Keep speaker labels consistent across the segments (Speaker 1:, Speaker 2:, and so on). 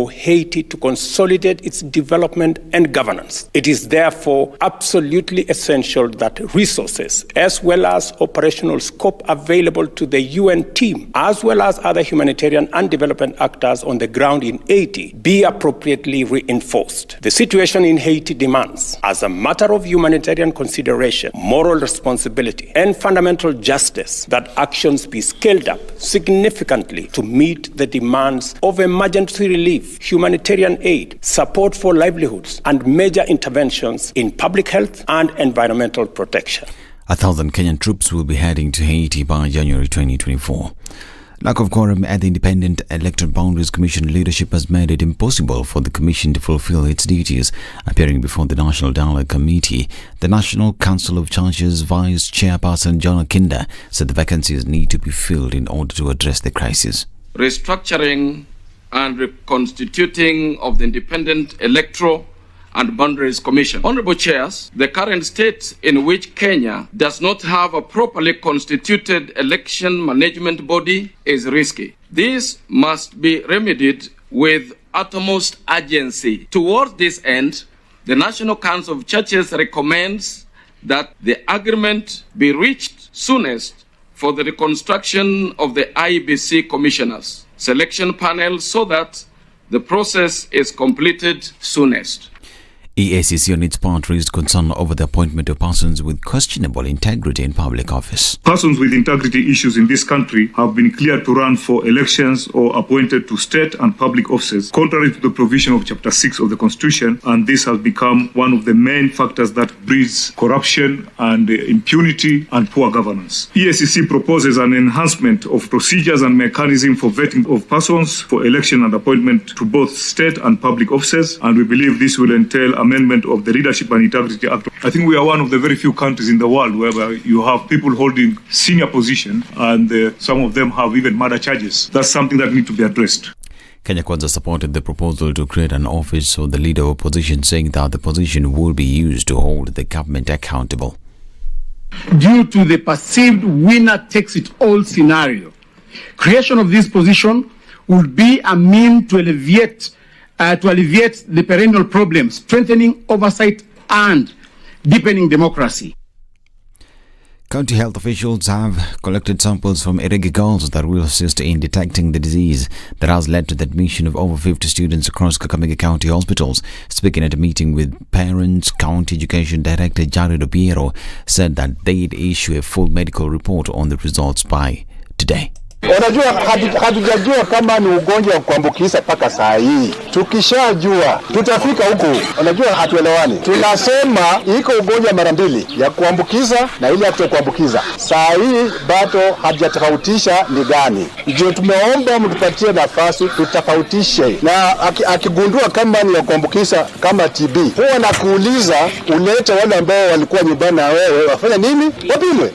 Speaker 1: for Haiti to consolidate its development and governance. It is therefore absolutely essential that resources as well as operational scope available to the UN team as well as other humanitarian and development actors on the ground in Haiti be appropriately reinforced. The situation in Haiti demands, as a matter of humanitarian consideration, moral responsibility, and fundamental justice, that actions be scaled up significantly to meet the demands of emergency relief, humanitarian aid, support for livelihoods, and major interventions in public health and environmental protection.
Speaker 2: 1,000 Kenyan troops will be heading to Haiti by January 2024. Lack of quorum at the Independent Electoral Boundaries Commission leadership has made it impossible for the Commission to fulfill its duties. Appearing before the National Dialogue Committee, the National Council of Churches Vice Chairperson John Kinda said the vacancies need to be filled in order to address the crisis.
Speaker 3: Restructuring and reconstituting of the Independent Electoral and Boundaries Commission. Honorable Chairs, the current state in which Kenya does not have a properly constituted election management body is risky. This must be remedied with utmost urgency. Towards this end, the National Council of Churches recommends that the agreement be reached soonest for the reconstruction of the IEBC commissioners selection panel so that the process is completed soonest.
Speaker 2: EACC on its part raised concern over the appointment of persons with questionable integrity in public office.
Speaker 4: Persons with integrity issues in this country have been cleared to run for elections or appointed to state and public offices, contrary to the provision of Chapter 6 of the Constitution, and this has become one of the main factors that breeds corruption and impunity and poor governance. EACC proposes an enhancement of procedures and mechanism for vetting of persons for election and appointment to both state and public offices, and we believe this will entail amendment of the Leadership and Integrity Act. I think we are one of the very few countries in the world where you have people holding senior position and some of them have even murder charges. That's something that needs to be addressed.
Speaker 2: Kenya Kwanza supported the proposal to create an office of the leader of opposition, saying that the position will be used to hold the government accountable.
Speaker 5: Due to the perceived winner-takes-it-all scenario, creation of this position would be a means to alleviate the perennial problems, strengthening oversight and deepening democracy.
Speaker 2: County health officials have collected samples from irregular girls that will assist in detecting the disease that has led to the admission of over 50 students across Kakamega County hospitals. Speaking at a meeting with parents, County Education Director Jared Obiero said that they'd issue a full medical report on the results by today.
Speaker 6: Unajua hatujajua kama ni ugonjwa wa kuambukiza paka saa hii. Tukishajua tutafika huko. Unajua hatuelewani. Tunasema iko ugonjwa mara mbili, ya kuambukiza na ile ya kutokuambukiza. Saa hii bado hajatofautisha ni gani. Ndio tumeomba mtupatie nafasi tutofautishe. Na akigundua kama ni ya kuambukiza kama TB, huwa nakuuliza ulete wale ambao walikuwa nyumbani na wewe wafanya nini? Wapimwe.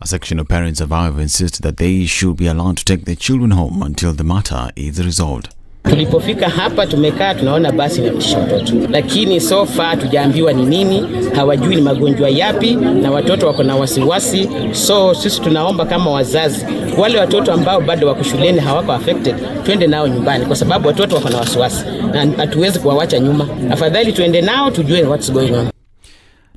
Speaker 2: A section of parents have however insisted that they should be allowed to take their children home until the matter is resolved.
Speaker 7: Tulipofika hapa tumekaa tunaona basi inatisha watoto, lakini so far tujaambiwa ni nini, hawajui ni magonjwa yapi na watoto wako na wasiwasi. So sisi tunaomba kama wazazi, wale watoto ambao bado wako shuleni hawako affected, twende nao nyumbani kwa sababu watoto wako na wasiwasi na hatuwezi kuwaacha nyuma. Afadhali tuende nao tujue what's going on.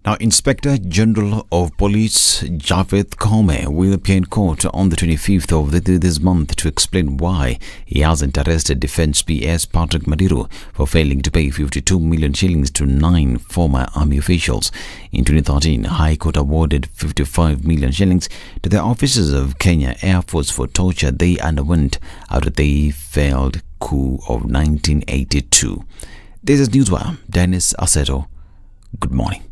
Speaker 2: Now, Inspector General of Police Javeth Kome will appear in court on the 25th of this month to explain why he hasn't arrested Defence PS Patrick Madiru for failing to pay 52 million shillings to 9 former army officials. In 2013, High Court awarded 55 million shillings to the officers of Kenya Air Force for torture they underwent after the failed coup of 1982. This is Newswire. Dennis Aseto. Good morning.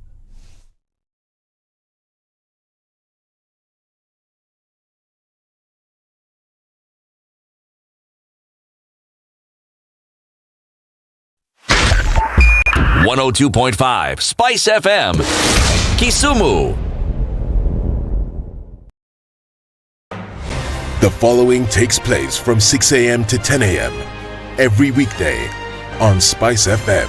Speaker 8: .5 Spice FM, Kisumu.
Speaker 9: The following takes place from 6 a.m. to 10 a.m. every weekday on Spice FM.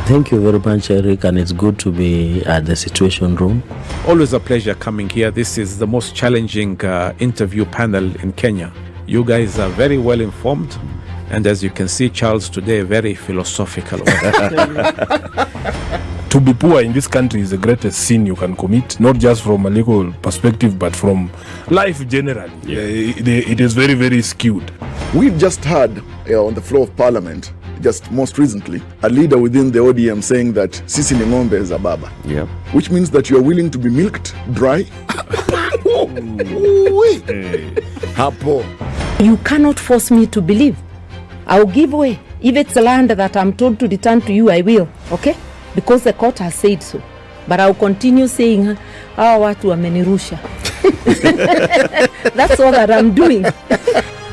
Speaker 10: Thank you very much, Eric, and it's good to be at the Situation Room.
Speaker 11: Always a pleasure coming here. This is the most challenging interview panel in Kenya. You guys are very well informed And as you can see, Charles today, very philosophical.
Speaker 12: To be poor in this country is the greatest sin you can commit, not just from a legal perspective, but from life generally. It is very, very skewed.
Speaker 13: We've just heard on the floor of Parliament, just most recently, a leader within the ODM saying that Sisi ni ng'ombe is a baba.
Speaker 14: Yeah.
Speaker 13: Which means that you are willing to be milked dry.
Speaker 14: Hapo.
Speaker 15: You cannot force me to believe. I'll give way. If it's land that I'm told to return to you, I will. Okay? Because the court has said so. But I'll continue saying, watu wamenirusha. That's all that I'm doing.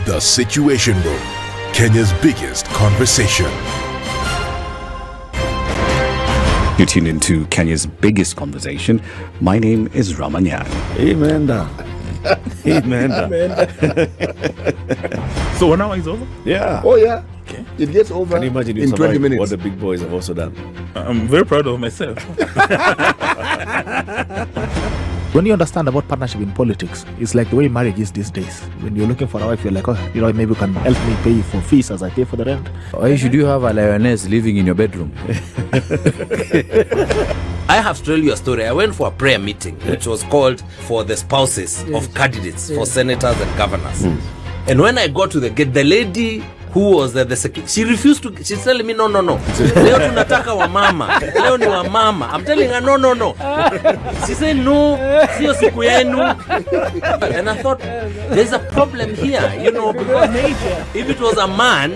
Speaker 9: The Situation Room, Kenya's biggest conversation.
Speaker 16: You tune into Kenya's biggest conversation. My name is Ramanya.
Speaker 14: Amen.
Speaker 12: So 1 hour is over?
Speaker 14: Yeah.
Speaker 13: Oh, yeah.
Speaker 14: Okay.
Speaker 13: It gets over
Speaker 14: Can you imagine
Speaker 13: in 20 minutes.
Speaker 14: what the big boys have also done?
Speaker 12: I'm very proud of myself.
Speaker 17: When you understand about partnership in politics, it's like the way marriage is these days. When you're looking for a wife, you're like, maybe you can help me pay for fees as I pay for the rent.
Speaker 14: Why should you have a lioness living in your bedroom?
Speaker 18: I have to tell you a story. I went for a prayer meeting, which was called for the spouses of candidates for senators and governors. And when I got to the gate, the lady who was the secretary, she refused to. She's telling me, no. Leo tunataka wa mama. Leo ni wa mama. I'm telling her, no. She said, no, sio siku yenu. And I thought, there's a problem here, because if it was a man,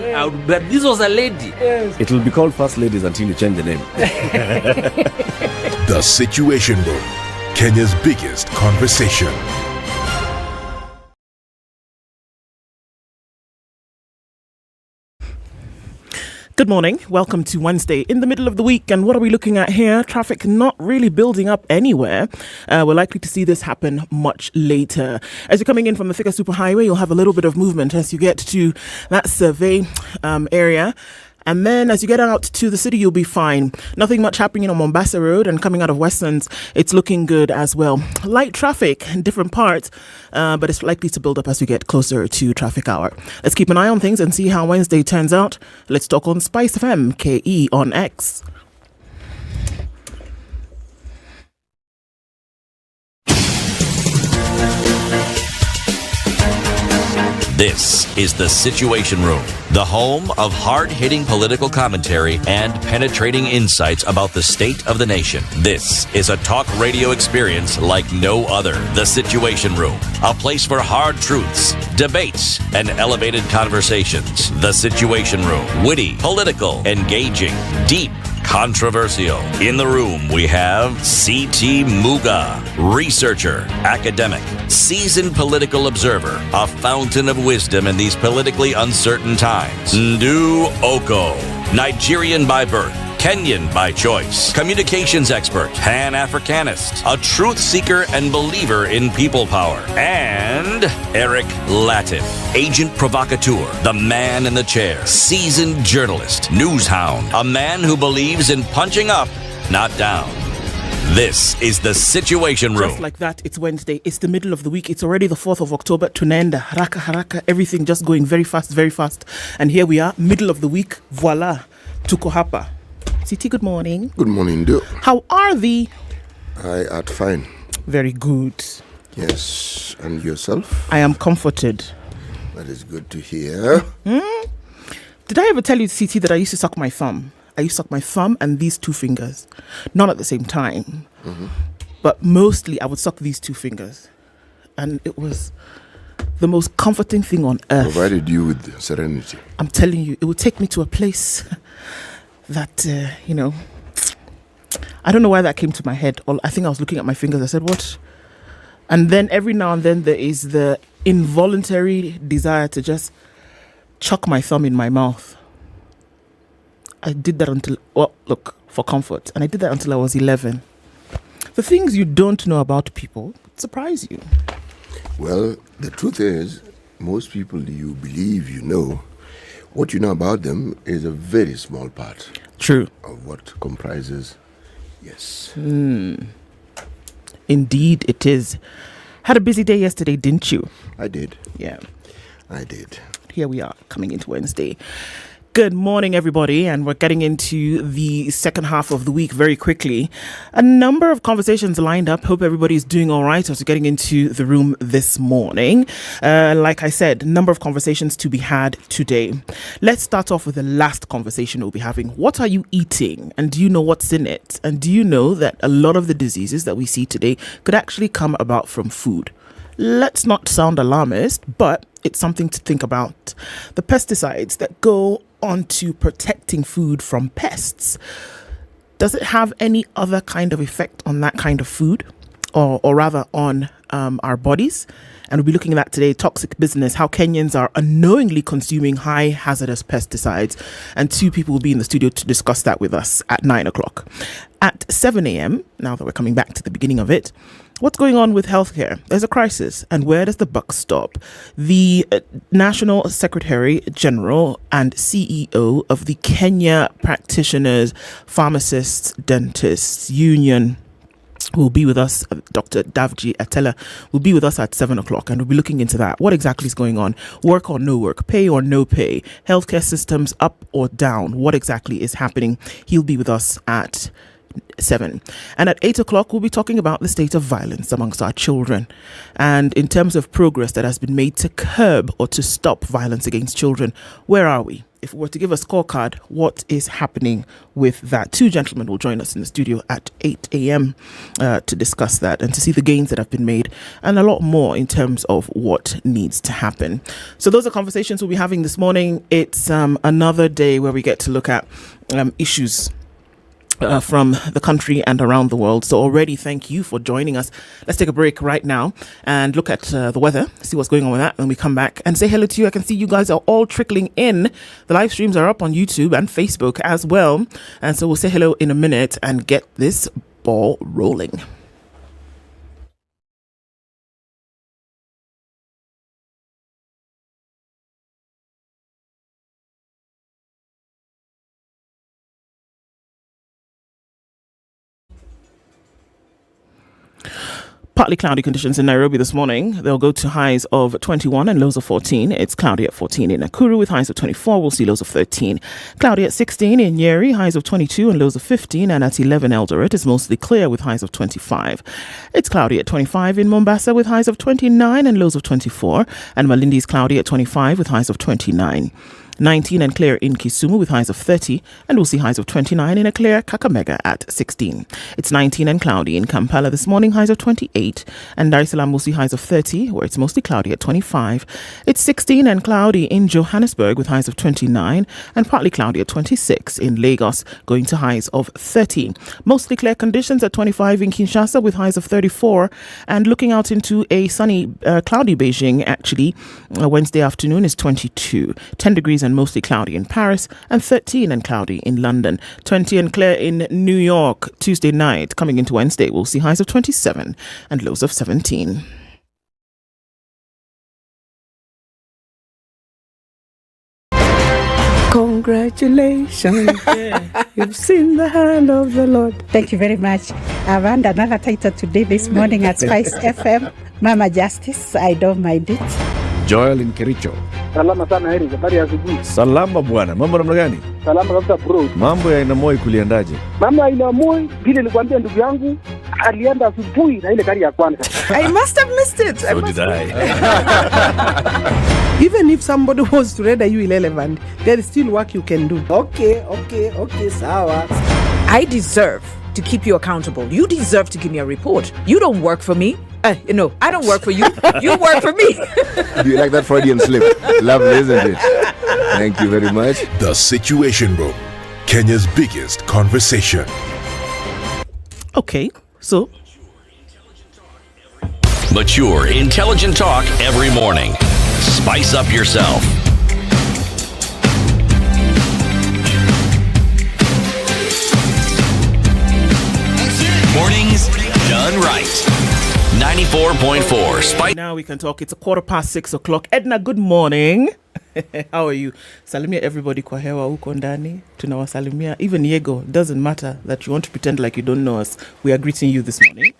Speaker 18: but this was a lady.
Speaker 14: It will be called First Ladies until you change the name.
Speaker 9: The Situation Room, Kenya's biggest conversation.
Speaker 19: Good morning. Welcome to Wednesday in the middle of the week. And what are we looking at here? Traffic not really building up anywhere. We're likely to see this happen much later. As you're coming in from the Thika Superhighway, you'll have a little bit of movement as you get to that survey area. And then as you get out to the city, you'll be fine. Nothing much happening on Mombasa Road, and coming out of Westlands, it's looking good as well. Light traffic in different parts, but it's likely to build up as we get closer to traffic hour. Let's keep an eye on things and see how Wednesday turns out. Let's talk on Spice FM, KE on X.
Speaker 8: This is The Situation Room, the home of hard-hitting political commentary and penetrating insights about the state of the nation. This is a talk radio experience like no other. The Situation Room, a place for hard truths, debates, and elevated conversations. The Situation Room, witty, political, engaging, deep, controversial. In the room, we have C.T. Muga, researcher, academic, seasoned political observer, a fountain of wisdom in these politically uncertain times. Ndu Okoh, Nigerian by birth, Kenyan by choice, communications expert, Pan-Africanist, a truth seeker and believer in people power, and Eric Latiff, agent provocateur, the man in the chair, seasoned journalist, news hound, a man who believes in punching up, not down. This is The Situation Room.
Speaker 19: Just like that, it's Wednesday. It's the middle of the week. It's already the 4th of October. Tunaenda, haraka, everything just going very fast. And here we are, middle of the week. Voila, tuko hapa. CT, good morning.
Speaker 20: Good morning, dear.
Speaker 19: How are thee?
Speaker 20: I am fine.
Speaker 19: Very good.
Speaker 20: Yes, and yourself?
Speaker 19: I am comforted.
Speaker 20: That is good to hear.
Speaker 19: Did I ever tell you, CT, that I used to suck my thumb? I used to suck my thumb and these two fingers. Not at the same time. But mostly I would suck these two fingers. And it was the most comforting thing on earth.
Speaker 20: Provided you with serenity.
Speaker 19: I'm telling you, it would take me to a place that, I don't know why that came to my head. I think I was looking at my fingers. I said, what? And then every now and then there is the involuntary desire to just chuck my thumb in my mouth. I did that for comfort. And I did that until I was 11. The things you don't know about people surprise you.
Speaker 20: Well, the truth is, most people you believe you know, what you know about them is a very small part.
Speaker 19: True.
Speaker 20: Of what comprises, yes.
Speaker 19: Indeed it is. Had a busy day yesterday, didn't you?
Speaker 20: I did.
Speaker 19: Yeah.
Speaker 20: I did.
Speaker 19: here we are coming into Wednesday. Good morning, everybody, and we're getting into the second half of the week very quickly. A number of conversations lined up. Hope everybody's doing all right as we're getting into the room this morning. Like I said, a number of conversations to be had today. Let's start off with the last conversation we'll be having. What are you eating? And do you know what's in it? And do you know that a lot of the diseases that we see today could actually come about from food? Let's not sound alarmist, but it's something to think about. The pesticides that go onto protecting food from pests, does it have any other kind of effect on that kind of food, or rather on our bodies? And we'll be looking at that today. Toxic business, how Kenyans are unknowingly consuming high hazardous pesticides. And two people will be in the studio to discuss that with us at 9 o'clock. At 7 a.m., now that we're coming back to the beginning of it, what's going on with healthcare? There's a crisis, and where does the buck stop? The National Secretary General and CEO of the Kenya Practitioners, Pharmacists, Dentists Union will be with us. Dr. Davji Atela will be with us at 7 o'clock, and we'll be looking into that. What exactly is going on? Work or no work? Pay or no pay? Healthcare systems up or down? What exactly is happening? He'll be with us at 7. And at 8 o'clock, we'll be talking about the state of violence amongst our children. And in terms of progress that has been made to curb or to stop violence against children, where are we? If we were to give a scorecard, what is happening with that? Two gentlemen will join us in the studio at 8 a.m. To discuss that and to see the gains that have been made and a lot more in terms of what needs to happen. So those are conversations we'll be having this morning. It's another day where we get to look at issues from the country and around the world. So already, thank you for joining us. Let's take a break right now and look at the weather, see what's going on with that. When we come back and say hello to you, I can see you guys are all trickling in. The live streams are up on YouTube and Facebook as well. And so we'll say hello in a minute and get this ball rolling. Partly cloudy conditions in Nairobi this morning. They'll go to highs of 21 and lows of 14. It's cloudy at 14 in Nakuru with highs of 24. We'll see lows of 13. Cloudy at 16 in Nyeri, highs of 22 and lows of 15. And at 11, Eldoret is mostly clear with highs of 25. It's cloudy at 25 in Mombasa with highs of 29 and lows of 24. And Malindi is cloudy at 25 with highs of 29. 19 and clear in Kisumu with highs of 30, and we'll see highs of 29 in a clear Kakamega at 16. It's 19 and cloudy in Kampala this morning, highs of 28, and Dar es Salaam will see highs of 30, where it's mostly cloudy at 25. It's 16 and cloudy in Johannesburg with highs of 29, and partly cloudy at 26 in Lagos, going to highs of 30. Mostly clear conditions at 25 in Kinshasa with highs of 34, and looking out into a sunny, cloudy Beijing, actually, Wednesday afternoon is 22. 10 degrees and mostly cloudy in Paris, and 13 and cloudy in London. 20 and clear in New York. Tuesday night, coming into Wednesday, we'll see highs of 27 and lows of 17.
Speaker 21: Congratulations. You've seen the hand of the Lord.
Speaker 22: Thank you very much. I've earned another title today, this morning at Spice FM. Mama Justice, I don't mind it.
Speaker 14: Joel in Kericho.
Speaker 23: Salama sana Heri, habari ya asubuhi.
Speaker 14: Salama bwana, mambo namna gani?
Speaker 23: Salama kabisa bro.
Speaker 14: Mambo ya Inamoi kuliendaje?
Speaker 23: Mambo ya Inamoi, vile nilikwambia ndugu yangu, alienda asubuhi na ile gari ya kwanza.
Speaker 21: I must have missed it.
Speaker 14: So did I.
Speaker 21: Even if somebody was to render you irrelevant, there is still work you can do. Okay, sawa.
Speaker 24: I deserve to keep you accountable. You deserve to give me a report. You don't work for me. No, I don't work for you. You work for me.
Speaker 14: Do you like that Freudian slip? Lovely, isn't it? Thank you very much.
Speaker 9: The Situation Room, Kenya's biggest conversation.
Speaker 19: Okay, so.
Speaker 8: Mature, intelligent talk every morning. Spice up yourself. Mornings done right. 94.4 Spice.
Speaker 19: Now we can talk. It's 6:15. Ednah, good morning. How are you? Salimia everybody kwa hewa huko ndani. Tunawasalimia. Even Yego, doesn't matter that you want to pretend like you don't know us. We are greeting you this morning.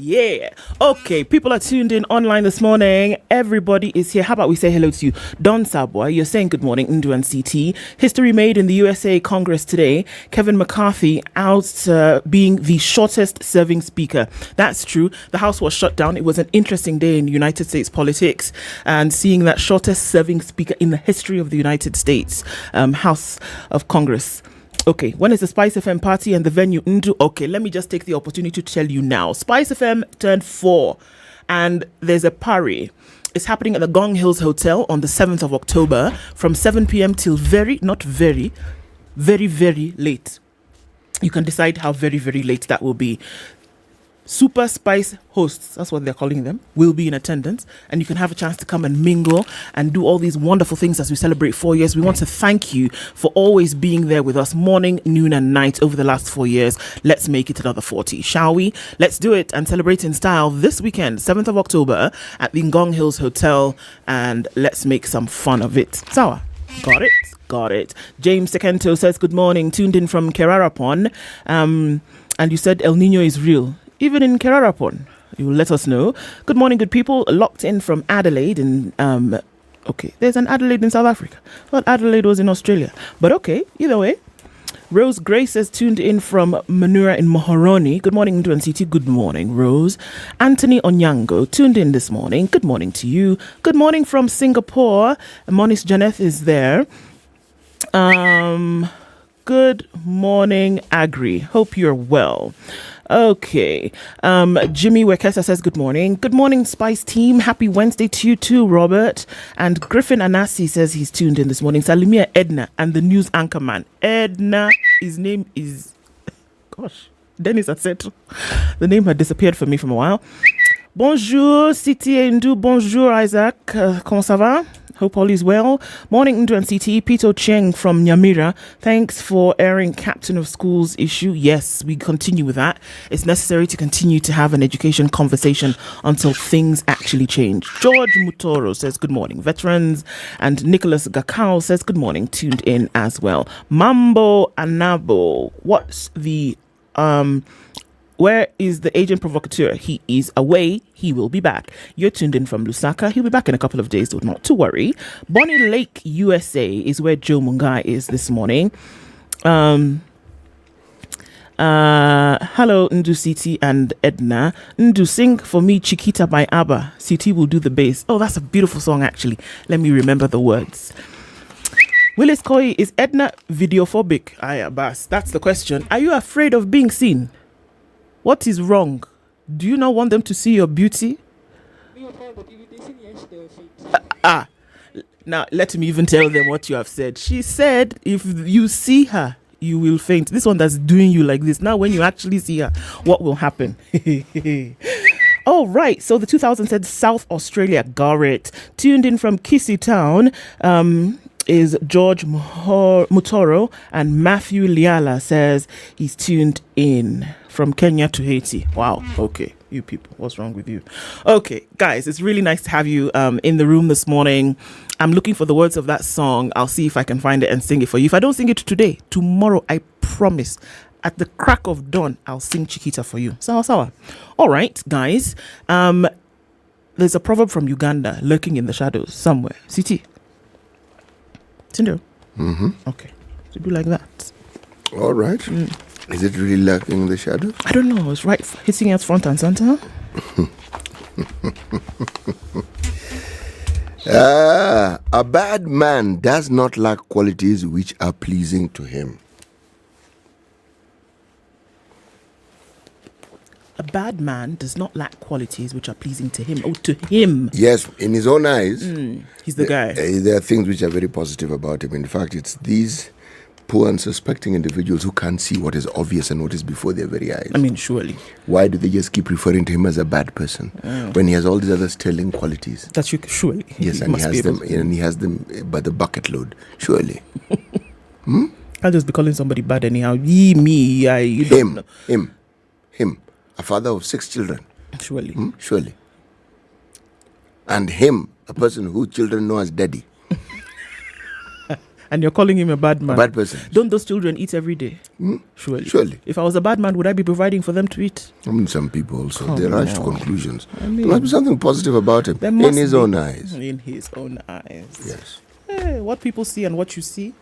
Speaker 19: Yeah. Okay, people are tuned in online this morning. Everybody is here. How about we say hello to you? Don Sabwa, you're saying good morning, Ndu and CT. History made in the USA Congress today. Kevin McCarthy out being the shortest serving speaker. That's true. The House was shut down. It was an interesting day in United States politics, and seeing that shortest serving speaker in the history of the United States House of Congress. Okay, when is the Spice FM party and the venue? Ndu? Okay, let me just take the opportunity to tell you now. Spice FM turned 4 and there's a party. It's happening at the Gong Hills Hotel on the 7th of October from 7 p.m. till very late. You can decide how very late that will be. Super Spice hosts, that's what they're calling them, will be in attendance, and you can have a chance to come and mingle and do all these wonderful things as we celebrate 4 years. We want to thank you for always being there with us morning, noon and night over the last 4 years. Let's make it another 40, shall we? Let's do it and celebrate in style this weekend, 7th of October at the Ngong Hills Hotel, and let's make some fun of it. Sawa? Got it. James Sekento says good morning, tuned in from Kerarapon, and you said El Nino is real. Even in Kerarapon, you will let us know. Good morning, good people. Locked in from Adelaide. And okay, there's an Adelaide in South Africa. I thought Adelaide was in Australia. But okay, either way. Rose Grace is tuned in from Manura in Mohoroni. Good morning to NCT. Good morning, Rose. Anthony Onyango tuned in this morning. Good morning to you. Good morning from Singapore. Monis Janeth is there. Good morning, Agri. Hope you're well. Okay. Jimmy Wekesa says good morning. Good morning, Spice team. Happy Wednesday to you too, Robert. And Griffin Anasi says he's tuned in this morning. Salimia Ednah and the news anchorman. Ednah, his name is... Gosh, Dennis Aseto. The name had disappeared for me from a while. Bonjour, City Ndu. Bonjour, Isaac. Comment ça va? Hope all is well. Morning, Ndu and CT. Pito Cheng from Nyamira. Thanks for airing Captain of Schools issue. Yes, we continue with that. It's necessary to continue to have an education conversation until things actually change. George Mutoro says good morning, veterans. And Nicholas Gakao says good morning, tuned in as well. Mambo Anabo. What's the... Where is the agent provocateur? He is away. He will be back. You're tuned in from Lusaka. He'll be back in a couple of days, though, not to worry. Bonnie Lake, USA is where Joe Mungai is this morning. Hello, Ndu City and Edna. Ndu, sing for me Chiquita by ABBA. CT will do the bass. Oh, that's a beautiful song, actually. Let me remember the words. Willis Koi, is Edna videophobic? Aya, Bas, that's the question. Are you afraid of being seen? What is wrong? Do you not want them to see your beauty? Now, let me even tell them what you have said. She said, if you see her, you will faint. This one that's doing you like this. Now, when you actually see her, what will happen? All right. So the 2000 said South Australia. Garrett. Tuned in from Kissy Town. Is George Mutoro, and Matthew Liala says he's tuned in from Kenya to Haiti. Wow. Okay. You people, what's wrong with you? Okay, guys, it's really nice to have you in the room this morning. I'm looking for the words of that song. I'll see if I can find it and sing it for you. If I don't sing it today, tomorrow, I promise, at the crack of dawn, I'll sing Chiquita for you. Sawa. All right, guys. There's a proverb from Uganda lurking in the shadows somewhere. CT. Tinder. Okay. So do like that.
Speaker 20: All right. Is it really lurking in the shadows?
Speaker 19: I don't know. It's right hitting us front and center.
Speaker 20: A bad man does not lack qualities which are pleasing to him.
Speaker 19: A bad man does not lack qualities which are pleasing to him. Oh, to him.
Speaker 20: Yes, in his own eyes.
Speaker 19: He's the guy.
Speaker 20: There are things which are very positive about him. In fact, it's these poor and suspecting individuals who can't see what is obvious and what is before their very eyes.
Speaker 19: I mean, surely.
Speaker 20: Why do they just keep referring to him as a bad person when he has all these other sterling qualities?
Speaker 19: That's surely.
Speaker 20: Yes, and he has them by the bucket load. Surely.
Speaker 19: I'll just be calling somebody bad anyhow. Him.
Speaker 20: A father of 6 children.
Speaker 19: Surely.
Speaker 20: Surely. And him, a person who children know as daddy.
Speaker 19: And you're calling him a bad man.
Speaker 20: A bad person.
Speaker 19: Don't those children eat every day? Surely.
Speaker 20: Surely.
Speaker 19: If I was a bad man, would I be providing for them to eat?
Speaker 20: I mean, some people also,
Speaker 19: Come
Speaker 20: they rush to
Speaker 19: on.
Speaker 20: conclusions.
Speaker 19: I mean,
Speaker 20: there must be something positive about him
Speaker 19: there
Speaker 20: in
Speaker 19: must
Speaker 20: his
Speaker 19: be.
Speaker 20: own eyes.
Speaker 19: In his own eyes.
Speaker 20: Yes.
Speaker 19: What people see and what you see.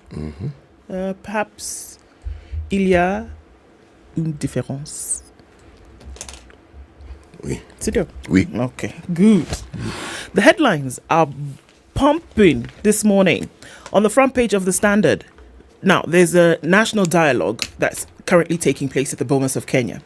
Speaker 19: Perhaps il y a une différence.
Speaker 20: Oui.
Speaker 19: C'est sûr?
Speaker 20: Oui.
Speaker 19: Okay, good. The headlines are pumping this morning on the front page of the Standard. Now, there's a national dialogue that's currently taking place at the Bomas of Kenya.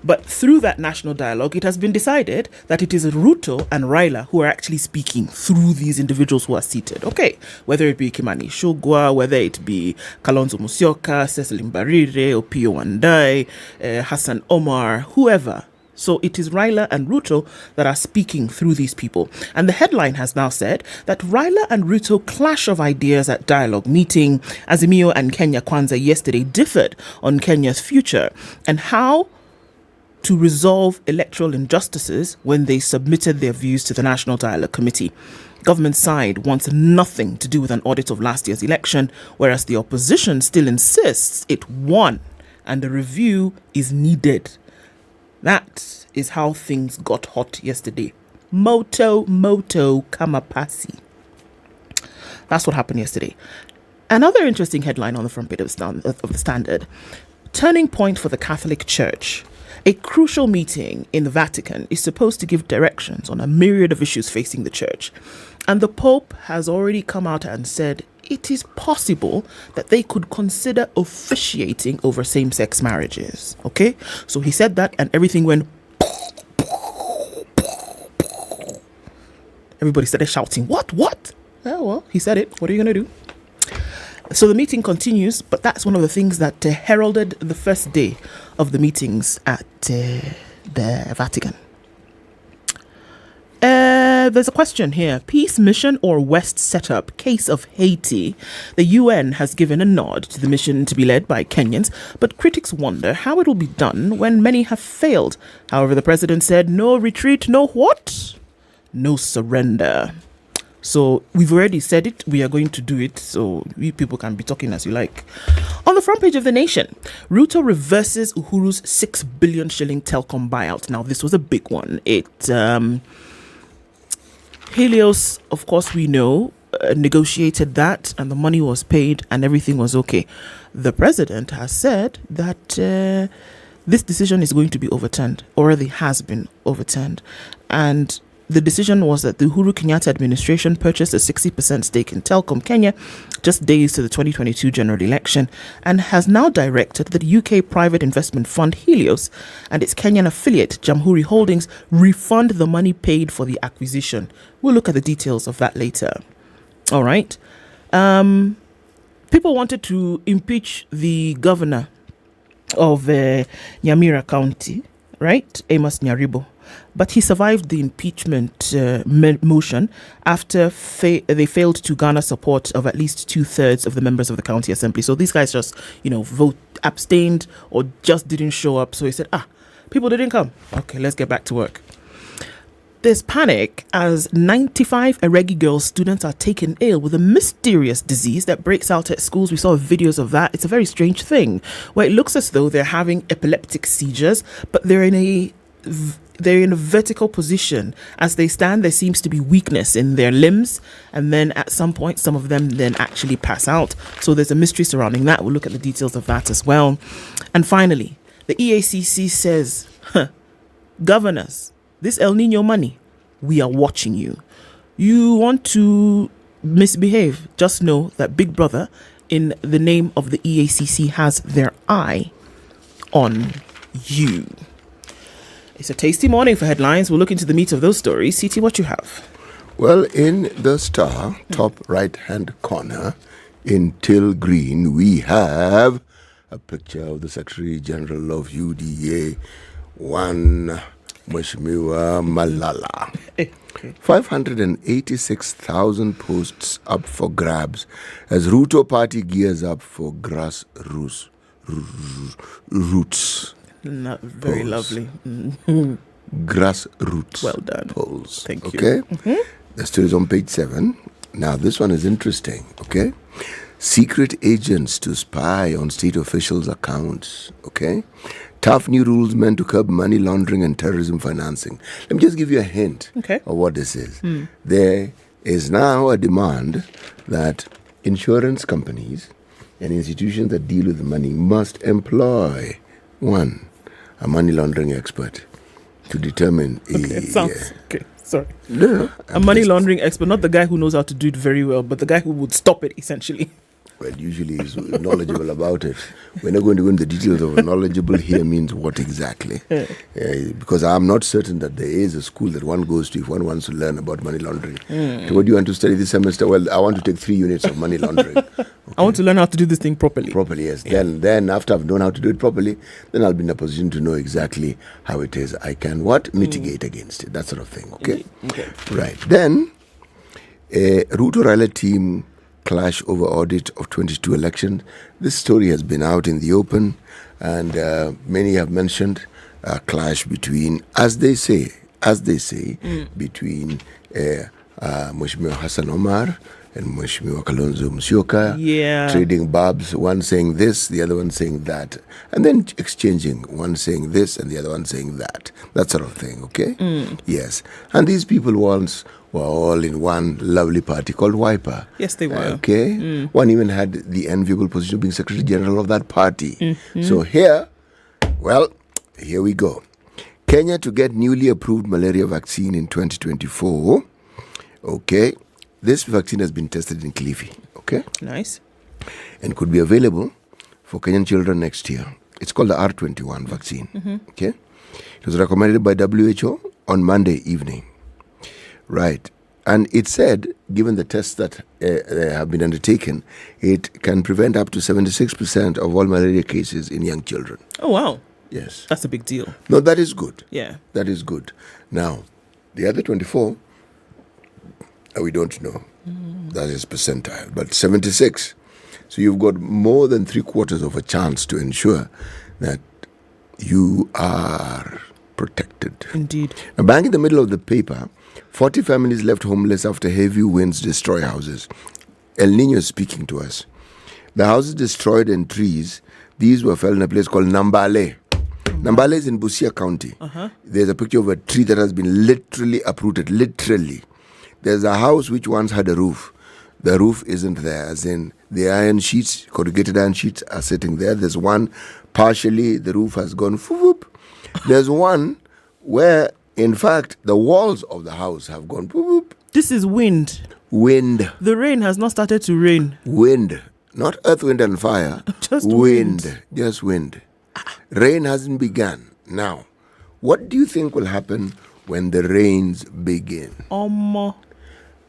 Speaker 19: But through that national dialogue, it has been decided that it is Ruto and Raila who are actually speaking through these individuals who are seated. Okay, whether it be Kimani Ichung'wah, whether it be Kalonzo Musyoka, Cecil Mbarire, Opiyo Wandayi, Hassan Omar, whoever. So it is Raila and Ruto that are speaking through these people. And the headline has now said that Raila and Ruto clash of ideas at dialogue meeting. Azimio and Kenya Kwanza yesterday differed on Kenya's future and how to resolve electoral injustices when they submitted their views to the National Dialogue Committee. Government side wants nothing to do with an audit of last year's election, whereas the opposition still insists it won and a review is needed. That is how things got hot yesterday. Moto Kamapasi. That's what happened yesterday. Another interesting headline on the front page of the Standard. Turning point for the Catholic Church. A crucial meeting in the Vatican is supposed to give directions on a myriad of issues facing the church. And the Pope has already come out and said it is possible that they could consider officiating over same-sex marriages. Okay? So he said that and everything went... Everybody started shouting, what? Oh, well, he said it. What are you going to do? So the meeting continues, but that's one of the things that heralded the first day of the meetings at the Vatican. There's a question here. Peace mission or West setup? Case of Haiti. The UN has given a nod to the mission to be led by Kenyans, but critics wonder how it will be done when many have failed. However, the president said no retreat, no what? No surrender. So we've already said it. We are going to do it. So you people can be talking as you like. On the front page of The Nation, Ruto reverses Uhuru's 6 billion shilling telecom buyout. Now, this was a big one. Helios, of course, we know, negotiated that and the money was paid and everything was okay. The president has said that this decision is going to be overturned, or already has been overturned. And the decision was that the Uhuru Kenyatta administration purchased a 60% stake in Telkom Kenya just days to the 2022 general election and has now directed that the UK private investment fund Helios and its Kenyan affiliate Jamhuri Holdings refund the money paid for the acquisition. We'll look at the details of that later. All right. People wanted to impeach the governor of Nyamira County, right? Amos Nyaribo. But he survived the impeachment motion after they failed to garner support of at least 2/3 of the members of the county assembly. So these guys just, abstained or just didn't show up. So he said, people didn't come. Okay, let's get back to work. There's panic as 95 Eregi girl students are taken ill with a mysterious disease that breaks out at schools. We saw videos of that. It's a very strange thing where it looks as though they're having epileptic seizures, but they're in a vertical position. As they stand, there seems to be weakness in their limbs, and then at some point some of them then actually pass out. So there's a mystery surrounding that. We'll look at the details of that as well. And finally, the EACC says, governors, this El Nino money, we are watching you. You want to misbehave, just know that Big Brother, in the name of the EACC, has their eye on you. It's a tasty morning for headlines. We'll look into the meat of those stories. CT, what you have?
Speaker 20: Well, in the Star, top right-hand corner, in teal green, we have a picture of the Secretary General of UDA, one Mheshimiwa Malala. 586,000 posts up for grabs as Ruto party gears up for grassroots.
Speaker 19: Not very lovely.
Speaker 20: Grassroots.
Speaker 19: Well done.
Speaker 20: Polls.
Speaker 19: Thank you.
Speaker 20: Okay. The story is on page 7. Now, this one is interesting. Okay. secret agents to spy on state officials' accounts. Okay? Tough new rules meant to curb money laundering and terrorism financing. Let me just give you a hint of what this is. There is now a demand that insurance companies and institutions that deal with money must employ a money laundering expert to determine
Speaker 19: Sorry.
Speaker 20: No.
Speaker 19: A money laundering expert, not the guy who knows how to do it very well, but the guy who would stop it, essentially.
Speaker 20: Well, usually is knowledgeable about it. We're not going to go into the details of knowledgeable here means what exactly. Because I'm not certain that there is a school that one goes to if one wants to learn about money laundering. So what do you want to study this semester? Well, I want to take 3 units of money laundering.
Speaker 19: I want to learn how to do this thing properly.
Speaker 20: Properly, yes. Then after I've known how to do it properly, then I'll be in a position to know exactly how it is. I can mitigate against it, that sort of thing. Okay. Right. Then, Ruto Raila team clash over audit of 22 elections. This story has been out in the open, and many have mentioned a clash between, as they say, between Mheshimiwa Hassan Omar and Mheshimiwa Kalonzo Musyoka, trading barbs, one saying this, the other one saying that, and then exchanging, one saying this and the other one saying that sort of thing, okay? Yes. And these people once were all in one lovely party called Wiper.
Speaker 19: Yes, they were.
Speaker 20: Okay? One even had the enviable position of being Secretary General of that party. So here we go. Kenya to get newly approved malaria vaccine in 2024. Okay? This vaccine has been tested in Kilifi. Okay?
Speaker 19: Nice.
Speaker 20: And could be available for Kenyan children next year. It's called the R21 vaccine. Okay? It was recommended by WHO on Monday evening. Right. And it said, given the tests that have been undertaken, it can prevent up to 76% of all malaria cases in young children.
Speaker 19: Oh, wow.
Speaker 20: Yes.
Speaker 19: That's a big deal.
Speaker 20: No, that is good.
Speaker 19: Yeah.
Speaker 20: That is good. Now, the other 24, we don't know. That is percentile. But 76. So you've got more than 3/4 of a chance to ensure that you are protected.
Speaker 19: Indeed.
Speaker 20: Now, bang in the middle of the paper, 40 families left homeless after heavy winds destroy houses. El Nino is speaking to us. The houses destroyed and trees, these were felled in a place called Nambale. Nambale is in Busia County. There's a picture of a tree that has been literally uprooted. Literally. There's a house which once had a roof. The roof isn't there, as in the iron sheets, corrugated iron sheets are sitting there. There's one, partially the roof has gone whoop. There's one where, in fact, the walls of the house have gone whoop.
Speaker 19: This is wind.
Speaker 20: Wind.
Speaker 19: The rain has not started to rain.
Speaker 20: Wind. Not earth, wind and fire.
Speaker 19: Just wind.
Speaker 20: Just wind. Rain hasn't begun. Now, what do you think will happen when the rains begin?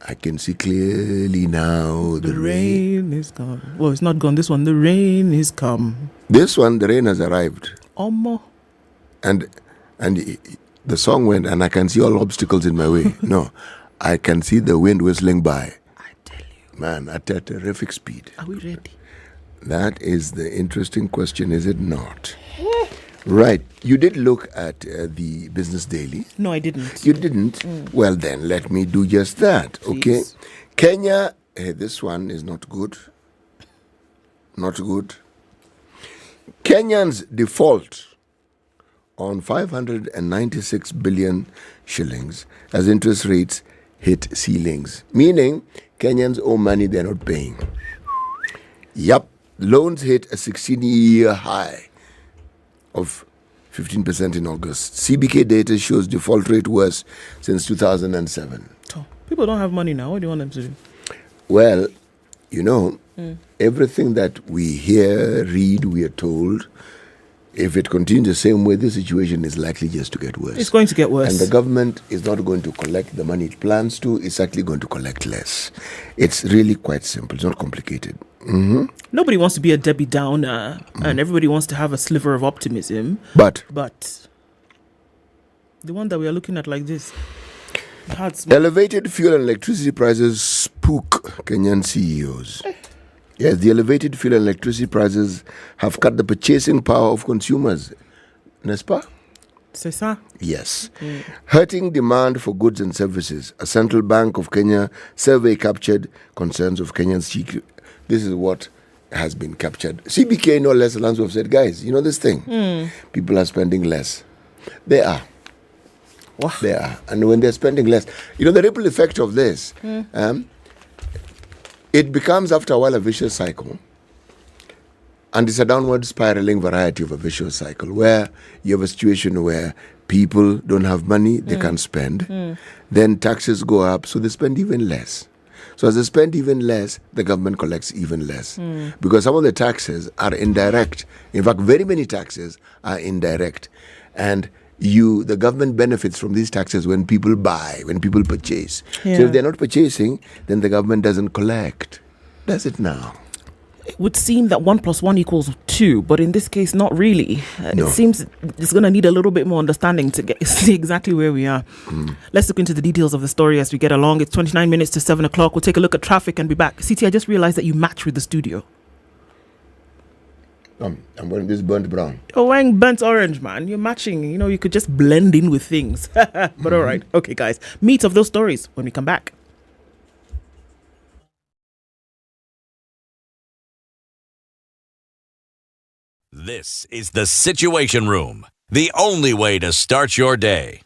Speaker 20: I can see clearly now the rain
Speaker 19: is gone. Well, it's not gone. This one, the rain is come.
Speaker 20: This one, the rain has arrived. And the song went, and I can see all obstacles in my way. No, I can see the wind whistling by.
Speaker 19: I tell you.
Speaker 20: Man, at a terrific speed.
Speaker 19: Are we ready?
Speaker 20: That is the interesting question, is it not? Right. You did look at the Business Daily.
Speaker 19: No, I didn't.
Speaker 20: You didn't? Well, then, let me do just that.
Speaker 19: Please.
Speaker 20: Okay? Kenya, this one is not good. Not good. Kenyans default on 596 billion shillings as interest rates hit ceilings, meaning Kenyans owe money they're not paying. Yup. Loans hit a 16-year high of 15% in August. CBK data shows default rate worse since 2007.
Speaker 19: So, people don't have money now. What do you want them to do?
Speaker 20: Well, everything that we hear, read, we are told, if it continues the same way, the situation is likely just to get worse.
Speaker 19: It's going to get worse.
Speaker 20: And the government is not going to collect the money it plans to. It's actually going to collect less. It's really quite simple. It's not complicated.
Speaker 19: Nobody wants to be a Debbie Downer, and everybody wants to have a sliver of optimism.
Speaker 20: But
Speaker 19: the one that we are looking at like this,
Speaker 20: elevated fuel and electricity prices spook Kenyan CEOs. Yes, the elevated fuel and electricity prices have cut the purchasing power of consumers. N'est-ce pas?
Speaker 19: C'est ça?
Speaker 20: Yes. Hurting demand for goods and services. A Central Bank of Kenya survey captured concerns of Kenyans This is what has been captured. CBK, no less than have said, guys, you know this thing? People are spending less. They are. They are. And when they're spending less, you know, the ripple effect of this, it becomes after a while a vicious cycle. And it's a downward spiraling variety of a vicious cycle where you have a situation where people don't have money, they can't spend. Then taxes go up, so they spend even less. So as they spend even less, the government collects even less. Because some of the taxes are indirect. In fact, very many taxes are indirect. And the government benefits from these taxes when people buy, when people purchase. So if they're not purchasing, then the government doesn't collect. Does it now?
Speaker 19: It would seem that 1 + 1 = 2, but in this case, not really.
Speaker 20: No.
Speaker 19: It seems it's going to need a little bit more understanding to see exactly where we are. Let's look into the details of the story as we get along. It's 29 minutes to 7 o'clock. We'll take a look at traffic and be back. CT, I just realized that you match with the studio.
Speaker 20: I'm wearing this burnt brown.
Speaker 19: You're wearing burnt orange, man. You're matching. You know, you could just blend in with things. But all right. Okay, guys. Meat of those stories when we come back.
Speaker 8: This is the Situation Room, the only way to start your day.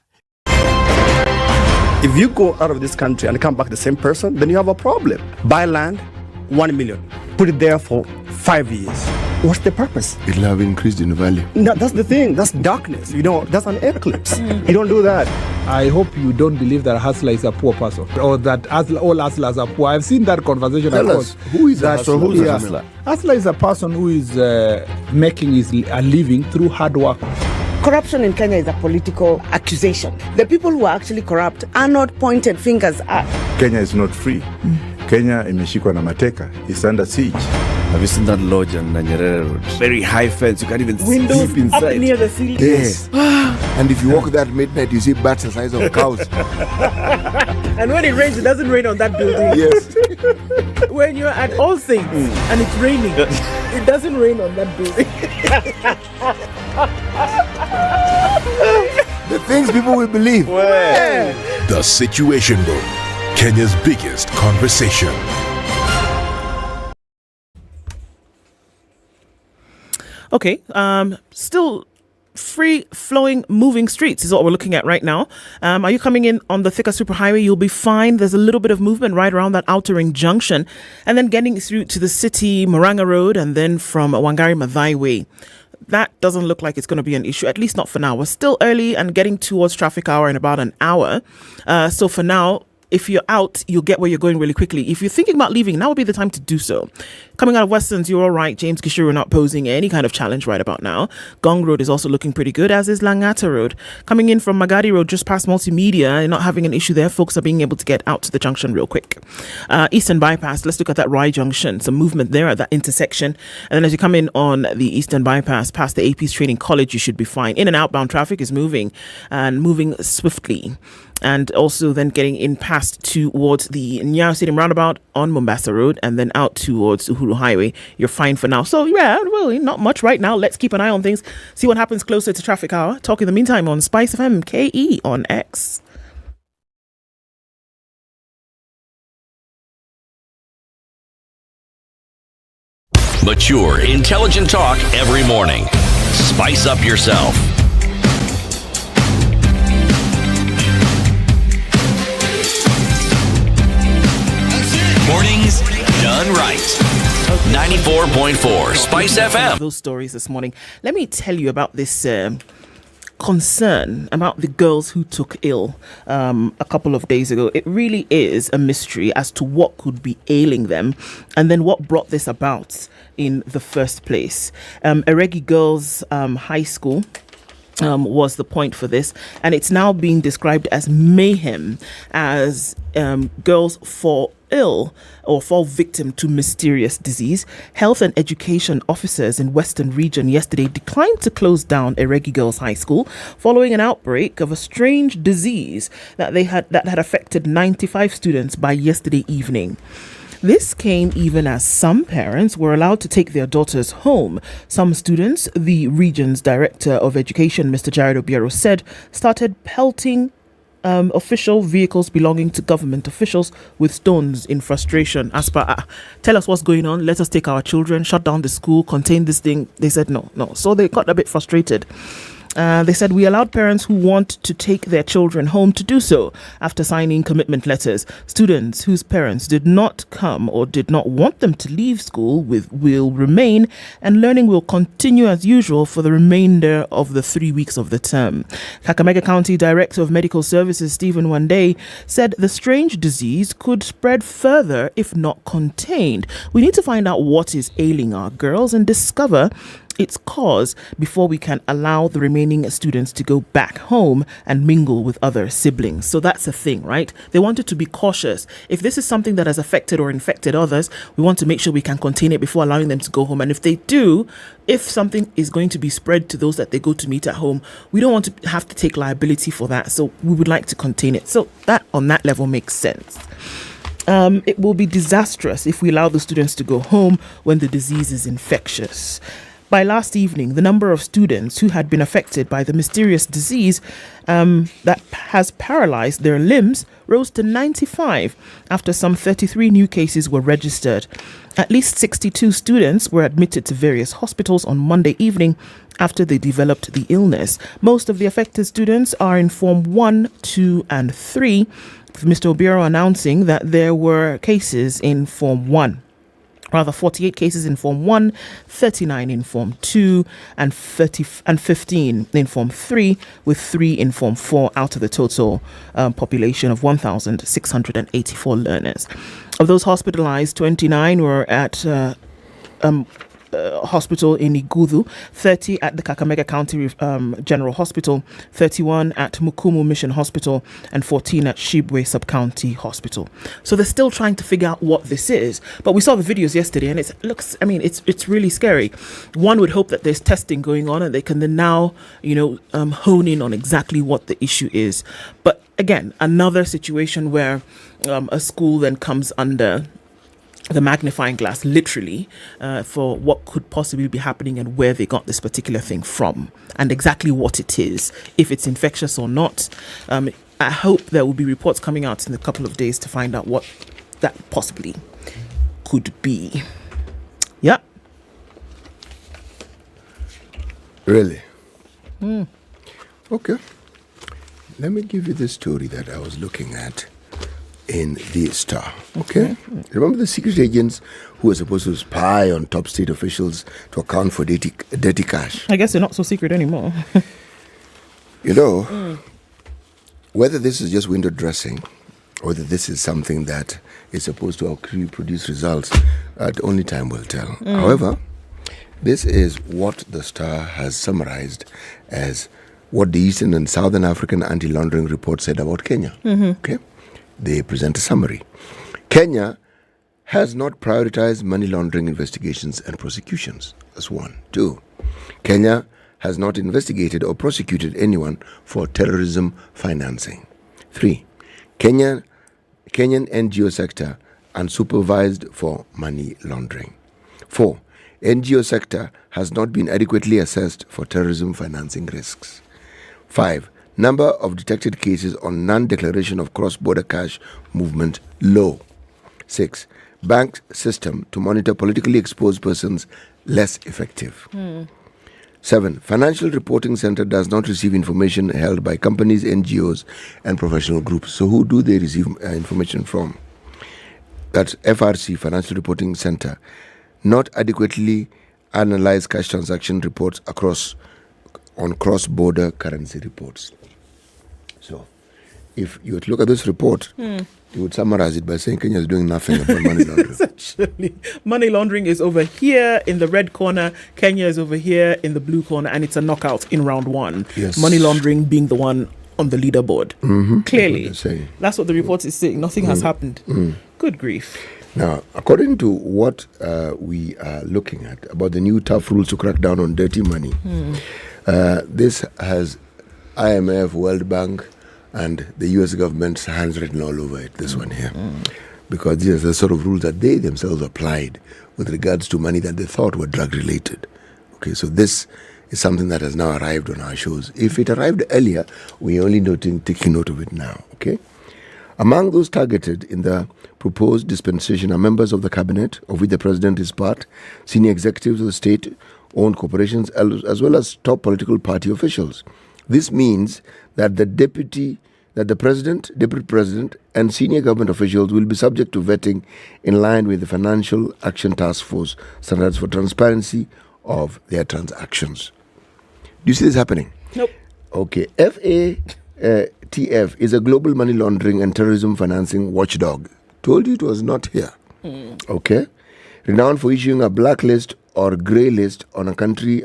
Speaker 1: If you go out of this country and come back the same person, then you have a problem. Buy land, 1 million. Put it there for 5 years. What's the purpose?
Speaker 20: It'll have increased in value.
Speaker 1: No, that's the thing. That's darkness. You know, that's an eclipse. You don't do that.
Speaker 11: I hope you don't believe that a hustler is a poor person or that all hustlers are poor. I've seen that conversation.
Speaker 20: Tell us, who is a hustler?
Speaker 11: Who's a hustler? Hustler is a person who is making a living through hard work.
Speaker 3: Corruption in Kenya is a political accusation. The people who are actually corrupt are not pointed fingers at.
Speaker 4: Kenya is not free. Kenya imeshikwa na mateka. It's under siege.
Speaker 14: Have you seen that lodge on Nyeri Road? Very high fence. You can't even
Speaker 3: Windows
Speaker 14: sleep inside.
Speaker 3: up near the ceiling.
Speaker 20: Yes. And if you walk there at midnight, you see bats the size of cows.
Speaker 3: And when it rains, it doesn't rain on that building.
Speaker 20: Yes.
Speaker 3: When you're at All Saints and it's raining, it doesn't rain on that building.
Speaker 20: The things people will believe.
Speaker 9: The Situation Room, Kenya's biggest conversation.
Speaker 19: Okay, still free-flowing, moving streets is what we're looking at right now. Are you coming in on the Thika Superhighway? You'll be fine. There's a little bit of movement right around that Outer Ring Junction, and then getting through to the city, Moranga Road, and then from Wangari Maathai Way. That doesn't look like it's going to be an issue, at least not for now. We're still early and getting towards traffic hour in about an hour. So for now, if you're out, you'll get where you're going really quickly. If you're thinking about leaving, now would be the time to do so. Coming out of Westerns, you're all right. James Gishuru not posing any kind of challenge right about now. Gong Road is also looking pretty good, as is Langata Road. Coming in from Magadi Road, just past Multimedia, and not having an issue there. Folks are being able to get out to the junction real quick. Eastern Bypass, let's look at that Rai Junction. Some movement there at that intersection. And then as you come in on the Eastern Bypass, past the AP's Training College, you should be fine. In and outbound traffic is moving and moving swiftly. And also then getting in past towards the Nyeri Stadium roundabout on Mombasa Road and then out towards Uhuru Highway. You're fine for now. So yeah, really not much right now. Let's keep an eye on things. See what happens closer to traffic hour. Talk in the meantime on Spice FM KE on X.
Speaker 8: Mature, intelligent talk every morning. Spice up yourself. Mornings done right. 94.4 Spice FM.
Speaker 19: Those stories this morning. Let me tell you about this concern about the girls who took ill a couple of days ago. It really is a mystery as to what could be ailing them and then what brought this about in the first place. Eregi Girls High School was the point for this, and it's now being described as mayhem as girls fall ill or fall victim to mysterious disease. Health and education officers in Western Region yesterday declined to close down Eregi Girls High School following an outbreak of a strange disease that had affected 95 students by yesterday evening. This came even as some parents were allowed to take their daughters home. Some students, the region's Director of Education, Mr. Jared Obiero, said, started pelting official vehicles belonging to government officials with stones in frustration. As per, tell us what's going on. Let us take our children, shut down the school, contain this thing. They said no. So they got a bit frustrated. They said we allowed parents who want to take their children home to do so after signing commitment letters. Students whose parents did not come or did not want them to leave school will remain, and learning will continue as usual for the remainder of the 3 weeks of the term. Kakamega County Director of Medical Services Stephen Wande said the strange disease could spread further if not contained. We need to find out what is ailing our girls and discover its cause before we can allow the remaining students to go back home and mingle with other siblings. So that's a thing, right? They wanted to be cautious. If this is something that has affected or infected others, we want to make sure we can contain it before allowing them to go home. And if they do, if something is going to be spread to those that they go to meet at home, we don't want to have to take liability for that. So we would like to contain it. So that on that level makes sense. It will be disastrous if we allow the students to go home when the disease is infectious. By last evening, the number of students who had been affected by the mysterious disease that has paralyzed their limbs rose to 95 after some 33 new cases were registered. At least 62 students were admitted to various hospitals on Monday evening after they developed the illness. Most of the affected students are in Form 1, 2 and 3, with Mr. Obiero announcing that there were cases in Form 1. Rather, 48 cases in Form 1, 39 in Form 2, and 15 in Form 3, with 3 in Form 4 out of the total population of 1,684 learners. Of those hospitalized, 29 were at hospital in Igudu, 30 at the Kakamega County General Hospital, 31 at Mukumu Mission Hospital, and 14 at Shibwe Sub-County Hospital. So they're still trying to figure out what this is. But we saw the videos yesterday, and it's really scary. One would hope that there's testing going on, and they can then now, hone in on exactly what the issue is. But again, another situation where a school then comes under the magnifying glass, literally, for what could possibly be happening and where they got this particular thing from and exactly what it is, if it's infectious or not. I hope there will be reports coming out in a couple of days to find out what that possibly could be. Yeah.
Speaker 20: Really? Okay. Let me give you the story that I was looking at in the Star. Okay? Remember the secret agents who were supposed to spy on top state officials to account for dirty cash?
Speaker 19: I guess they're not so secret anymore.
Speaker 20: Whether this is just window dressing or whether this is something that is supposed to actually produce results, only time will tell. However, this is what the Star has summarized as what the Eastern and Southern African Anti-Laundering Report said about Kenya. Okay? They present a summary. Kenya has not prioritized money laundering investigations and prosecutions. That's 1. 2, Kenya has not investigated or prosecuted anyone for terrorism financing. 3, Kenyan NGO sector unsupervised for money laundering. 4, NGO sector has not been adequately assessed for terrorism financing risks. 5, number of detected cases on non-declaration of cross-border cash movement low. 6, bank system to monitor politically exposed persons less effective. 7, financial reporting center does not receive information held by companies, NGOs, and professional groups. So who do they receive information from? That's FRC, Financial Reporting Center. Not adequately analyze cash transaction reports on cross-border currency reports. So, if you were to look at this report, you would summarize it by saying Kenya is doing nothing about money laundering.
Speaker 19: Essentially, money laundering is over here in the red corner, Kenya is over here in the blue corner, and it's a knockout in round 1.
Speaker 20: Yes.
Speaker 19: Money laundering being the one on the leaderboard. Clearly, that's what the report is saying. Nothing has happened. Good grief.
Speaker 20: Now, according to what we are looking at about the new tough rules to crack down on dirty money, this has IMF, World Bank, and the US government's hands written all over it, this one here. Because these are the sort of rules that they themselves applied with regards to money that they thought were drug-related. Okay, so this is something that has now arrived on our shores. If it arrived earlier, we're only taking note of it now, okay? Among those targeted in the proposed dispensation are members of the cabinet, of which the president is part, senior executives of the state-owned corporations, as well as top political party officials. This means that the president, deputy president, and senior government officials will be subject to vetting in line with the Financial Action Task Force standards for transparency of their transactions. Do you see this happening?
Speaker 19: Nope.
Speaker 20: Okay. FATF is a global money laundering and terrorism financing watchdog. Told you it was not here. Okay. Renowned for issuing a blacklist or grey list on a country's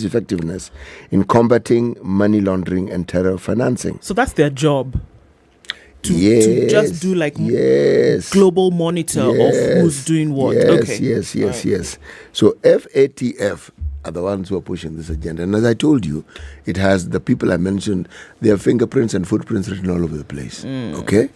Speaker 20: effectiveness in combating money laundering and terror financing.
Speaker 19: So that's their job. To just do like global monitor of who's doing what.
Speaker 20: Yes. So FATF are the ones who are pushing this agenda. And as I told you, it has the people I mentioned, their fingerprints and footprints written all over the place. Okay?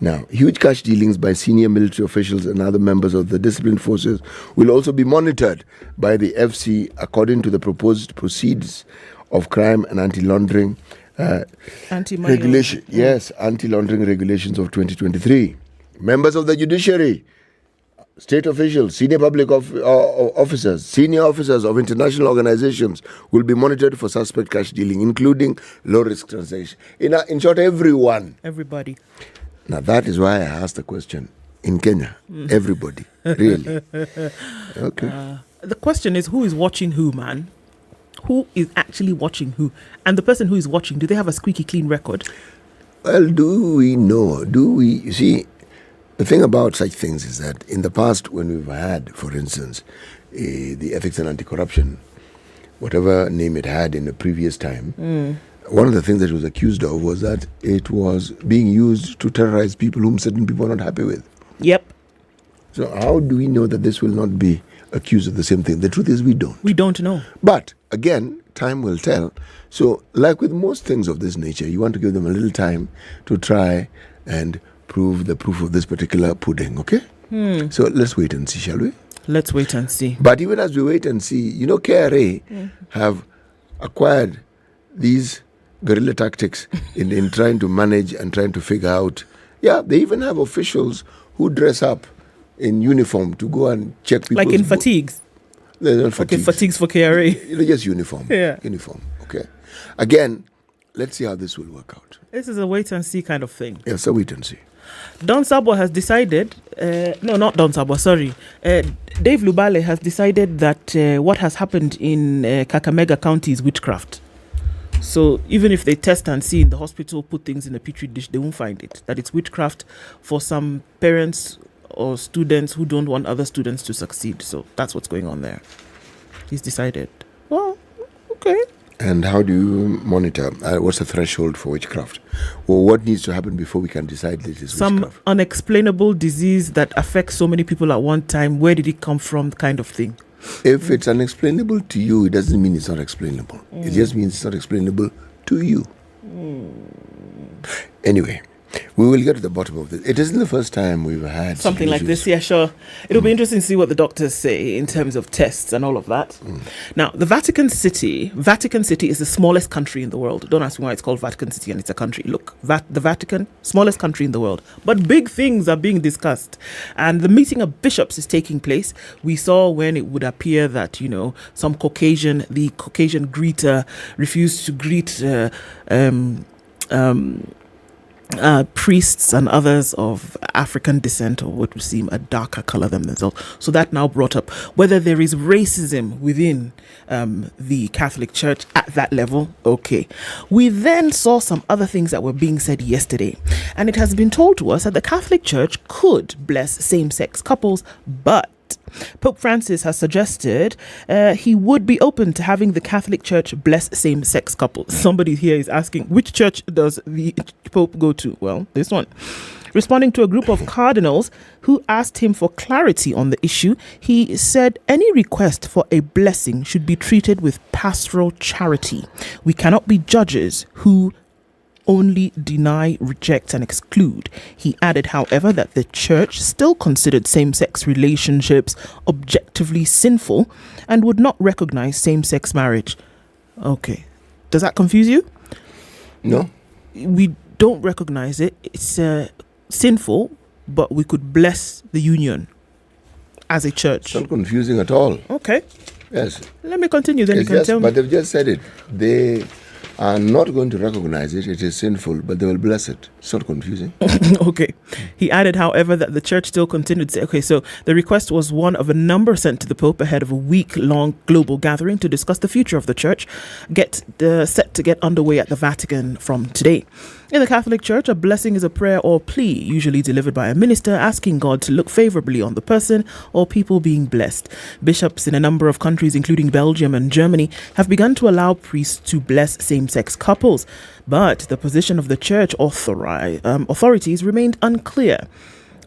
Speaker 20: Now, huge cash dealings by senior military officials and other members of the disciplined forces will also be monitored by the FC according to the proposed proceeds of crime and anti-laundering regulation. Yes, anti-laundering regulations of 2023. Members of the judiciary, state officials, senior public officers, senior officers of international organizations will be monitored for suspect cash dealing, including low-risk transactions. In short, everyone.
Speaker 19: Everybody.
Speaker 20: Now, that is why I asked the question. In Kenya, everybody. Really. Okay.
Speaker 19: The question is, who is watching who, man? Who is actually watching who? And the person who is watching, do they have a squeaky clean record?
Speaker 20: Well, do we know? You see, the thing about such things is that in the past, when we've had, for instance, the ethics and anti-corruption, whatever name it had in the previous time, one of the things that it was accused of was that it was being used to terrorize people whom certain people are not happy with.
Speaker 19: Yep.
Speaker 20: So how do we know that this will not be accused of the same thing? The truth is we don't.
Speaker 19: We don't know.
Speaker 20: But again, time will tell. So like with most things of this nature, you want to give them a little time to try and prove the proof of this particular pudding, okay? So let's wait and see, shall we?
Speaker 19: Let's wait and see.
Speaker 20: But even as we wait and see, KRA have acquired these guerrilla tactics in trying to manage and trying to figure out. Yeah, they even have officials who dress up in uniform to go and check people.
Speaker 19: Like in fatigues?
Speaker 20: They're not fatigues.
Speaker 19: Okay, fatigues for KRA.
Speaker 20: They're just uniform.
Speaker 19: Yeah.
Speaker 20: Uniform, okay. Again, let's see how this will work out.
Speaker 19: This is a wait and see kind of thing.
Speaker 20: Yes, a wait and see.
Speaker 19: Don Sabo has decided, no, not Don Sabo, sorry. Dave Lubale has decided that what has happened in Kakamega County is witchcraft. So even if they test and see in the hospital, put things in a petri dish, they won't find it. That it's witchcraft for some parents or students who don't want other students to succeed. So that's what's going on there. He's decided. Well, okay.
Speaker 20: And how do you monitor? What's the threshold for witchcraft? Well, what needs to happen before we can decide this is
Speaker 19: some
Speaker 20: witchcraft?
Speaker 19: Unexplainable disease that affects so many people at one time. Where did it come from? Kind of thing.
Speaker 20: If it's unexplainable to you, it doesn't mean it's not explainable. It just means it's not explainable to you. Anyway, we will get to the bottom of this. It isn't the first time we've had
Speaker 19: something like this. Yeah, sure. It'll be interesting to see what the doctors say in terms of tests and all of that. Now, the Vatican City is the smallest country in the world. Don't ask me why it's called Vatican City and it's a country. Look, the Vatican, smallest country in the world. But big things are being discussed. And the meeting of bishops is taking place. We saw when it would appear that, the Caucasian greeter refused to greet priests and others of African descent, or what would seem a darker color than themselves. So that now brought up whether there is racism within the Catholic Church at that level. Okay. We then saw some other things that were being said yesterday. And it has been told to us that the Catholic Church could bless same-sex couples, but Pope Francis has suggested he would be open to having the Catholic Church bless same-sex couples. Somebody here is asking, which church does the Pope go to? Well, this one. Responding to a group of cardinals who asked him for clarity on the issue, he said any request for a blessing should be treated with pastoral charity. We cannot be judges who only deny, reject, and exclude. He added, however, that the church still considered same-sex relationships objectively sinful and would not recognize same-sex marriage. Okay. Does that confuse you?
Speaker 20: No.
Speaker 19: We don't recognize it. It's sinful, but we could bless the union as a church.
Speaker 20: It's not confusing at all.
Speaker 19: Okay.
Speaker 20: Yes.
Speaker 19: Let me continue, then you can tell me.
Speaker 20: But they've just said it. They are not going to recognize it. It is sinful, but they will bless it. It's not confusing.
Speaker 19: Okay. He added, however, that the church still continued to say, okay, so the request was one of a number sent to the Pope ahead of a week-long global gathering to discuss the future of the church, set to get underway at the Vatican from today. In the Catholic Church, a blessing is a prayer or plea, usually delivered by a minister, asking God to look favorably on the person or people being blessed. Bishops in a number of countries, including Belgium and Germany, have begun to allow priests to bless same-sex couples. But the position of the church authorities remained unclear.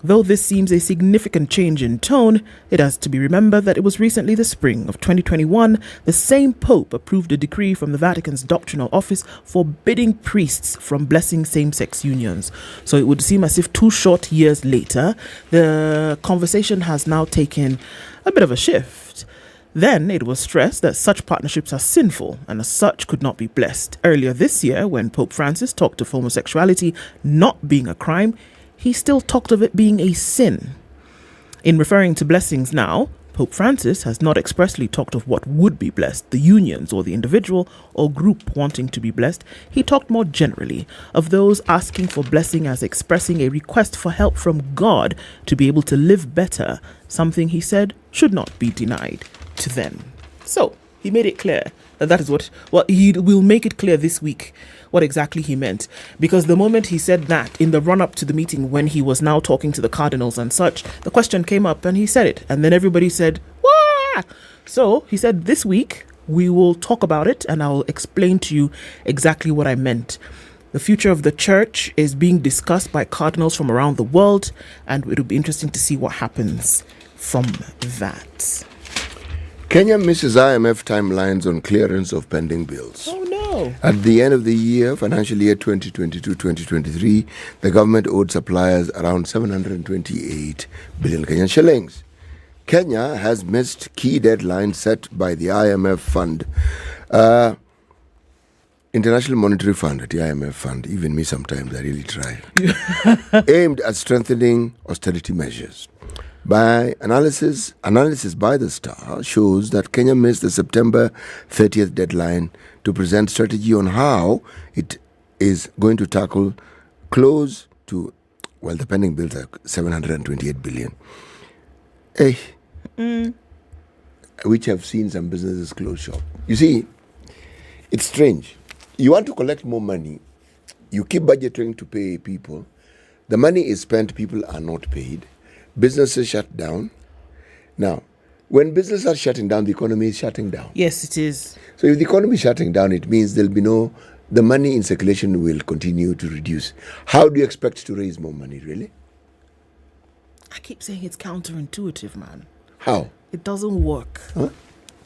Speaker 19: Though this seems a significant change in tone, it has to be remembered that it was recently the spring of 2021, the same Pope approved a decree from the Vatican's doctrinal office forbidding priests from blessing same-sex unions. So it would seem as if 2 short years later, the conversation has now taken a bit of a shift. Then it was stressed that such partnerships are sinful and as such could not be blessed. Earlier this year, when Pope Francis talked of homosexuality not being a crime, he still talked of it being a sin. In referring to blessings now, Pope Francis has not expressly talked of what would be blessed, the unions or the individual or group wanting to be blessed. He talked more generally of those asking for blessing as expressing a request for help from God to be able to live better, something he said should not be denied to them. So, he made it clear that is what, he will make it clear this week what exactly he meant. Because the moment he said that, in the run-up to the meeting when he was now talking to the cardinals and such, the question came up and he said it. And then everybody said, "Wah!" So he said, this week we will talk about it and I'll explain to you exactly what I meant. The future of the church is being discussed by cardinals from around the world, and it'll be interesting to see what happens from that.
Speaker 20: Kenya misses IMF timelines on clearance of pending bills.
Speaker 19: Oh no.
Speaker 20: At the end of the year, financial year 2022-2023, the government owed suppliers around 728 billion Kenyan shillings. Kenya has missed key deadlines set by the IMF Fund, International Monetary Fund, the IMF Fund. Even me sometimes, I really try. Aimed at strengthening austerity measures. By analysis by the Star shows that Kenya missed the September 30th deadline to present strategy on how it is going to tackle close to, well, the pending bills are 728 billion. Which have seen some businesses close shop. You see, it's strange. You want to collect more money, you keep budgeting to pay people. The money is spent, people are not paid. Businesses shut down. Now, when businesses are shutting down, the economy is shutting down.
Speaker 19: Yes, it is.
Speaker 20: So if the economy is shutting down, it means there'll be the money in circulation will continue to reduce. How do you expect to raise more money, really?
Speaker 19: I keep saying it's counterintuitive, man.
Speaker 20: How?
Speaker 19: It doesn't work.
Speaker 20: Huh?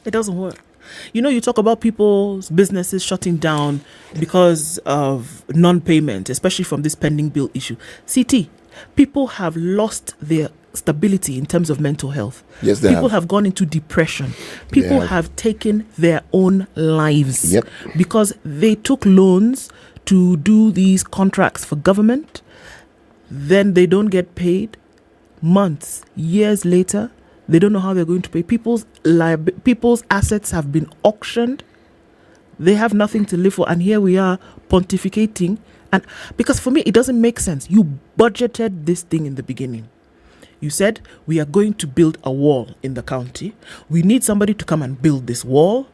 Speaker 19: It doesn't work. You know, you talk about people's businesses shutting down because of non-payment, especially from this pending bill issue. CT, people have lost their stability in terms of mental health.
Speaker 20: Yes, they
Speaker 19: People have gone into depression. People have taken their own lives because they took loans to do these contracts for government. Then they don't get paid. Months, years later, they don't know how they're going to pay. People's assets have been auctioned. They have nothing to live for. And here we are pontificating. And because for me, it doesn't make sense. You budgeted this thing in the beginning. You said, we are going to build a wall in the county. We need somebody to come and build this wall.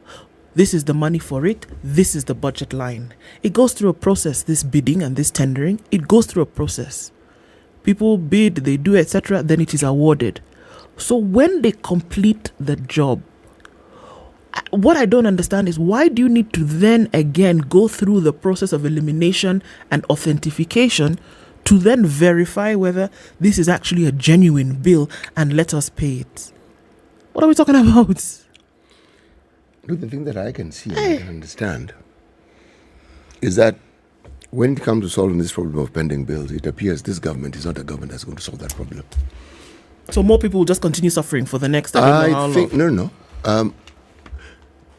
Speaker 19: This is the money for it. This is the budget line. It goes through a process, this bidding and this tendering. It goes through a process. People bid, they do, etc. Then it is awarded. So when they complete the job, what I don't understand is why do you need to then again go through the process of elimination and authentication to then verify whether this is actually a genuine bill and let us pay it? What are we talking about?
Speaker 20: Look, the thing that I can see and I can understand is that when it comes to solving this problem of pending bills, it appears this government is not a government that's going to solve that problem.
Speaker 19: So more people will just continue suffering for the next, I don't know how long.
Speaker 20: No.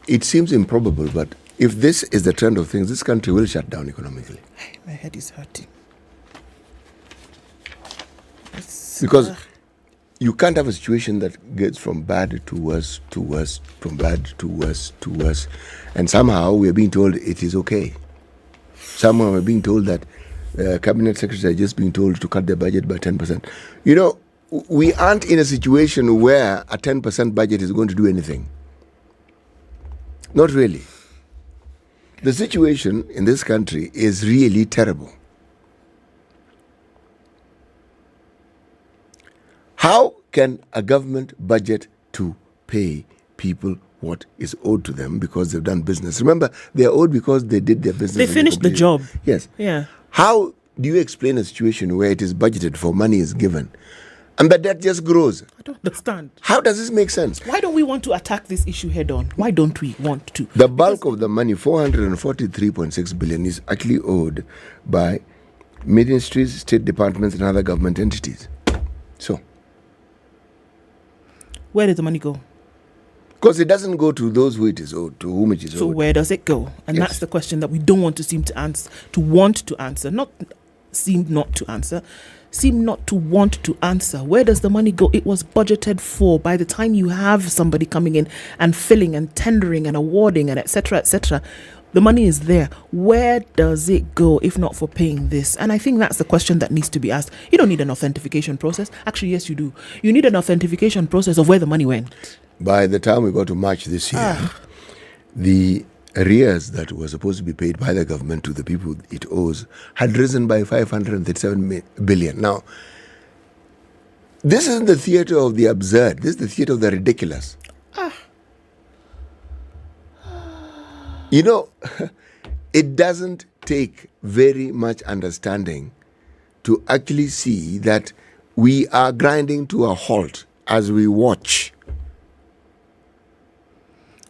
Speaker 20: It seems improbable, but if this is the trend of things, this country will shut down economically.
Speaker 19: My head is hurting.
Speaker 20: Because you can't have a situation that gets from bad to worse, to worse, from bad to worse, to worse. And somehow we are being told it is okay. Somehow we're being told that cabinet secretaries are just being told to cut their budget by 10%. You know, we aren't in a situation where a 10% budget is going to do anything. Not really. The situation in this country is really terrible. How can a government budget to pay people what is owed to them because they've done business? Remember, they are owed because they did their business.
Speaker 19: They finished the job.
Speaker 20: Yes.
Speaker 19: Yeah.
Speaker 20: How do you explain a situation where it is budgeted for, money is given, and the debt just grows?
Speaker 19: I don't understand.
Speaker 20: How does this make sense?
Speaker 19: Why don't we want to attack this issue head on? Why don't we want to?
Speaker 20: The bulk of the money, 443.6 billion, is actually owed by ministries, state departments, and other government entities. So,
Speaker 19: where did the money go?
Speaker 20: Because it doesn't go to those who it is owed, to whom it is owed.
Speaker 19: So where does it go? And that's the question that we don't want to seem to answer, not seem not to answer. Seem not to want to answer. Where does the money go? It was budgeted for. By the time you have somebody coming in and filling and tendering and awarding and etc., the money is there. Where does it go if not for paying this? And I think that's the question that needs to be asked. You don't need an authentication process. Actually, yes, you do. You need an authentication process of where the money went. By
Speaker 20: the time we got to March this year, the arrears that were supposed to be paid by the government to the people it owes had risen by 537 billion. Now, this isn't the theater of the absurd. This is the theater of the ridiculous. You know, it doesn't take very much understanding to actually see that we are grinding to a halt as we watch.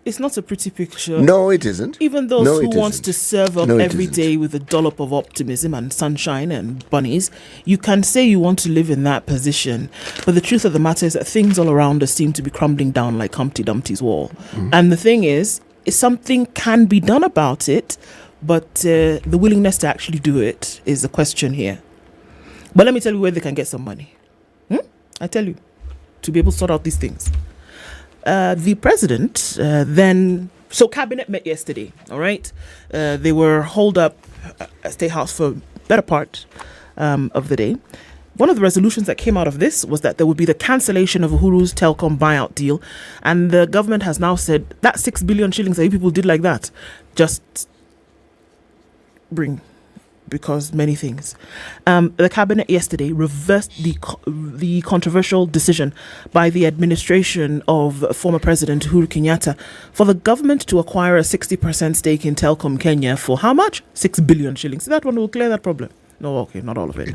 Speaker 19: It's not a pretty picture.
Speaker 20: No, it isn't.
Speaker 19: Even those who wants to serve up every day with a dollop of optimism and sunshine and bunnies, you can say you want to live in that position. But the truth of the matter is that things all around us seem to be crumbling down like Humpty Dumpty's wall. And the thing is something can be done about it, but the willingness to actually do it is the question here. But let me tell you where they can get some money. I tell you, to be able to sort out these things. The president so cabinet met yesterday, all right? They were holed up at State House for better part of the day. One of the resolutions that came out of this was that there would be the cancellation of Uhuru's telecom buyout deal. And the government has now said that 6 billion shillings that you people did like that, just bring, because many things. The cabinet yesterday reversed the controversial decision by the administration of former President Uhuru Kenyatta for the government to acquire a 60% stake in Telkom Kenya for how much? 6 billion shillings. That one will clear that problem. No, okay, not all of it.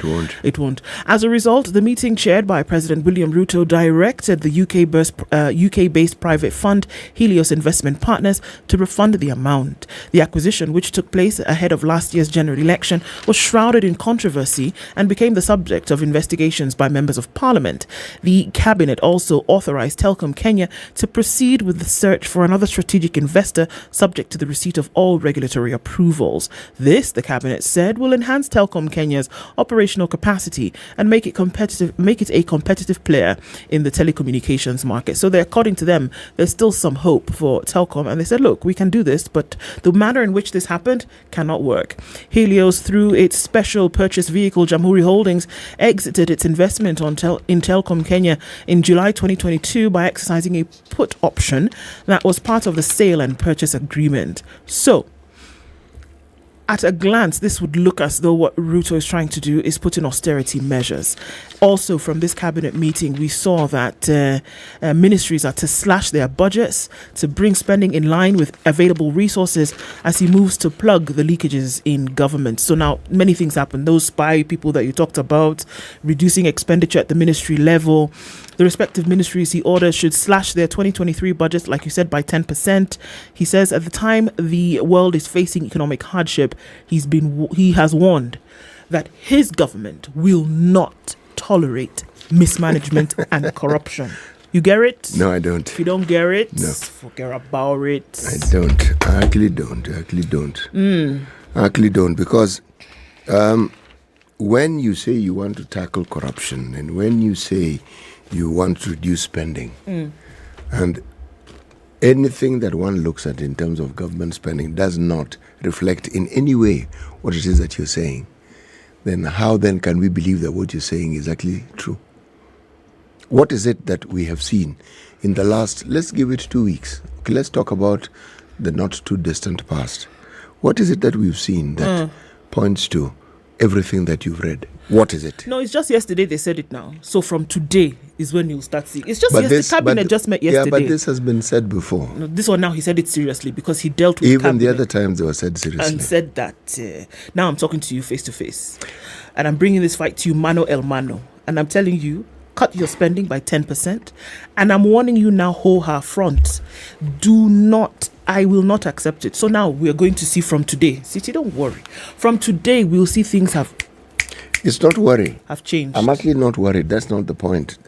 Speaker 19: It won't. As a result, the meeting chaired by President William Ruto directed the UK-based private fund, Helios Investment Partners, to refund the amount. The acquisition, which took place ahead of last year's general election, was shrouded in controversy and became the subject of investigations by members of parliament. The cabinet also authorized Telkom Kenya to proceed with the search for another strategic investor, subject to the receipt of all regulatory approvals. This, the cabinet said, will enhance Telkom Kenya's operational capacity and make it a competitive player in the telecommunications market. So according to them, there's still some hope for Telkom, and they said, look, we can do this, but the manner in which this happened cannot work. Helios, through its special purchase vehicle Jamhuri Holdings, exited its investment in Telkom Kenya in July 2022 by exercising a put option that was part of the sale and purchase agreement. So at a glance, this would look as though what Ruto is trying to do is put in austerity measures. Also, from this cabinet meeting, we saw that ministries are to slash their budgets to bring spending in line with available resources as he moves to plug the leakages in government. So now many things happen. Those spy people that you talked about, reducing expenditure at the ministry level, the respective ministries he orders should slash their 2023 budgets, like you said, by 10%. He says at the time the world is facing economic hardship, he has warned that his government will not tolerate mismanagement and corruption. You get it?
Speaker 20: No, I don't.
Speaker 19: If you don't get it,
Speaker 20: no.
Speaker 19: Forget about it.
Speaker 20: I don't. I actually don't. I actually don't, because when you say you want to tackle corruption and when you say you want to reduce spending, and anything that one looks at in terms of government spending does not reflect in any way what it is that you're saying, then how then can we believe that what you're saying is actually true? What is it that we have seen in the last, let's give it 2 weeks. Okay, let's talk about the not too distant past. What is it that we've seen that points to everything that you've read? What is it?
Speaker 19: No, it's just yesterday they said it now. So from today is when you'll start seeing. It's just cabinet just met yesterday.
Speaker 20: Yeah, but this has been said before.
Speaker 19: No, this one now he said it seriously because he dealt with
Speaker 20: even
Speaker 19: cabinet
Speaker 20: the other times they were said seriously.
Speaker 19: And said that now I'm talking to you face to face. And I'm bringing this fight to you mano el mano. And I'm telling you, cut your spending by 10%. And I'm warning you now, hold her front. I will not accept it. So now we're going to see from today. City, don't worry. From today, we'll see things have...
Speaker 20: It's not worry.
Speaker 19: Have changed.
Speaker 20: I'm actually not worried. That's not the point.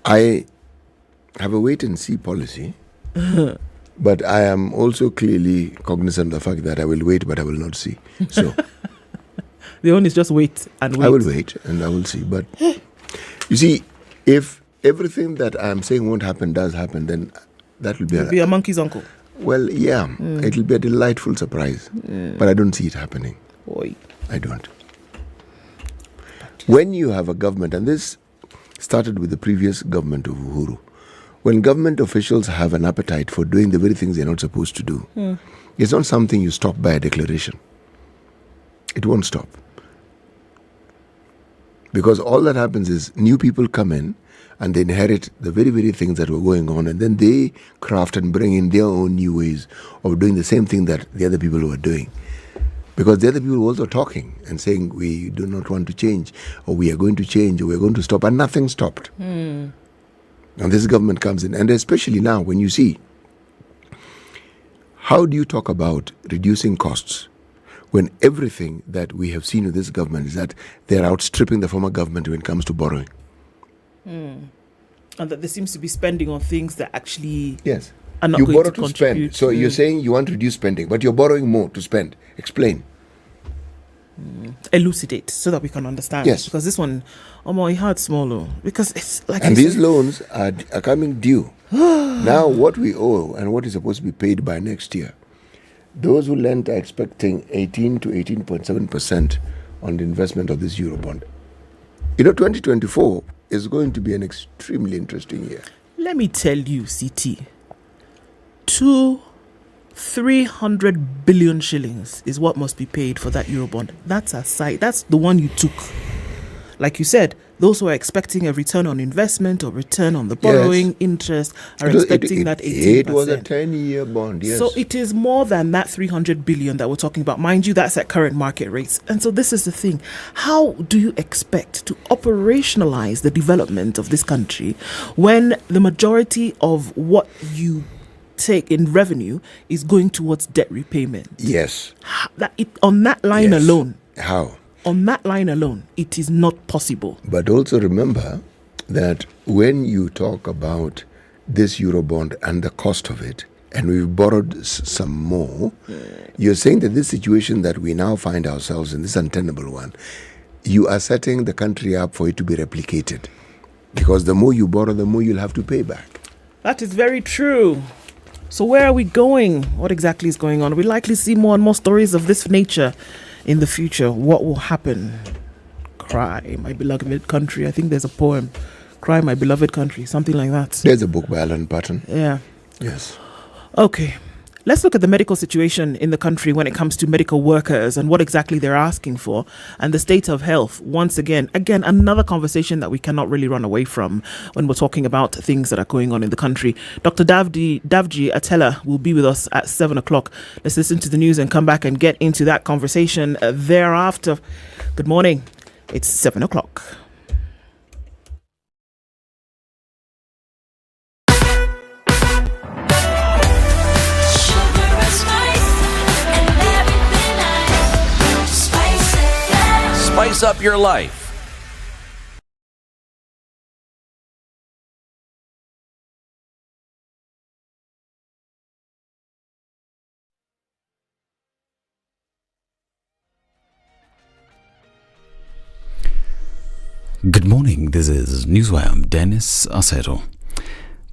Speaker 20: I have a wait and see policy. But I am also clearly cognizant of the fact that I will wait, but I will not see. So...
Speaker 19: The one is just wait and wait.
Speaker 20: I will wait and I will see. But you see, if everything that I'm saying won't happen does happen, then that will
Speaker 19: be a monkey's uncle.
Speaker 20: Well, yeah, it'll be a delightful surprise. But I don't see it happening.
Speaker 19: Boy.
Speaker 20: I don't. When you have a government, and this started with the previous government of Uhuru, when government officials have an appetite for doing the very things they're not supposed to do, it's not something you stop by a declaration. It won't stop. Because all that happens is new people come in and they inherit the very, very things that were going on, and then they craft and bring in their own new ways of doing the same thing that the other people were doing. Because the other people were also talking and saying, we do not want to change, or we are going to change, or we are going to stop, and nothing stopped. And this government comes in, and especially now when you see, how do you talk about reducing costs when everything that we have seen with this government is that they're outstripping the former government when it comes to borrowing?
Speaker 19: And that there seems to be spending on things that actually
Speaker 20: are
Speaker 19: not
Speaker 20: you
Speaker 19: going
Speaker 20: borrow
Speaker 19: to
Speaker 20: to spend.
Speaker 19: contribute.
Speaker 20: So you're saying you want to reduce spending, but you're borrowing more to spend. Explain.
Speaker 19: Elucidate so that we can understand.
Speaker 20: Yes.
Speaker 19: Because this one, my heart's smaller. Because it's like...
Speaker 20: And these loans are coming due. Now what we owe and what is supposed to be paid by next year, those who lent are expecting 18 to 18.7% on the investment of this Eurobond. 2024 is going to be an extremely interesting year.
Speaker 19: Let me tell you, CT, 300 billion shillings is what must be paid for that Eurobond. That's aside. That's the one you took. Like you said, those who are expecting a return on investment or return on the borrowing interest are expecting that 18%.
Speaker 20: It was a 10-year bond, yes.
Speaker 19: So it is more than that 300 billion that we're talking about. Mind you, that's at current market rates. And so this is the thing. How do you expect to operationalize the development of this country when the majority of what you take in revenue is going towards debt repayment?
Speaker 20: Yes.
Speaker 19: On that line alone.
Speaker 20: How?
Speaker 19: On that line alone, it is not possible.
Speaker 20: But also remember that when you talk about this Eurobond and the cost of it, and we've borrowed some more, you're saying that this situation that we now find ourselves in, this untenable one, you are setting the country up for it to be replicated. Because the more you borrow, the more you'll have to pay back.
Speaker 19: That is very true. So where are we going? What exactly is going on? We'll likely see more and more stories of this nature in the future. What will happen? Cry, my beloved country. I think there's a poem, Cry, My Beloved Country, something like that.
Speaker 20: There's a book by Alan Patton.
Speaker 19: Yeah.
Speaker 20: Yes.
Speaker 19: Okay. Let's look at the medical situation in the country when it comes to medical workers and what exactly they're asking for and the state of health. Once again, another conversation that we cannot really run away from when we're talking about things that are going on in the country. Dr. Davji Atela will be with us at 7 o'clock. Let's listen to the news and come back and get into that conversation thereafter. Good morning. It's 7 o'clock.
Speaker 8: spice up your life.
Speaker 2: Good morning, this is Newswire. I'm Dennis Aseto.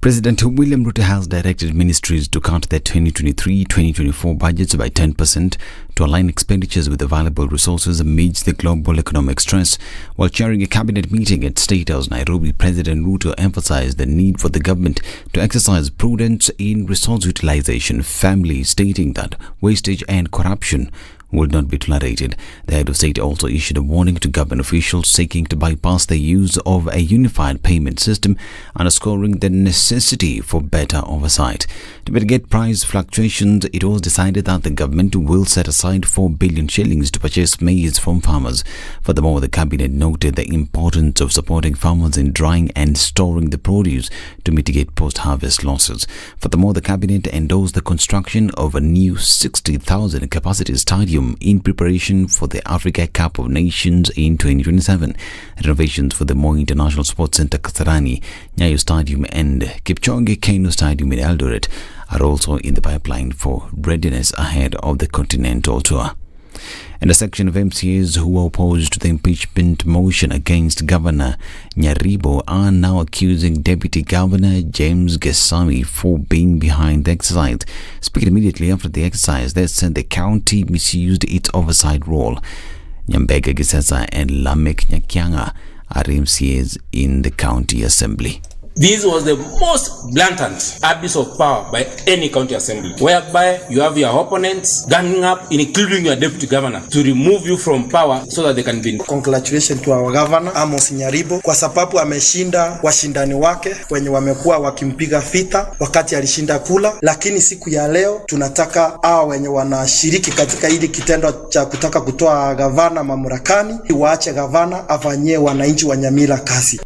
Speaker 2: President William Ruto has directed ministries to cut their 2023-2024 budgets by 10% to align expenditures with available resources amidst the global economic stress. While chairing a cabinet meeting at State House, Nairobi, President Ruto emphasized the need for the government to exercise prudence in resource utilization, firmly stating that wastage and corruption will not be tolerated. The head of state also issued a warning to government officials seeking to bypass the use of a unified payment system, underscoring the necessity for better oversight. To mitigate price fluctuations, it was decided that the government will set aside 4 billion shillings to purchase maize from farmers. Furthermore, the cabinet noted the importance of supporting farmers in drying and storing the produce to mitigate post-harvest losses. Furthermore, the cabinet endorsed the construction of a new 60,000 capacity stadium in preparation for the Africa Cup of Nations in 2027. Renovations for the Moi International Sports Centre Kasarani, Nyayo Stadium and Kipchoge Keino Stadium in Eldoret are also in the pipeline for readiness ahead of the continental tour. And a section of MCAs who were opposed to the impeachment motion against Governor Nyeri are now accusing Deputy Governor James Gesami for being behind the exercise. Speaking immediately after the exercise, they said the county misused its oversight role. Nyambega Gisesa and Lamek Nyakyanga are MCAs in the county assembly.
Speaker 5: This was the most blatant abuse of power by any county assembly, whereby you have your opponents ganging up, including your deputy governor, to remove you from power so that they can be.
Speaker 6: Congratulations to our governor Amos Nyaribo kwa sababu ameshinda washindani wake wenye wamekuwa wakimpiga vita wakati alishinda kula, lakini siku ya leo tunataka hao wenye wanashiriki katika hili kitendo cha kutaka kutoa gavana mamlakani waache gavana afanyie wananchi wa Nyamira kazi.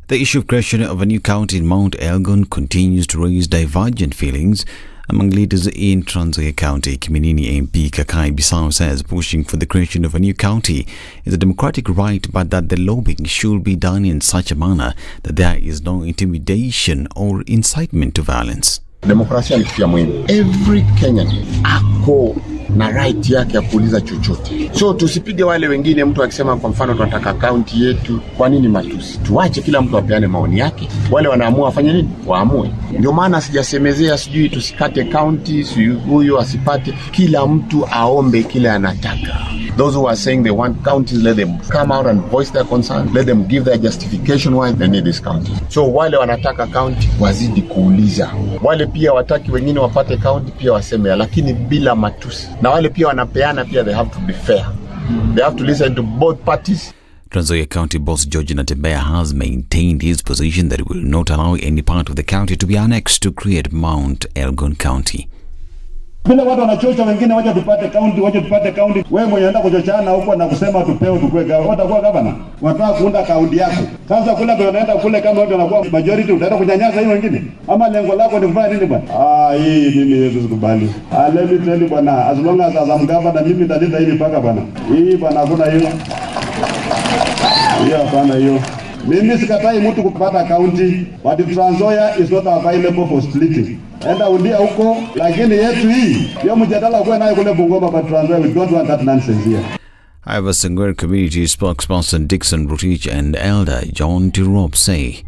Speaker 2: The issue of creation of a new county in Mount Elgon continues to raise divergent feelings among leaders in Trans Nzoia County. Kiminini MP Kakai Bisau says pushing for the creation of a new county is a democratic right, but that the lobbying should be done in such a manner that there is no intimidation or incitement to violence.
Speaker 7: Demokrasia ni kitu ya muhimu. Every Kenyan ako na right yake ya kuuliza chochote. So tusipige wale wengine, mtu akisema kwa mfano tunataka county yetu, kwa nini matusi? Tuache kila mtu apeane maoni yake. Wale wanaamua afanye nini? Waamue. Ndio maana sijasemezea sijui tusikate county, sijui huyo asipate. Kila mtu aombe kile anataka. Those who are saying they want counties, let them come out and voice their concern. Let them give their justification why they need this county. So wale wanataka county wazidi kuuliza. Wale pia wataki wengine wapate county pia waseme, lakini bila matusi. Na wale pia wanapeana pia they have to be fair. They have to listen to both parties.
Speaker 2: Trans Nzoia County boss George Natembeya has maintained his position that he will not allow any part of the county to be annexed to create Mount Elgon County.
Speaker 25: Bila watu wanachocha wengine waje tupate county, wewe mwenye unaenda kuchochana huko na kusema tupewe tukue gavana, utakuwa gavana. Wataka kuunda county yako. Sasa kule ndio unaenda kule kama wewe unakuwa majority utaenda kunyanyasa hiyo wengine. Ama lengo lako ni kufanya nini bwana? Hii mimi Yesu sikubali. Let me tell you bwana, as long as I'm governor mimi nitalinda hili paka bwana. Hii bwana hakuna hiyo. Hiyo hapana hiyo. Mimi sikatai mtu kupata county, but Trans Nzoia is not available for splitting. Enda undia huko, lakini yetu hii, hiyo mjadala kwa nayo kule Bungoma, but Trans Nzoia, we don't want that nonsense here.
Speaker 2: However, Sangwere community spokesperson Dixon Rutich and elder John Tirop say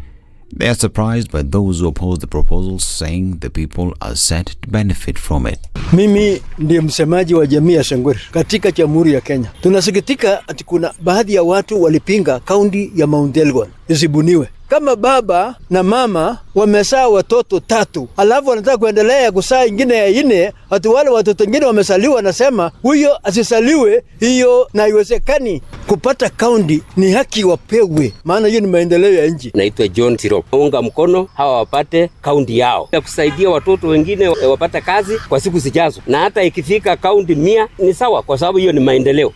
Speaker 2: they are surprised by those who oppose the proposal, saying the people are set to benefit from it.
Speaker 26: Mimi ndiye msemaji wa jamii ya Sangwere katika Jamhuri ya Kenya. Tunasikitika ati kuna baadhi ya watu walipinga kaunti ya Mount Elgon isibuniwe. Kama baba na mama wamezaa watoto 3, alafu wanataka kuendelea kuzaa ingine ya 4, ati wale watoto wengine wamesaliwa, nasema huyo asisaliwe, hiyo na iwezekani. Kupata kaunti ni haki wapewe, maana hiyo ni maendeleo ya nchi.
Speaker 27: Naitwa John Tirop. Unga mkono hawa wapate kaunti yao, ya kusaidia watoto wengine wapate kazi kwa siku zijazo, na hata ikifika kaunti 100 ni sawa, kwa sababu hiyo ni maendeleo.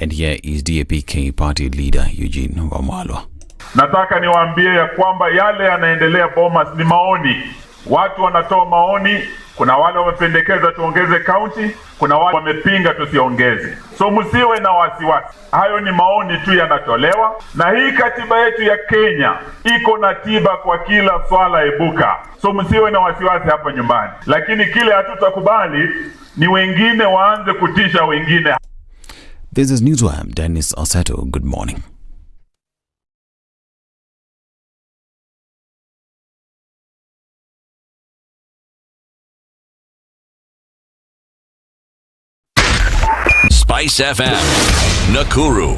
Speaker 2: And here is DAP-K party leader Eugene Wamalwa.
Speaker 28: Nataka niwaambie ya kwamba yale yanaendelea Bomas ni maoni. Watu wanatoa maoni
Speaker 10: Kuna wale wamependekeza tuongeze kaunti, kuna wale wamepinga tusiongeze. So msiwe na wasiwasi. Hayo ni maoni tu yanatolewa, na hii katiba yetu ya Kenya iko na tiba kwa kila swala ibuka. So msiwe na wasiwasi hapa nyumbani. Lakini kile hatutakubali ni wengine waanze kutisha wengine.
Speaker 2: This is Newswire. Dennis Osato. Good morning.
Speaker 8: Spice FM, Nakuru.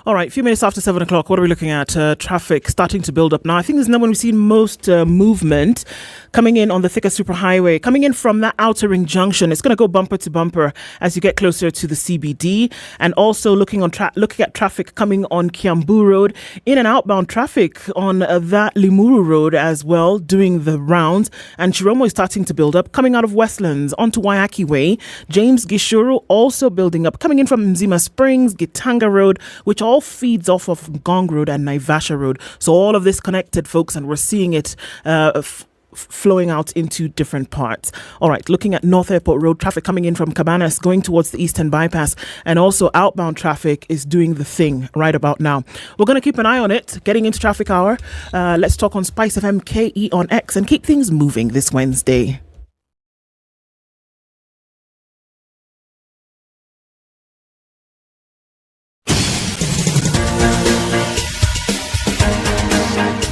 Speaker 19: All right, a few minutes after 7 o'clock, what are we looking at? Traffic starting to build up now. I think this is now when we've seen most movement coming in on the Thika Superhighway. Coming in from that outer ring junction, it's going to go bumper to bumper as you get closer to the CBD. And also looking at traffic coming on Kiambu Road, in and outbound traffic on that Limuru Road as well, doing the rounds. And Chiromo is starting to build up. Coming out of Westlands onto Waiyaki Way, James Gishuru also building up. Coming in from Mzima Springs, Gitanga Road, which all feeds off of Gong Road and Naivasha Road. So all of this connected, folks, and we're seeing it flowing out into different parts. All right, looking at North Airport Road, traffic coming in from Cabanas going towards the Eastern Bypass, and also outbound traffic is doing the thing right about now. We're going to keep an eye on it. Getting into traffic hour, let's talk on Spice FM KE on X and keep things moving this Wednesday.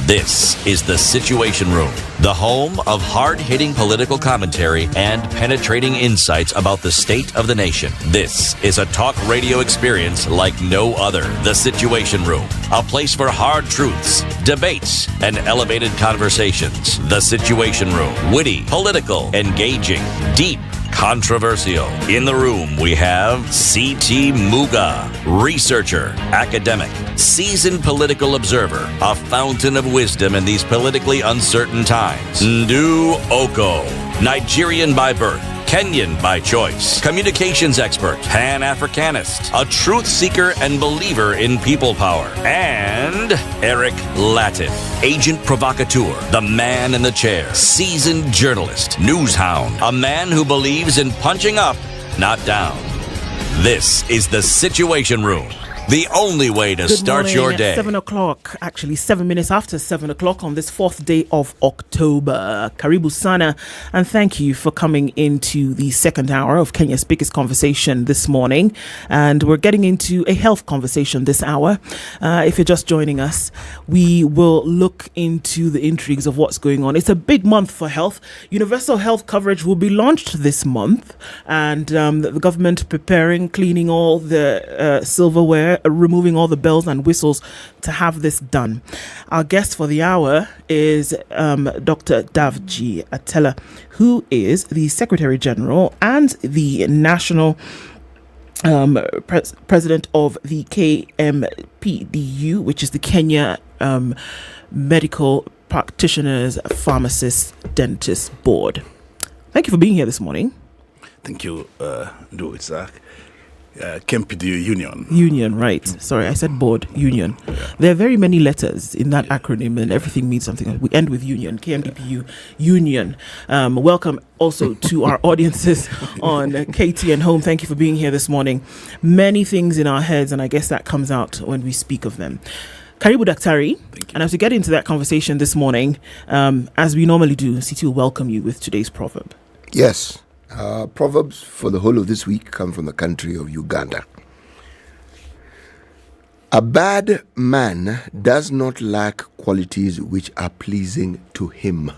Speaker 8: This is the Situation Room, the home of hard-hitting political commentary and penetrating insights about the state of the nation. This is a talk radio experience like no other. The Situation Room, a place for hard truths, debates, and elevated conversations. The Situation Room, witty, political, engaging, deep, controversial. In the room, we have C.T. Muga, researcher, academic, seasoned political observer, a fountain of wisdom in these politically uncertain times. Ndu Okoh, Nigerian by birth, Kenyan by choice, communications expert, Pan-Africanist, a truth seeker and believer in people power, and Eric Latiff, agent provocateur, the man in the chair, seasoned journalist, news hound, a man who believes in punching up, not down. This is the Situation Room. The only way to start your day.
Speaker 19: 7 o'clock, actually 7 minutes after 7 o'clock on this 4th day of October. Karibu sana, and thank you for coming into the second hour of Kenya's biggest conversation this morning. And we're getting into a health conversation this hour. If you're just joining us, we will look into the intrigues of what's going on. It's a big month for health. Universal health coverage will be launched this month, and the government preparing, cleaning all the silverware, removing all the bells and whistles to have this done. Our guest for the hour is Dr. Davji Atela, who is the Secretary General and the National President of the KMPDU, which is the Kenya Medical Practitioners, Pharmacists, Dentists Board. Thank you for being here this morning.
Speaker 12: Thank you, Isaac. KMPDU Union.
Speaker 19: Union, right. Sorry, I said board, union. There are very many letters in that acronym and everything means something. We end with union, KMPDU Union. Welcome also to our audiences on KTN Home. Thank you for being here this morning. Many things in our heads, and I guess that comes out when we speak of them. Karibu Daktari, and as we get into that conversation this morning, as we normally do, Siti will welcome you with today's proverb.
Speaker 20: Yes. Proverbs for the whole of this week come from the country of Uganda. A bad man does not lack qualities which are pleasing to him.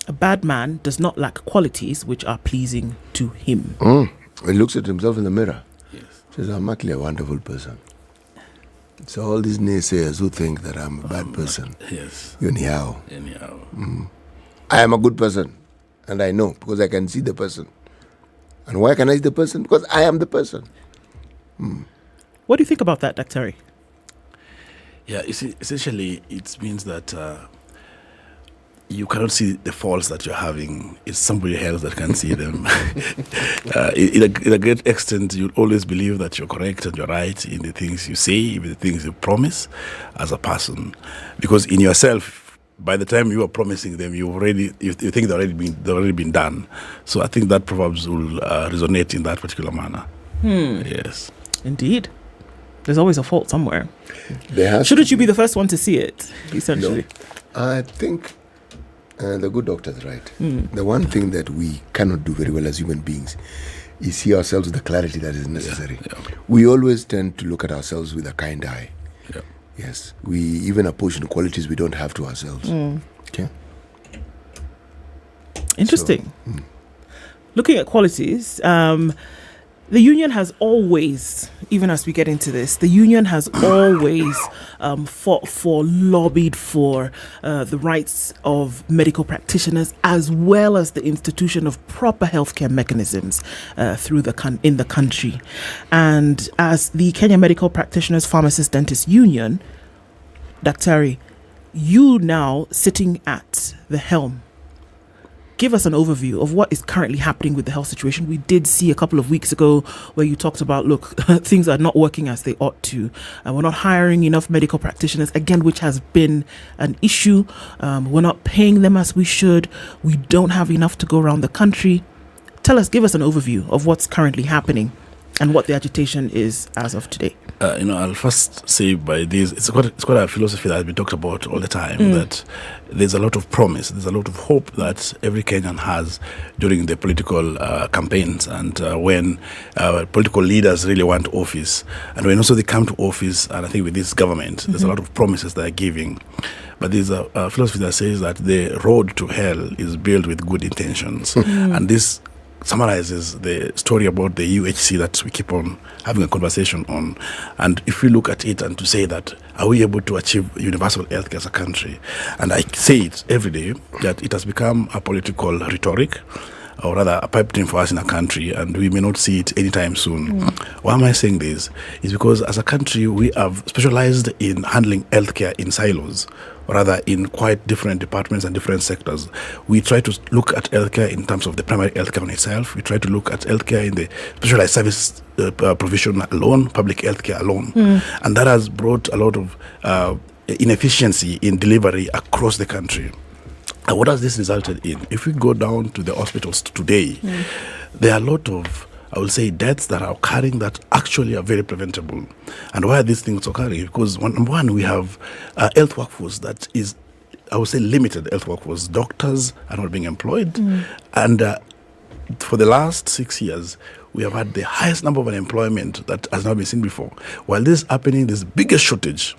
Speaker 19: A bad man does not lack qualities which are pleasing to him.
Speaker 20: He looks at himself in the mirror. Yes. Says, I'm actually a wonderful person. So all these naysayers who think that I'm a bad person.
Speaker 12: Yes.
Speaker 20: Anyhow. I am a good person, and I know because I can see the person. And why can I see the person? Because I am the person.
Speaker 19: What do you think about that, Daktari?
Speaker 12: Yeah, essentially it means that you cannot see the faults that you're having. It's somebody else that can see them. In a great extent, you always believe that you're correct and you're right in the things you say, in the things you promise as a person. Because in yourself, by the time you are promising them, you think they've already been done. So I think that proverbs will resonate in that particular manner. Yes.
Speaker 19: Indeed. There's always a fault somewhere.
Speaker 20: Shouldn't
Speaker 19: you be the first one to see it, essentially?
Speaker 20: No, I think the good doctor's right. The one thing that we cannot do very well as human beings is see ourselves with the clarity that is necessary. We always tend to look at ourselves with a kind eye. Yes. We even apportion qualities we don't have to ourselves. Okay.
Speaker 19: Interesting. Looking at qualities, the union has always, even as we get into this, the union has always fought for, lobbied for the rights of medical practitioners, as well as the institution of proper healthcare mechanisms in the country. And as the Kenya Medical Practitioners Pharmacist Dentist Union, Daktari, you now sitting at the helm, give us an overview of what is currently happening with the health situation. We did see a couple of weeks ago where you talked about, look, things are not working as they ought to. We're not hiring enough medical practitioners, again, which has been an issue. We're not paying them as we should. We don't have enough to go around the country. Give us an overview of what's currently happening and what the agitation is as of today.
Speaker 12: I'll first say by this, it's quite a philosophy that has been talked about all the time, that there's a lot of promise, there's a lot of hope that every Kenyan has during the political campaigns and when political leaders really want office. And when also they come to office, and I think with this government, there's a lot of promises they're giving. But there's a philosophy that says that the road to hell is built with good intentions. And this summarizes the story about the UHC that we keep on having a conversation on. And if we look at it and to say that, are we able to achieve universal healthcare as a country? And I say it every day that it has become a political rhetoric, or rather a pipe dream for us in a country, and we may not see it anytime soon. Why am I saying this? Is because as a country, we have specialized in handling healthcare in silos, or rather in quite different departments and different sectors. We try to look at healthcare in terms of the primary healthcare on itself. We try to look at healthcare in the specialized service provision alone, public healthcare alone. And that has brought a lot of inefficiency in delivery across the country. And what has this resulted in? If we go down to the hospitals today, there are a lot of, I will say, deaths that are occurring that actually are very preventable. And why are these things occurring? Because number one, we have a health workforce that is, I would say, limited health workforce. Doctors are not being employed. And for the last 6 years, we have had the highest number of unemployment that has never been seen before. While this is happening, there's the biggest shortage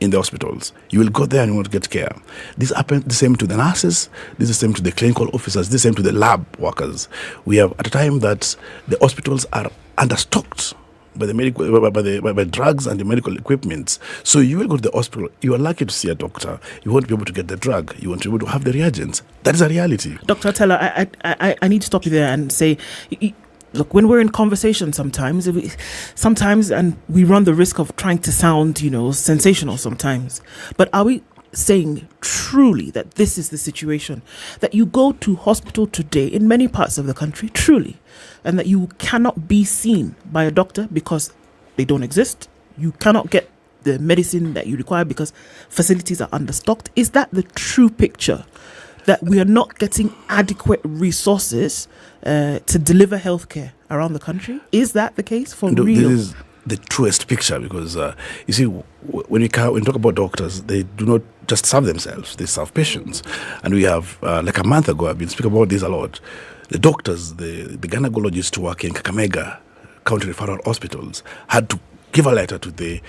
Speaker 12: in the hospitals. You will go there and you won't get care. This happens the same to the nurses, this is the same to the clinical officers, this is the same to the lab workers. We have at a time that the hospitals are understocked by the by drugs and the medical equipment. So you will go to the hospital, you are lucky to see a doctor, you won't be able to get the drug, you won't be able to have the reagents. That is a reality.
Speaker 19: Dr. Teller, I need to stop you there and say, look, when we're in conversation sometimes, and we run the risk of trying to sound, sensational sometimes. But are we saying truly that this is the situation? That you go to hospital today in many parts of the country, truly, and that you cannot be seen by a doctor because they don't exist? You cannot get the medicine that you require because facilities are understocked? Is that the true picture? That we are not getting adequate resources to deliver healthcare around the country? Is that the case for real?
Speaker 12: This is the truest picture because, you see, when we talk about doctors, they do not just serve themselves, they serve patients. And we have, like a month ago, I've been speaking about this a lot. The doctors, the gynecologists who work in Kakamega County Referral Hospitals had to give a letter to the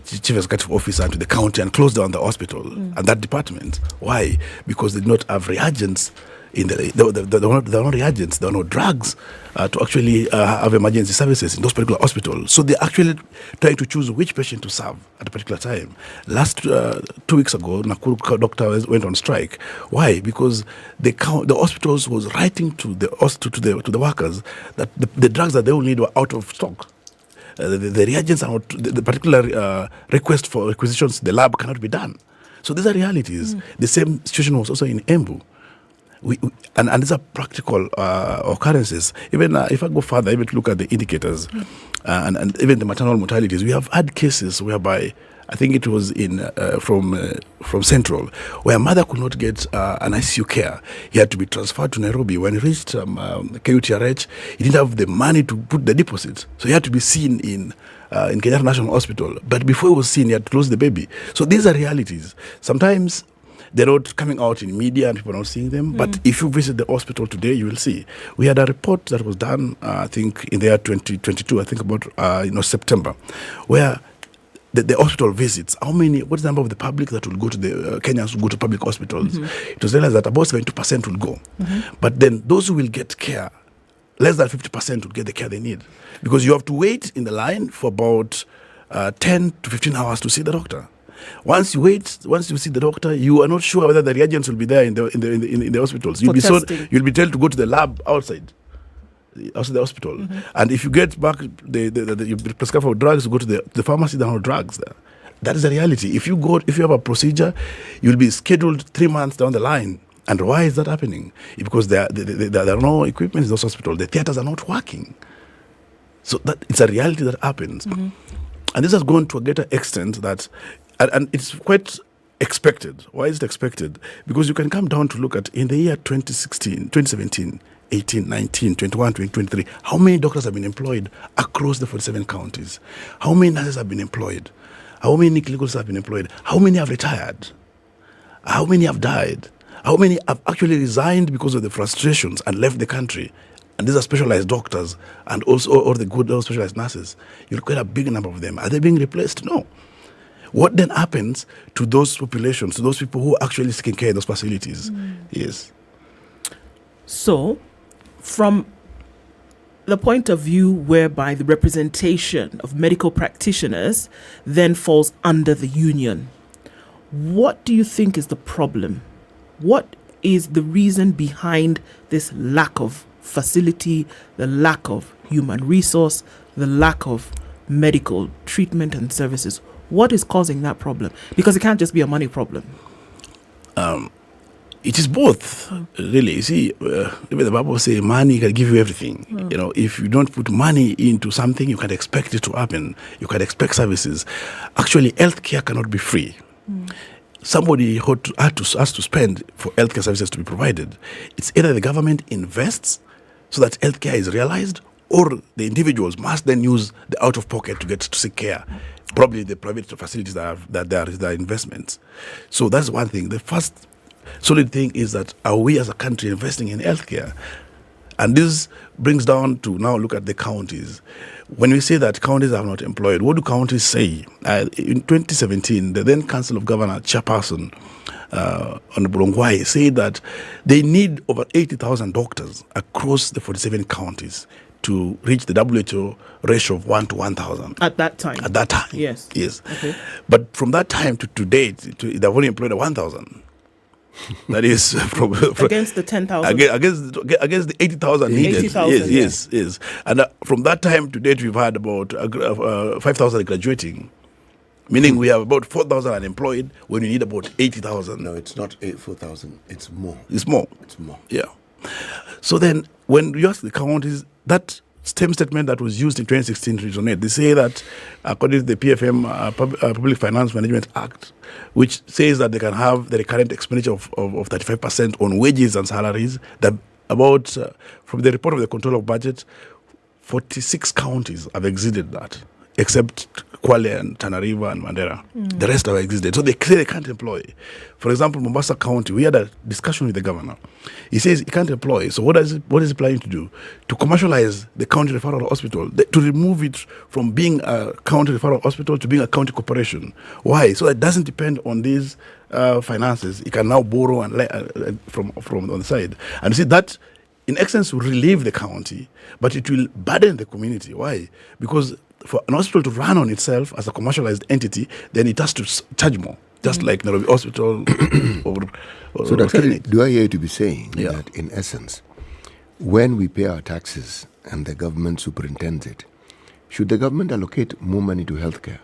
Speaker 12: chief executive officer and to the county and close down the hospital and that department. Why? Because they did not have reagents. There are no reagents, there are no drugs to actually have emergency services in those particular hospitals. So they're actually trying to choose which patient to serve at a particular time. Last 2 weeks ago, Nakuru doctors went on strike. Why? Because the hospitals was writing to the workers that the drugs that they will need were out of stock. The reagents are not, the particular request for requisitions, the lab cannot be done. So these are realities. The same situation was also in Embu. And these are practical occurrences. Even if I go further, even to look at the indicators and even the maternal mortalities, we have had cases whereby, I think it was from Central, where a mother could not get an ICU care. He had to be transferred to Nairobi. When he reached KUTRH, he didn't have the money to put the deposit. So he had to be seen in Kenyatta National Hospital. But before he was seen, he had to lose the baby. So these are realities. Sometimes they're not coming out in media and people are not seeing them. But if you visit the hospital today, you will see. We had a report that was done, I think, in the year 2022, I think about September, where the hospital visits, what's the number of the public that will go to the Kenyans who go to public hospitals? It was realized that about 72% will go. But then those who will get care, less than 50% will get the care they need. Because you have to wait in the line for about 10 to 15 hours to see the doctor. Once you see the doctor, you are not sure whether the reagents will be there in the hospitals. You'll be told to go to the lab outside the hospital. And if you get back, you prescribe for drugs, you go to the pharmacy, there are no drugs there. That is the reality. If you have a procedure, you'll be scheduled 3 months down the line. And why is that happening? Because there are no equipment in those hospitals. The theaters are not working. So that it's a reality that happens. And this has gone to a greater extent that, and it's quite expected. Why is it expected? Because you can come down to look at, in the year 2016, 2017, 18, 19, 21, 23, how many doctors have been employed across the 47 counties? How many nurses have been employed? How many clinicals have been employed? How many have retired? How many have died? How many have actually resigned because of the frustrations and left the country? And these are specialized doctors and also all the good specialized nurses. You look at a big number of them. Are they being replaced? No. What then happens to those populations, to those people who are actually taking care of those facilities? Yes.
Speaker 19: So, from the point of view whereby the representation of medical practitioners then falls under the union, what do you think is the problem? What is the reason behind this lack of facility, the lack of human resource, the lack of medical treatment and services? What is causing that problem? Because it can't just be a money problem.
Speaker 12: It is both, really. You see, even the Bible says money can give you everything. If you don't put money into something, you can expect it to happen. You can expect services. Actually, healthcare cannot be free. Somebody has to spend for healthcare services to be provided. It's either the government invests so that healthcare is realized, or the individuals must then use the out-of-pocket to get to seek care. Probably the private facilities that are investments. So that's one thing. The first solid thing is that, are we as a country investing in healthcare? And this brings down to now look at the counties. When we say that counties are not employed, what do counties say? In 2017, the then Council of Governors chairperson, Honorable Ngwai, said that they need over 80,000 doctors across the 47 counties to reach the WHO ratio of 1 to 1,000.
Speaker 19: At that time?
Speaker 12: At that time.
Speaker 19: Yes.
Speaker 12: Okay. But from that time to date, they've only employed 1,000. That is
Speaker 19: against the 10,000.
Speaker 12: Against the 80,000 needed.
Speaker 19: 80,000.
Speaker 12: Yes. And from that time to date, we've had about 5,000 graduating. Meaning we have about 4,000 unemployed when we need about 80,000.
Speaker 20: No, it's not 4,000. It's more.
Speaker 12: It's more. Yeah. So then, when you ask the counties, that same statement that was used in 2016 to resonate, they say that according to the PFM, Public Finance Management Act, which says that they can have the recurrent expenditure of 35% on wages and salaries, that about, from the report of the Control of Budget, 46 counties have exceeded that, except Kwale and Tana River and Mandera. The rest have existed. So they say they can't employ. For example, Mombasa County, we had a discussion with the governor. He says he can't employ. So what is he planning to do? To commercialize the county referral hospital, to remove it from being a county referral hospital to being a county corporation. Why? So that it doesn't depend on these finances. It can now borrow and from on the side. And you see that, in essence, will relieve the county, but it will burden the community. Why? Because for an hospital to run on itself as a commercialized entity, then it has to charge more, just like Nairobi Hospital
Speaker 20: So do I hear you to be saying that, in essence, when we pay our taxes and the government superintends it, should the government allocate more money to healthcare?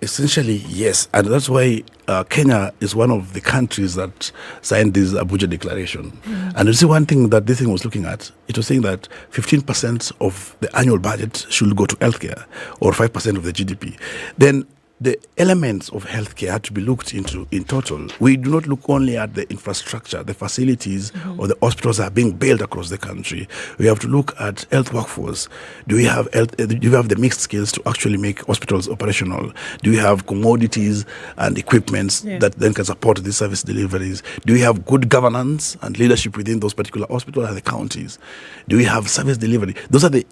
Speaker 12: Essentially, yes. And that's why Kenya is one of the countries that signed this Abuja Declaration. And you see one thing that this thing was looking at, it was saying that 15% of the annual budget should go to healthcare, or 5% of the GDP. Then the elements of healthcare had to be looked into in total. We do not look only at the infrastructure, the facilities, or the hospitals that are being built across the country. We have to look at health workforce. Do we have the mixed skills to actually make hospitals operational? Do we have commodities and equipments that then can support these service deliveries? Do we have good governance and leadership within those particular hospitals and the counties? Do we have service delivery? Those are the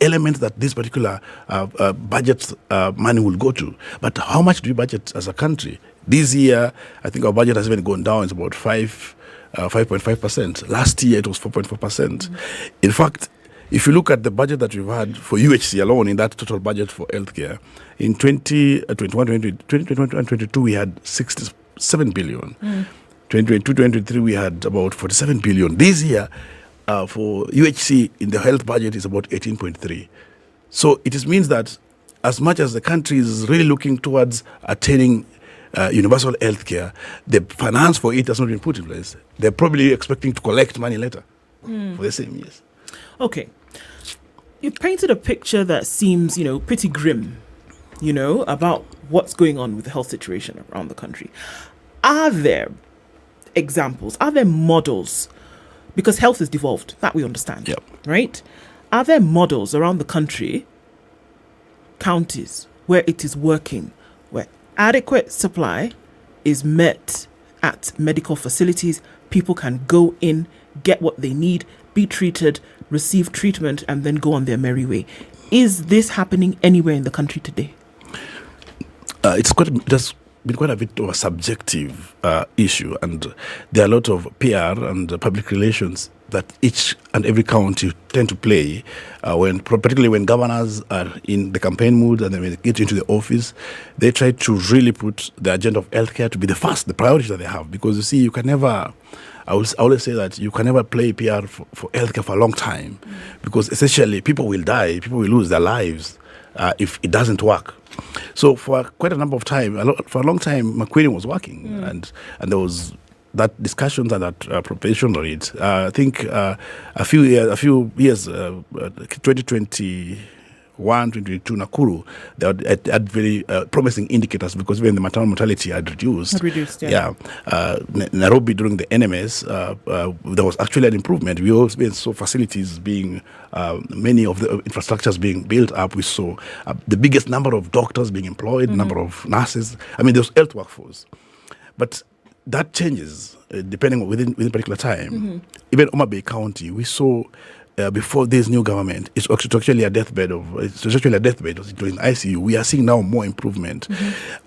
Speaker 12: elements that this particular budget money will go to. But how much do we budget as a country? This year, I think our budget has even gone down. It's about 5.5%. Last year, it was 4.4%. In fact, if you look at the budget that we've had for UHC alone, in that total budget for healthcare, in 2021-22, we had 67 billion. 2022-23, we had about 47 billion. This year, for UHC in the health budget is about 18.3. So it means that as much as the country is really looking towards attaining universal health care, the finance for it has not been put in place. They're probably expecting to collect money later for the same years.
Speaker 19: Okay. You've painted a picture that seems, pretty grim, about what's going on with the health situation around the country. Are there examples? Are there models? Because health is devolved, that we understand, right? Are there models around the country, counties, where it is working, where adequate supply is met at medical facilities, people can go in, get what they need, be treated, receive treatment, and then go on their merry way? Is this happening anywhere in the country today?
Speaker 12: It's been quite a bit of a subjective issue, and there are a lot of PR and public relations that each and every county tend to play particularly when governors are in the campaign mood and then when they get into the office, they try to really put the agenda of healthcare to be the priority that they have. Because you see, you can never, I always say that you can never play PR for healthcare for a long time, because essentially people will die, people will lose their lives if it doesn't work. So for quite a number of time, for a long time, McQueen was working, and there was that discussions and that preparation on it. I think a few years, 2021, 2022, Nakuru, they had very promising indicators, because even the maternal mortality had reduced. Nairobi during the NMS, there was actually an improvement. We also saw facilities being, many of the infrastructures being built up. We saw the biggest number of doctors being employed, number of nurses. I mean, there was health workforce. But that changes depending within a particular time. Even Ombaso County, we saw before this new government, it was actually a deathbed. It was in ICU. We are seeing now more improvement,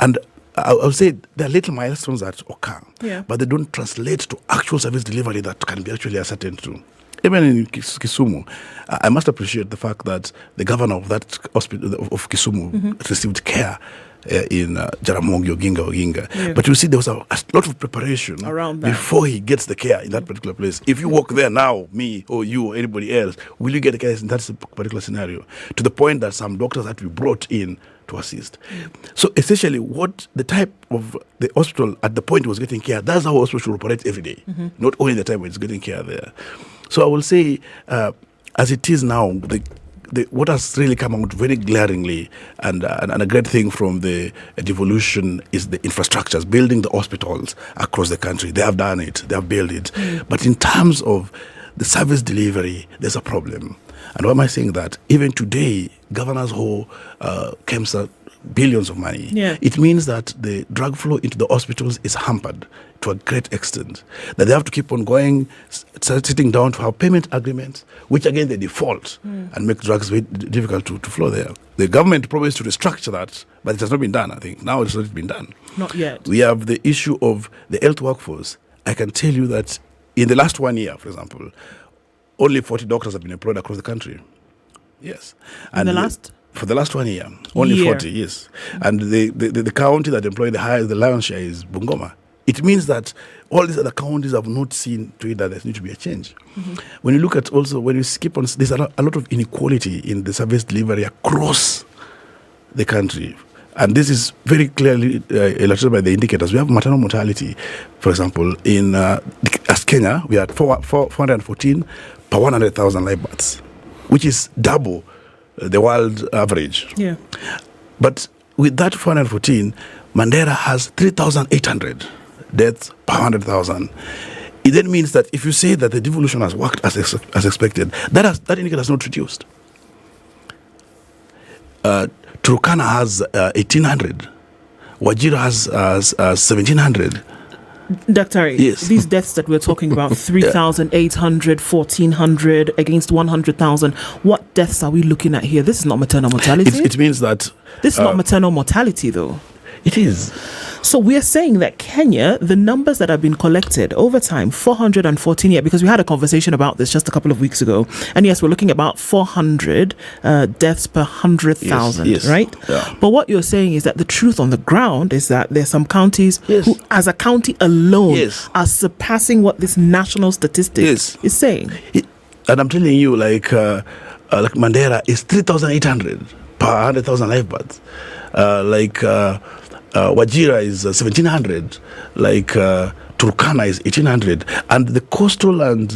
Speaker 12: and I would say there are little milestones that occur, but they don't translate to actual service delivery that can be actually ascertained to. Even in Kisumu, I must appreciate the fact that the governor of that hospital of Kisumu received care in Jaramogi Oginga. But you see, there was a lot of preparation around that before he gets the care in that particular place. If you walk there now, me or you or anybody else, will you get the care in that particular scenario? To the point that some doctors had to be brought in to assist. So essentially, what the type of the hospital at the point it was getting care, that's how hospital should operate every day, not only the time when it's getting care there. So I will say, as it is now, what has really come out very glaringly and a great thing from the devolution is the infrastructures, building the hospitals across the country. They have done it, they have built it. But in terms of the service delivery, there's a problem. And why am I saying that? Even today, governors who KEMSA billions of money. It means that the drug flow into the hospitals is hampered to a great extent. That they have to keep on going, sitting down to have payment agreements, which again they default and make drugs very difficult to flow there. The government promised to restructure that, but it has not been done, I think. Now it's not been done.
Speaker 19: Not yet.
Speaker 12: We have the issue of the health workforce. I can tell you that in the last 1 year, for example, only 40 doctors have been employed across the country. Yes. And for the last 1 year, only 40, yes. And the county that employed the lion's share is Bungoma. It means that all these other counties have not seen to it that there needs to be a change. When you look at also, when you skip on, there's a lot of inequality in the service delivery across the country. And this is very clearly illustrated by the indicators. We have maternal mortality, for example, in as Kenya, we are at 414 per 100,000 live births, which is double the world average.
Speaker 19: Yeah.
Speaker 12: But with that 414, Mandera has 3,800 deaths per 100,000. It then means that if you say that the devolution has worked as expected, that indicator has not reduced. Turkana has 1,800. Wajir has 1,700.
Speaker 19: Dr.
Speaker 12: Yes.
Speaker 19: These deaths that we're talking about, 3,800, 1,400 against 100,000, what deaths are we looking at here? This is not maternal mortality.
Speaker 12: It means that...
Speaker 19: This is not maternal mortality, though.
Speaker 12: It is.
Speaker 19: So we're saying that Kenya, the numbers that have been collected over time, 414, because we had a conversation about this just a couple of weeks ago. And yes, we're looking at about 400 deaths per 100,000,
Speaker 12: yes.
Speaker 19: right?
Speaker 12: Yeah.
Speaker 19: But what you're saying is that the truth on the ground is that there's some counties who, as a county alone, are surpassing what this national statistic is saying.
Speaker 12: And I'm telling you, like Mandera is 3,800 per 100,000 live births. Wajira is 1,700, like Turkana is 1,800, and the coastal and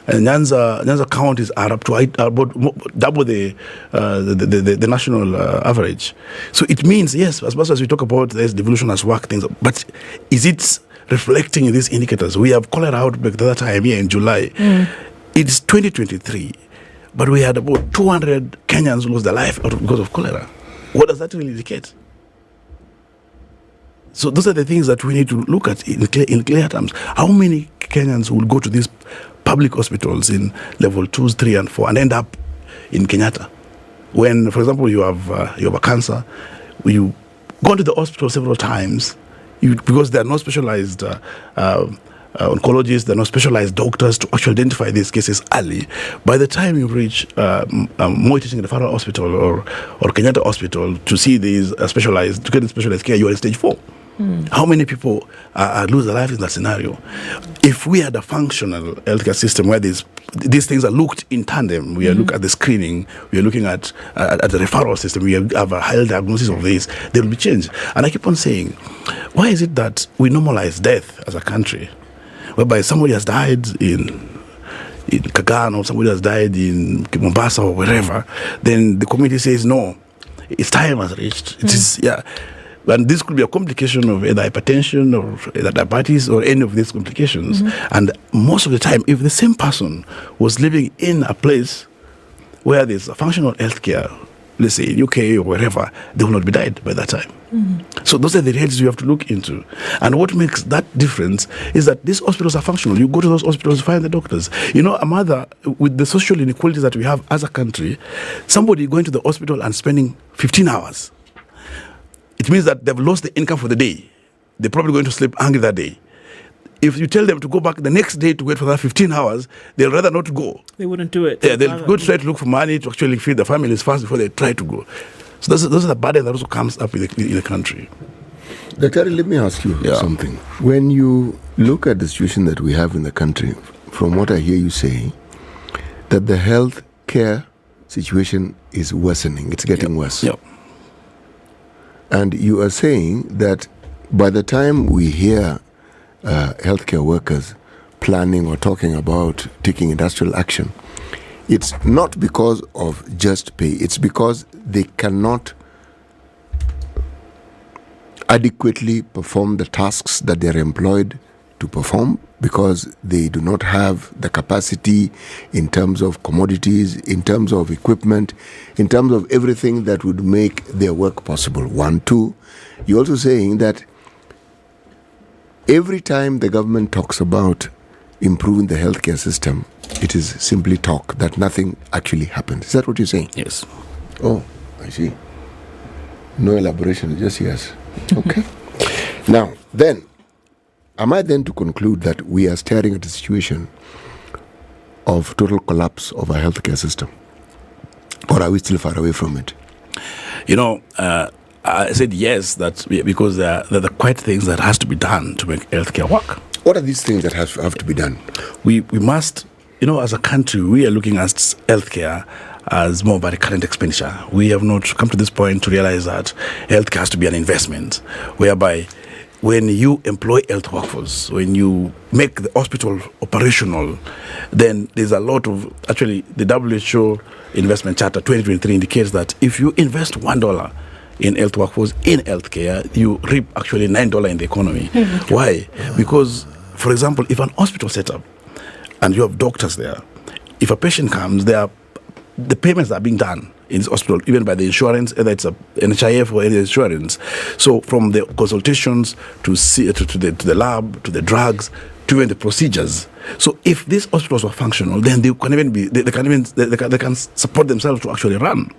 Speaker 12: Nyanza counties are up to about double the national average. So it means, yes, as much as we talk about this devolution has worked things, but is it reflecting in these indicators? We have cholera outbreak the other time here in July. It's 2023, but we had about 200 Kenyans lose their life because of cholera. What does that really indicate? So those are the things that we need to look at in clear terms. How many Kenyans will go to these public hospitals in level 2, 3, and 4 and end up in Kenyatta? When, for example, you have a cancer, you go to the hospital several times because there are no specialized oncologists, there are no specialized doctors to actually identify these cases early. By the time you reach Moi Teaching Referral Hospital or Kenyatta Hospital to see these to get specialized care, you are in stage 4. How many people lose their life in that scenario? If we had a functional healthcare system where these things are looked in tandem, we look at the screening, we are looking at the referral system, we have a high diagnosis of this, there will be change. And I keep on saying, why is it that we normalize death as a country, whereby somebody has died in Kagan or somebody has died in Mombasa or wherever, then the community says, no, its time has reached. It is, and this could be a complication of either hypertension or either diabetes or any of these complications. And most of the time, if the same person was living in a place where there's a functional healthcare, let's say in UK or wherever, they will not be died by that time. So those are the realities you have to look into. And what makes that difference is that these hospitals are functional. You go to those hospitals to find the doctors. You know, a mother, with the social inequalities that we have as a country, somebody going to the hospital and spending 15 hours, it means that they've lost the income for the day. They're probably going to sleep hungry that day. If you tell them to go back the next day to wait for that 15 hours, they'll rather not go.
Speaker 19: They wouldn't do it.
Speaker 12: Yeah, they'll go try to look for money to actually feed their families first before they try to go. So those are the burden that also comes up in the country.
Speaker 20: Dr. Let me ask you something. When you look at the situation that we have in the country, from what I hear you say, that the health care situation is worsening. It's getting worse. And you are saying that by the time we hear healthcare workers planning or talking about taking industrial action, it's not because of just pay. It's because they cannot adequately perform the tasks that they're employed to perform, because they do not have the capacity in terms of commodities, in terms of equipment, in terms of everything that would make their work possible. 1, 2, you're also saying that every time the government talks about improving the healthcare system, it is simply talk, that nothing actually happens. Is that what you're saying?
Speaker 12: Yes.
Speaker 20: Oh, I see. No elaboration, just yes. Okay. Now, then, am I then to conclude that we are staring at a situation of total collapse of our healthcare system? Or are we still far away from it?
Speaker 12: You know, I said yes, because there are quite things that has to be done to make healthcare work.
Speaker 20: What are these things that have to be done?
Speaker 12: We must, as a country, we are looking at healthcare as more of a recurrent expenditure. We have not come to this point to realize that healthcare has to be an investment, whereby when you employ health workforce, when you make the hospital operational, then there's a lot of, actually, the WHO Investment Charter 2023 indicates that if you invest $1 in health workforce, in healthcare, you reap actually $9 in the economy. Why? Because, for example, if an hospital set up and you have doctors there, if a patient comes, the payments are being done in this hospital, even by the insurance, whether it's a NHIF or any insurance. So from the consultations to the lab, to the drugs, to even the procedures. So if these hospitals were functional, then they can support themselves to actually run.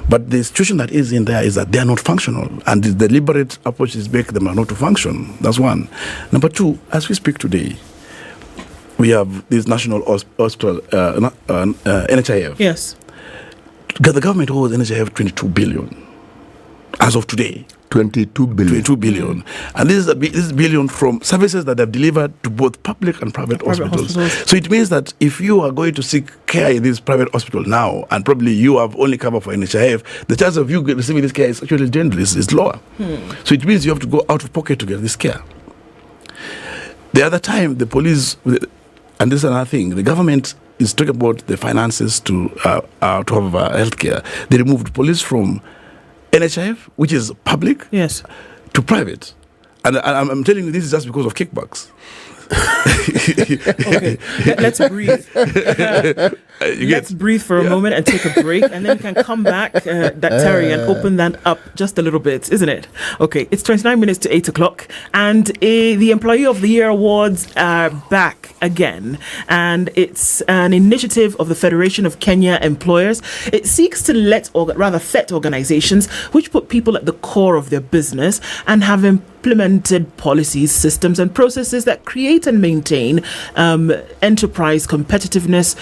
Speaker 12: But the situation that is in there is that they are not functional, and the deliberate approach is make them not to function. That's one. Number two, as we speak today, we have this national hospital, NHIF.
Speaker 19: Yes.
Speaker 12: The government owes NHIF 22 billion as of today.
Speaker 20: 22 billion.
Speaker 12: 22 billion. And this is billion from services that have delivered to both public and private hospitals. So it means that if you are going to seek care in this private hospital now, and probably you have only cover for NHIF, the chance of you receiving this care is actually generally is lower. So it means you have to go out of pocket to get this care. The other time, the police, and this is another thing, the government is talking about the finances to have healthcare. They removed police from NHIF, which is public,
Speaker 19: yes,
Speaker 12: to private. And I'm telling you, this is just because of kickbacks.
Speaker 19: Okay, let's breathe. Let's breathe for a moment and take a break, and then we can come back, Terry, and open that up just a little bit, isn't it? Okay, it's 29 minutes to 8 o'clock, and the Employee of the Year Awards are back again, and it's an initiative of the Federation of Kenya Employers. It seeks to set organizations which put people at the core of their business and have implemented policies, systems, and processes that create and maintain enterprise competitiveness,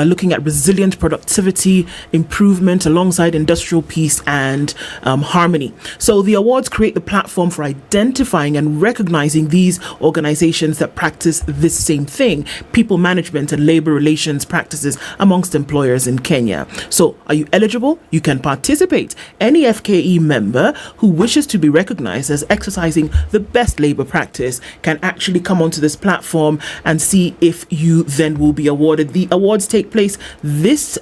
Speaker 19: looking at resilient productivity, improvement alongside industrial peace and harmony. So the awards create the platform for identifying and recognizing these organizations that practice this same thing, people management and labor relations practices amongst employers in Kenya. So are you eligible? You can participate. Any FKE member who wishes to be recognized as exercising the best labor practice can actually come onto this platform and see if you then will be awarded. The awards take place this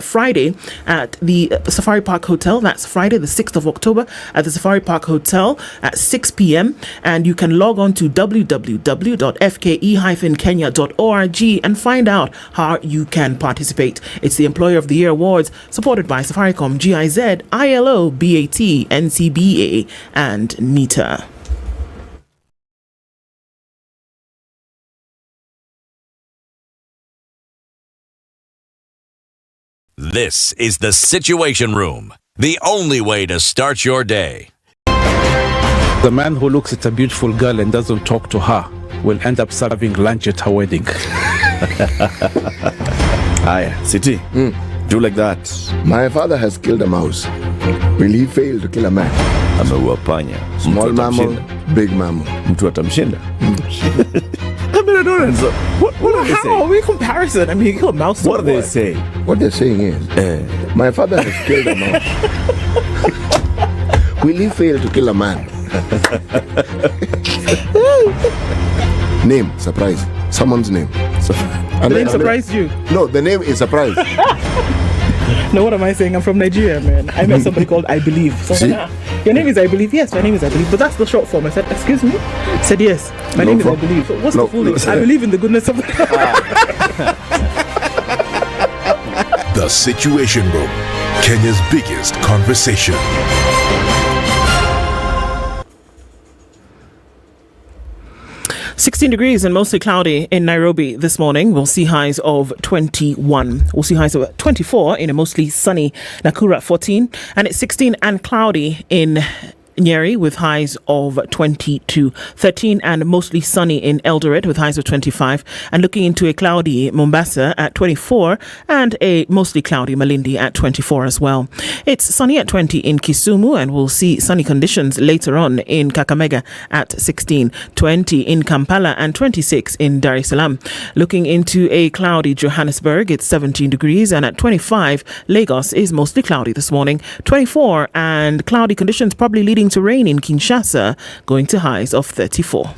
Speaker 19: Friday at the Safari Park Hotel. That's Friday, the 6th of October at the Safari Park Hotel at 6 p.m. And you can log on to www.fke-kenya.org and find out how you can participate. It's the Employer of the Year Awards supported by Safaricom, GIZ, ILO, BAT, NCBA, and NITA.
Speaker 8: This is the Situation Room, the only way to start your day.
Speaker 11: The man who looks at a beautiful girl and doesn't talk to her will end up serving lunch at her wedding.
Speaker 14: Aye, City, do like that.
Speaker 20: My father has killed a mouse. Will he fail to kill a man?
Speaker 14: Ameua panya.
Speaker 20: Small mammal, big mammal.
Speaker 14: Mtu atamshinda.
Speaker 19: How are we comparison? I mean, you kill a mouse.
Speaker 14: What do they say?
Speaker 20: What they're saying is, my father has killed a mouse. Will he fail to kill a man? Name, surprise. Someone's name.
Speaker 19: The name surprised you?
Speaker 20: No, the name is surprise.
Speaker 19: No, what am I saying? I'm from Nigeria, man. I met somebody called I Believe. So I said, your name is I Believe? Yes, my name is I Believe. But that's the short form. I said, excuse me? I said, yes, my name is I Believe. So what's the full name? I believe in the goodness of God.
Speaker 9: The Situation Room, Kenya's biggest conversation.
Speaker 19: $16 degrees and mostly cloudy in Nairobi this morning. We'll see highs of 21. We'll see highs of 24 in a mostly sunny Nakuru at 14. And it's 16 and cloudy in Nyeri with highs of 22, 13 and mostly sunny in Eldoret with highs of 25, and looking into a cloudy Mombasa at 24 and a mostly cloudy Malindi at 24 as well. It's sunny at 20 in Kisumu, and we'll see sunny conditions later on in Kakamega at 16, 20 in Kampala and 26 in Dar es Salaam. Looking into a cloudy Johannesburg, it's 17 degrees, and at 25 Lagos is mostly cloudy this morning, 24 and cloudy conditions probably leading to rain in Kinshasa, going to highs of 34.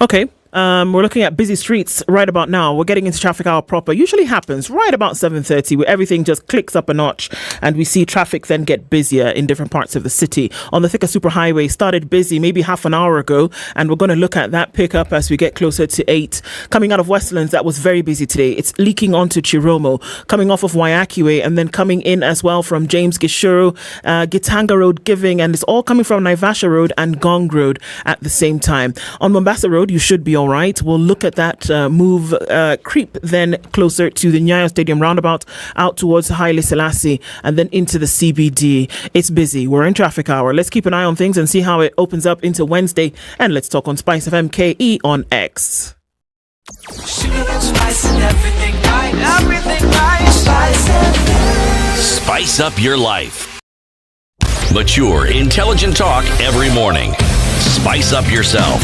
Speaker 19: Okay. We're looking at busy streets right about now. We're getting into traffic hour proper. Usually happens right about 7:30, where everything just clicks up a notch and we see traffic then get busier in different parts of the city. On the Thika Superhighway, started busy maybe half an hour ago, and we're going to look at that pickup as we get closer to 8. Coming out of Westlands, that was very busy today. It's leaking onto Chiromo, coming off of Waiakiwe, and then coming in as well from James Gishuru, Gitanga Road, Giving, and it's all coming from Naivasha Road and Gong Road at the same time. On Mombasa Road, you should be all right. We'll look at that creep then closer to the Nyayo Stadium roundabout, out towards Haile Selassie, and then into the CBD. It's busy. We're in traffic hour. Let's keep an eye on things and see how it opens up into Wednesday. And let's talk on Spice FM KE on X.
Speaker 8: Spice up your life. Mature, intelligent talk every morning. Spice up yourself.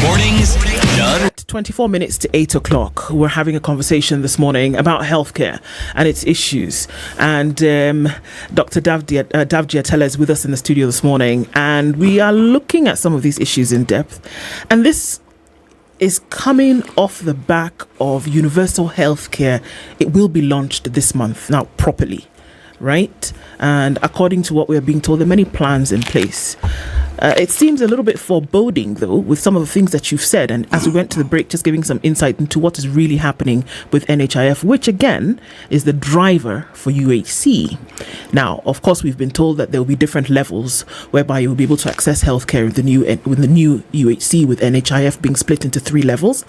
Speaker 8: Mornings done.
Speaker 19: 24 minutes to 8 o'clock. We're having a conversation this morning about healthcare and its issues. And Dr. Davji Atela is with us in the studio this morning. And we are looking at some of these issues in depth. And this is coming off the back of universal healthcare. It will be launched this month, now properly, right? And according to what we are being told, there are many plans in place. It seems a little bit foreboding, though, with some of the things that you've said. And as we went to the break, just giving some insight into what is really happening with NHIF, which, again, is the driver for UHC. Now, of course, we've been told that there will be different levels whereby you will be able to access healthcare with the new UHC, with NHIF being split into 3 levels.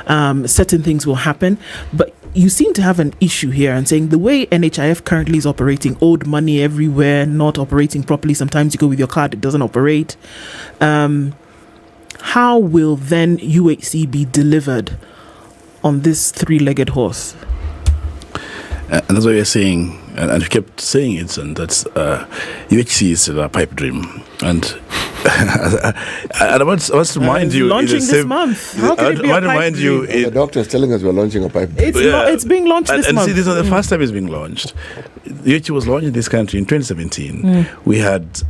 Speaker 19: Certain things will happen. But you seem to have an issue here and saying the way NHIF currently is operating, owed money everywhere, not operating properly. Sometimes you go with your card, it doesn't operate. How will then UHC be delivered on this 3-legged horse?
Speaker 12: And that's what you're saying, and you kept saying it, and that's UHC is a pipe dream. And I want to remind you,
Speaker 19: launching this month. How can it be a pipe dream?
Speaker 20: The doctor is telling us we're launching a pipe dream.
Speaker 19: It's being launched this month.
Speaker 12: And see, this is the first time it's being launched. UHC was launched in this country in 2017. We had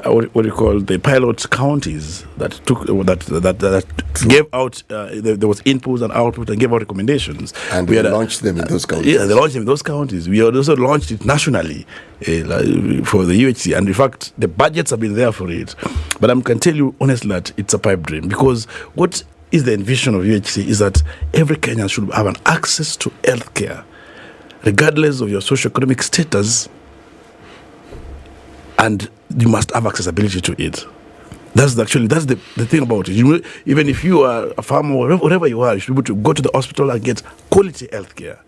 Speaker 12: what do you call the pilot counties that took that gave out. There was inputs and output and gave out recommendations.
Speaker 20: And we launched them in those counties.
Speaker 12: Yeah, they launched them in those counties. We also launched it nationally for the UHC, and in fact, the budgets have been there for it. But I can tell you honestly that it's a pipe dream, because what is the envision of UHC is that every Kenyan should have an access to healthcare, regardless of your socioeconomic status, and you must have accessibility to it. That's the thing about it. Even if you are a farmer or whatever you are, you should be able to go to the hospital and get quality healthcare.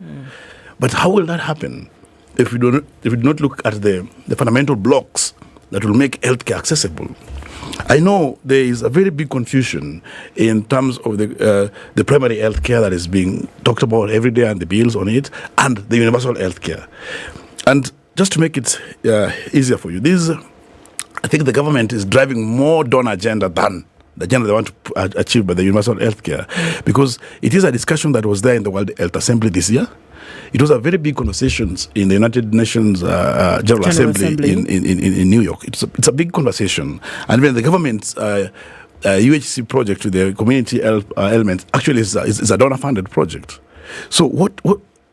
Speaker 12: But how will that happen if we do not look at the fundamental blocks that will make healthcare accessible? I know there is a very big confusion in terms of the primary healthcare that is being talked about every day and the bills on it, and the universal healthcare. And just to make it easier for you, I think the government is driving more donor agenda than the agenda they want to achieve by the universal healthcare, because it is a discussion that was there in the World Health Assembly this year. It was a very big conversations in the United Nations General Assembly. In New York. It's a big conversation, and when the government's UHC project with the community element actually is a donor-funded project. So what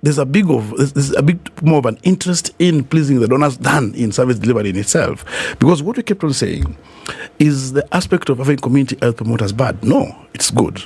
Speaker 12: there's a big more of an interest in pleasing the donors than in service delivery in itself. Because what we kept on saying is the aspect of having community health promoters bad? No, it's good.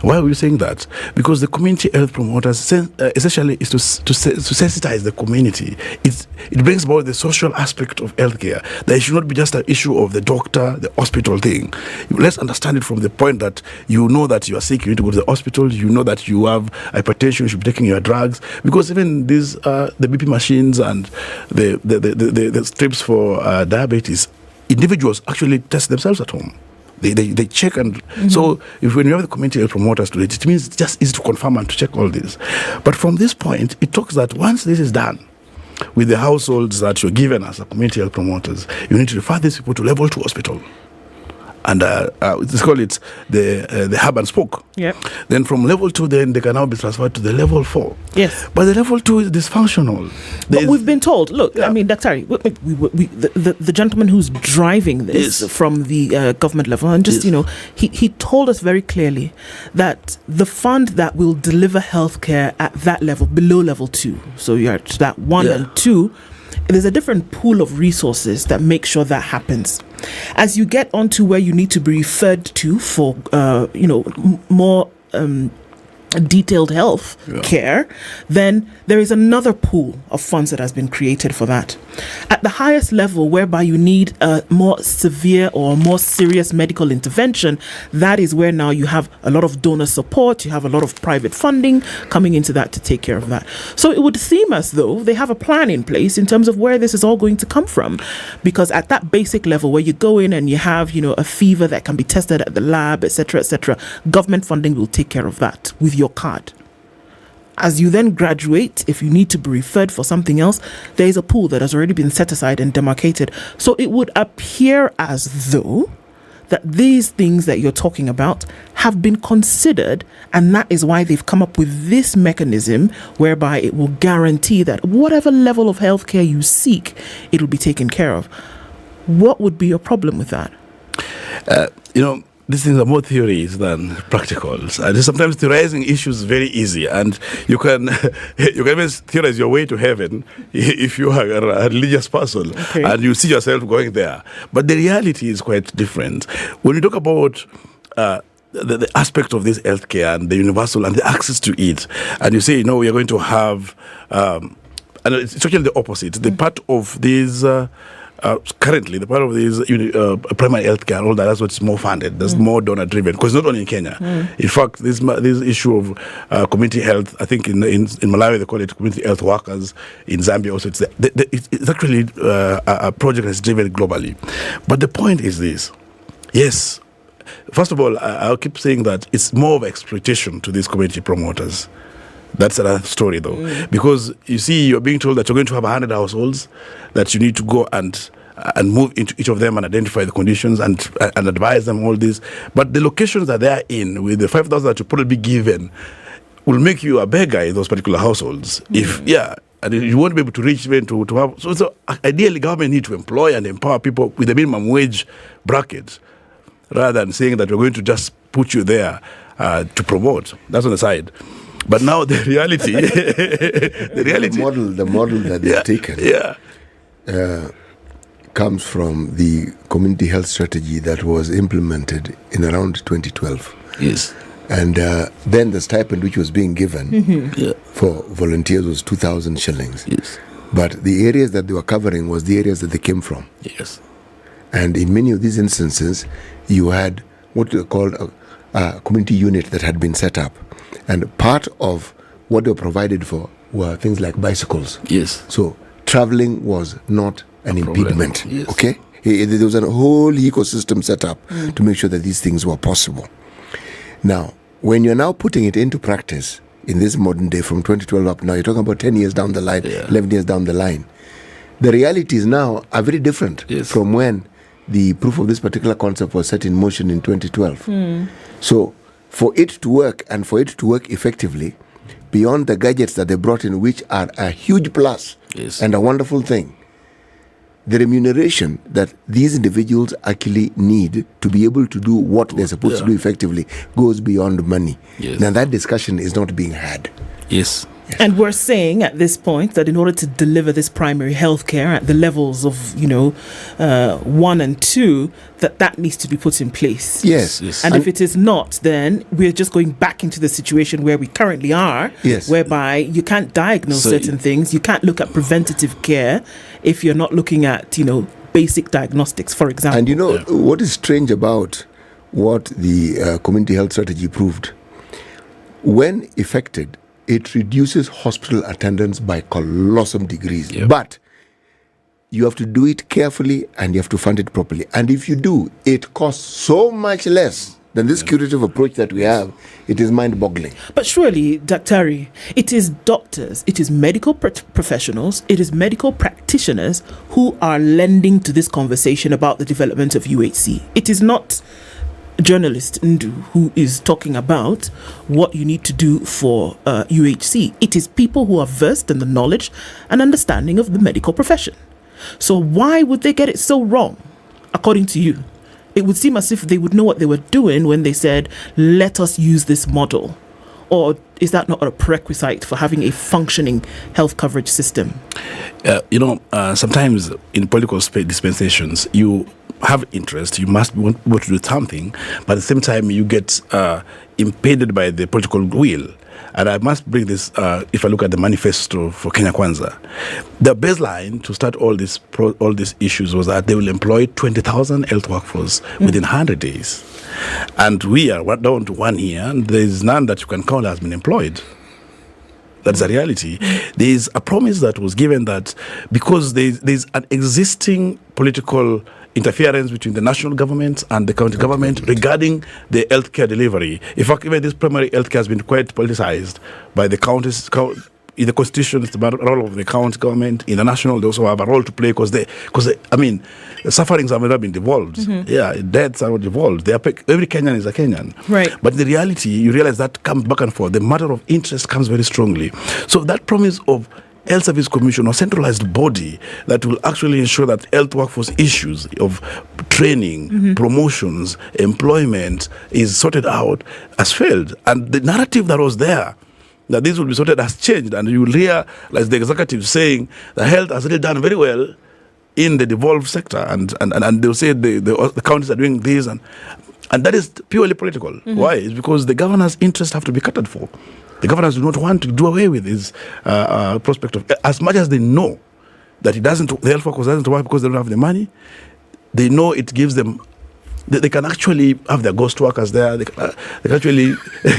Speaker 12: Why are we saying that? Because the community health promoters essentially is to sensitize the community. It brings about the social aspect of healthcare. That it should not be just an issue of the doctor, the hospital thing. Let's understand it from the point that you know that you are sick, you need to go to the hospital, you know that you have hypertension, you should be taking your drugs. Because even these, the BP machines and the strips for diabetes, individuals actually test themselves at home. They check and so when you have the community health promoters to it means it's just easy to confirm and to check all this. But from this point, it talks that once this is done with the households that you're given as a community health promoters, you need to refer these people to level 2 hospital. And let's call it the hub and spoke.
Speaker 19: Yep.
Speaker 12: Then from level 2, then they can now be transferred to the level 4.
Speaker 19: Yes.
Speaker 12: But the level 2 is dysfunctional.
Speaker 19: But we've been told, look, I mean, the gentleman who's driving this from the government level, and just, he told us very clearly that the fund that will deliver healthcare at that level, below level 2, so you're at that 1 and 2, there's a different pool of resources that make sure that happens. As you get onto where you need to be referred to for, more detailed health care, then there is another pool of funds that has been created for that. At the highest level, whereby you need a more severe or more serious medical intervention, that is where now you have a lot of donor support, you have a lot of private funding coming into that to take care of that. So it would seem as though they have a plan in place in terms of where this is all going to come from. Because at that basic level where you go in and you have, a fever that can be tested at the lab, etc., government funding will take care of that with your card. As you then graduate, if you need to be referred for something else, there is a pool that has already been set aside and demarcated. So it would appear as though that these things that you're talking about have been considered, and that is why they've come up with this mechanism whereby it will guarantee that whatever level of healthcare you seek, it will be taken care of. What would be your problem with that?
Speaker 12: These things are more theories than practicals. And sometimes theorizing issues is very easy, and you can even theorize your way to heaven if you are a religious person, and you see yourself going there. But the reality is quite different. When you talk about the aspect of this healthcare and the universal and the access to it, and you say, we are going to have, and it's actually the opposite. The part of these. Currently, the part of these primary healthcare and all that's what's more funded. There's more donor driven because not only in Kenya. In fact, this issue of community health, I think in Malawi they call it community health workers. In Zambia also, it's actually a project that's driven globally. But the point is this: yes, first of all, I'll keep saying that it's more of exploitation to these community promoters. That's another story, though, because you see, you're being told that you're going to have 100 households, that you need to go and move into each of them and identify the conditions and advise them all this. But the locations that they are in, with the 5,000 that you probably be given, will make you a beggar in those particular households. And you won't be able to reach even to have. So ideally, government need to employ and empower people with a minimum wage bracket, rather than saying that we're going to just put you there to promote. That's on the side. But now the reality,
Speaker 20: the model that they've taken comes from the community health strategy that was implemented in around 2012.
Speaker 12: Yes.
Speaker 20: And then the stipend which was being given for volunteers was 2,000 shillings.
Speaker 12: Yes.
Speaker 20: But the areas that they were covering was the areas that they came from.
Speaker 12: Yes.
Speaker 20: And in many of these instances, you had what they called a community unit that had been set up. And part of what they were provided for were things like bicycles.
Speaker 12: Yes.
Speaker 20: So traveling was not an impediment.
Speaker 12: Yes.
Speaker 20: Okay? There was a whole ecosystem set up to make sure that these things were possible. Now, when you're now putting it into practice in this modern day from 2012 up now, you're talking about 10 years down the line, 11 years down the line. The realities now are very different from when the proof of this particular concept was set in motion in 2012. So, for it to work and for it to work effectively, beyond the gadgets that they brought in, which are a huge plus and a wonderful thing, the remuneration that these individuals actually need to be able to do what they're supposed to do effectively goes beyond money. Now that discussion is not being had.
Speaker 12: Yes.
Speaker 19: Yes. And we're saying at this point that in order to deliver this primary health care at the levels of, 1 and 2, that needs to be put in place.
Speaker 20: Yes.
Speaker 19: And if it is not, then we're just going back into the situation where we currently are, whereby you can't diagnose certain things. You can't look at preventative care if you're not looking at, basic diagnostics, for example.
Speaker 20: And what is strange about what the community health strategy proved? When effected, it reduces hospital attendance by colossal degrees. Yep. But you have to do it carefully and you have to fund it properly. And if you do, it costs so much less than this curative approach that we have. It is mind-boggling.
Speaker 19: But surely, Dr. it is doctors, it is medical professionals, it is medical practitioners who are lending to this conversation about the development of UHC. It is not journalist Ndu who is talking about what you need to do for UHC. It is people who are versed in the knowledge and understanding of the medical profession. So why would they get it so wrong, according to you? It would seem as if they would know what they were doing when they said, let us use this model. Or is that not a prerequisite for having a functioning health coverage system?
Speaker 12: Sometimes in political dispensations, you have interest, you must want to do something, but at the same time you get impeded by the political will. And I must bring this, if I look at the manifesto for Kenya Kwanza, the baseline to start all these issues was that they will employ 20,000 health workforce within 100 days. And we are down to 1 year, and there is none that you can count has been employed. That's a reality. There is a promise that was given that because there's an existing political interference between the national government and the county government regarding the healthcare delivery. In fact, even this primary healthcare has been quite politicized by the counties. In the constitution, it's the role of the county government. In the national, they also have a role to play because the sufferings have never been devolved. Mm-hmm. Yeah, deaths are not devolved. Every Kenyan is a Kenyan.
Speaker 19: Right.
Speaker 12: But in the reality, you realize that comes back and forth. The matter of interest comes very strongly. So that promise of Health Service Commission or centralized body that will actually ensure that health workforce issues of training, promotions, employment is sorted out has failed. And the narrative that was there, that this will be sorted, has changed. And you will hear, like the executive saying, the health has really done very well in the devolved sector. And they'll say the counties are doing this. And that is purely political. Why? It's because the governors' interests have to be catered for. The governors do not want to do away with this prospect of, as much as they know that the health workers doesn't work because they don't have the money, they know it gives them, they can actually have their ghost workers there, they can actually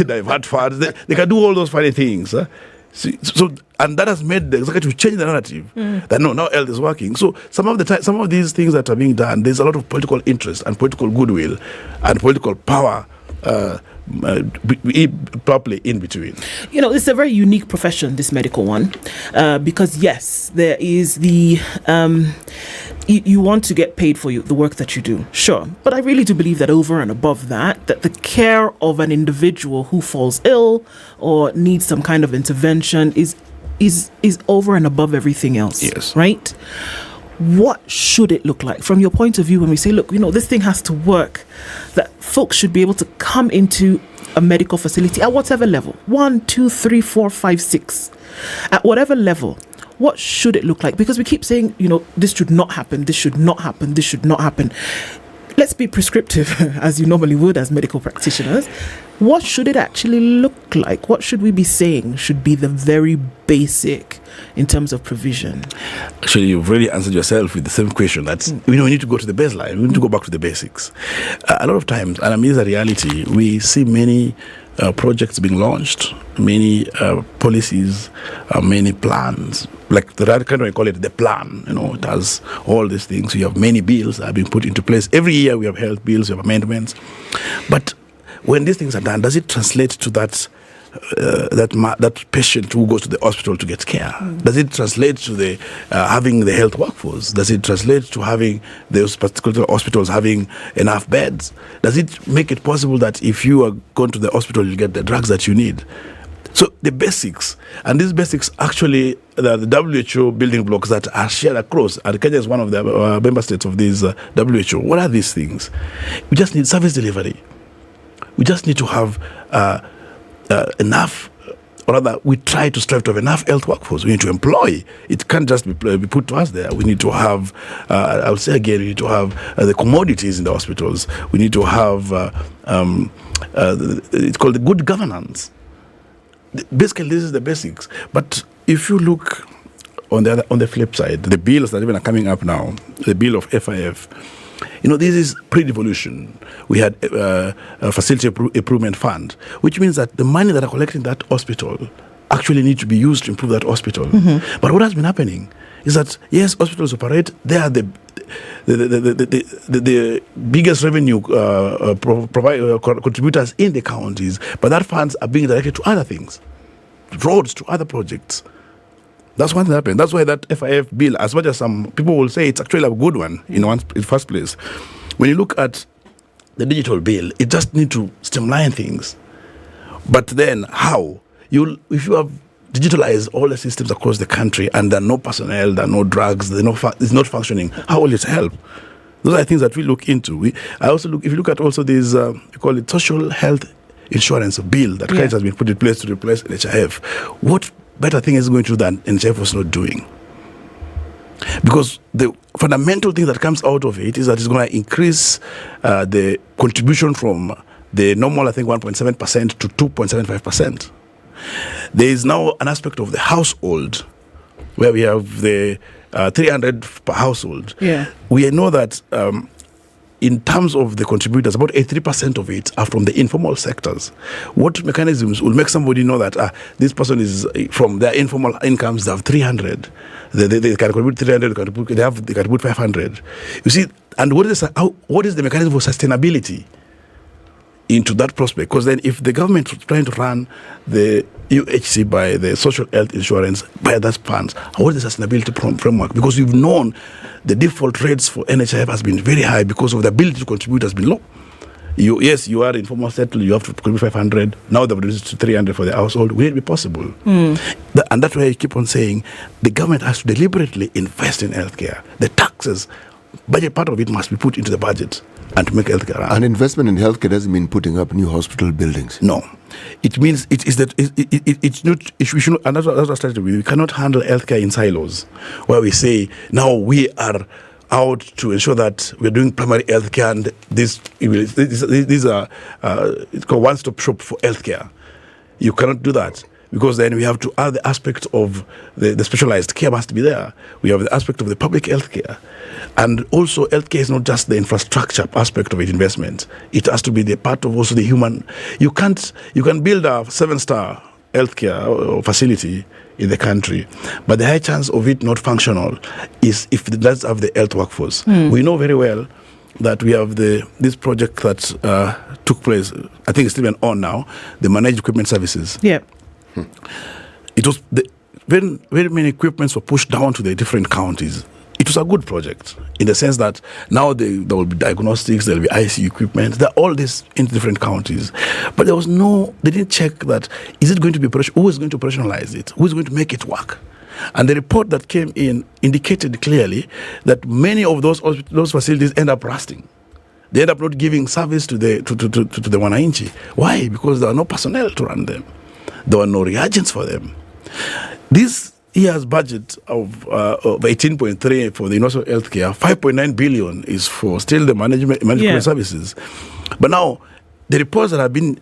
Speaker 12: divert funds, they can do all those funny things. So and that has made the executive change the narrative that now health is working. So some of these things that are being done, there's a lot of political interest and political goodwill and political power properly in between.
Speaker 19: It's a very unique profession, this medical one, because yes, there is the you want to get paid for the work that you do, sure, but I really do believe that over and above that the care of an individual who falls ill or needs some kind of intervention is over and above everything else.
Speaker 12: Yes.
Speaker 19: Right? What should it look like from your point of view when we say, look, this thing has to work, that folks should be able to come into a medical facility at whatever level, 1, 2, 3, 4, 5, 6, at whatever level, what should it look like? Because we keep saying, this should not happen, this should not happen, this should not happen. Let's be prescriptive, as you normally would as medical practitioners. What should it actually look like? What should we be saying should be the very basic in terms of provision?
Speaker 12: Actually, you've really answered yourself with the same question. That we need to go to the baseline. We need to go back to the basics. A lot of times, and it's a reality, we see many projects being launched, many policies, many plans. Like the kind of, I call it the plan. It has all these things. You have many bills that are being put into place. Every year we have health bills, we have amendments. But when these things are done, does it translate to that patient who goes to the hospital to get care? Does it translate to the having the health workforce? Does it translate to having those particular hospitals having enough beds? Does it make it possible that if you are going to the hospital, you get the drugs that you need? So the basics, and these basics actually, the WHO building blocks that are shared across, and Kenya is one of the member states of these WHO. What are these things? We just need service delivery. We just need to have enough or rather, we try to strive to have enough health workforce. We need to employ. It can't just be put to us there. We need to have, I'll say again, we need to have the commodities in the hospitals. We need to have, it's called the good governance. Basically, this is the basics. But if you look on the flip side, the bills that even are coming up now, the bill of FIF, this is pre-devolution. We had a facility improvement fund, which means that the money that are collecting that hospital actually need to be used to improve that hospital. Mm-hmm. But what has been happening is that, yes, hospitals operate. They are the biggest revenue contributors in the counties, but that funds are being directed to other things, roads, to other projects. That's what happened. That's why that FIF bill, as much as some people will say it's actually a good one in the first place, when you look at the digital bill, it just needs to streamline things. But then how? If you have digitalized all the systems across the country and there are no personnel, there are no drugs, it's not functioning, how will it help? Those are things that we look into. If you look at also this, we call it social health insurance bill that has been put in place to replace NHIF. What better thing is going to do than NHIF was not doing? Because the fundamental thing that comes out of it is that it's going to increase the contribution from the normal, I think, 1.7% to 2.75%. There is now an aspect of the household where we have the 300 per household. Yeah. We know that in terms of the contributors, about 83% of it are from the informal sectors. What mechanisms will make somebody know that this person is from their informal incomes, they have 300. They can contribute 300, they can contribute 500. You see, and what is the mechanism for sustainability into that prospect? Because then if the government is trying to run the UHC by the social health insurance, by that funds, what is the sustainability framework? Because we've known the default rates for NHIF has been very high because of the ability to contribute has been low. You are informal settled, you have to contribute 500. Now they've reduced to 300 for the household. Will it be possible? And that's why I keep on saying the government has to deliberately invest in healthcare. The taxes, budget part of it must be put into the budget and to make healthcare run.
Speaker 20: And investment in healthcare doesn't mean putting up new hospital buildings.
Speaker 12: No. It means it's not. We should not, and that's what I started with. We cannot handle healthcare in silos, where we say now we are out to ensure that we're doing primary healthcare, and these are it's called one-stop shop for healthcare. You cannot do that, because then we have to add the aspect of the specialized care must be there. We have the aspect of the public healthcare. And also, healthcare is not just the infrastructure aspect of it, investment. It has to be the part of also the human. You can build a 7-star healthcare facility in the country, but the high chance of it not functional is if it does have the health workforce. We know very well that we have this project that took place, I think it's still on now, the managed equipment services. Yeah. It was very, very many equipments were pushed down to the different counties. It was a good project in the sense that now there will be diagnostics, there will be ICU equipment, there are all this in different counties. But they didn't check that, is it going to be who is going to operationalize it? Who is going to make it work? And the report that came in indicated clearly that many of those facilities end up rusting. They end up not giving service to the wananchi. Why? Because there are no personnel to run them. There were no reagents for them. This year's budget of 18.3 for the universal healthcare, 5.9 billion is for still the management services. But now, the reports that have been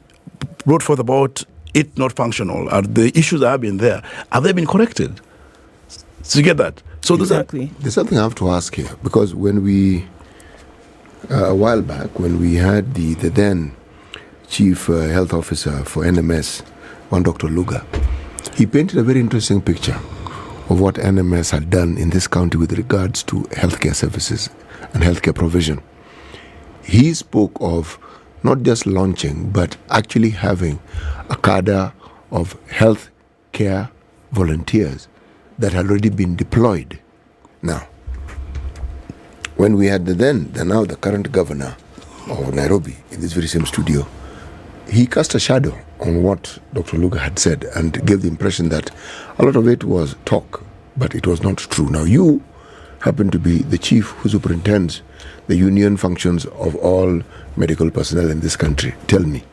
Speaker 12: brought forth about it not functional, are the issues that have been there, have they been corrected? So you get that? So
Speaker 20: exactly. There's something I have to ask here, because when we, a while back, when we had the then chief health officer for NMS, one Dr. Luga, he painted a very interesting picture of what NMS had done in this county with regards to healthcare services and healthcare provision. He spoke of not just launching, but actually having a cadre of healthcare volunteers that had already been deployed. Now, when we had the current governor of Nairobi in this very same studio, he cast a shadow on what Dr. Luga had said and gave the impression that a lot of it was talk, but it was not true. Now, you happen to be the chief who superintends the union functions of all medical personnel in this country. Tell me,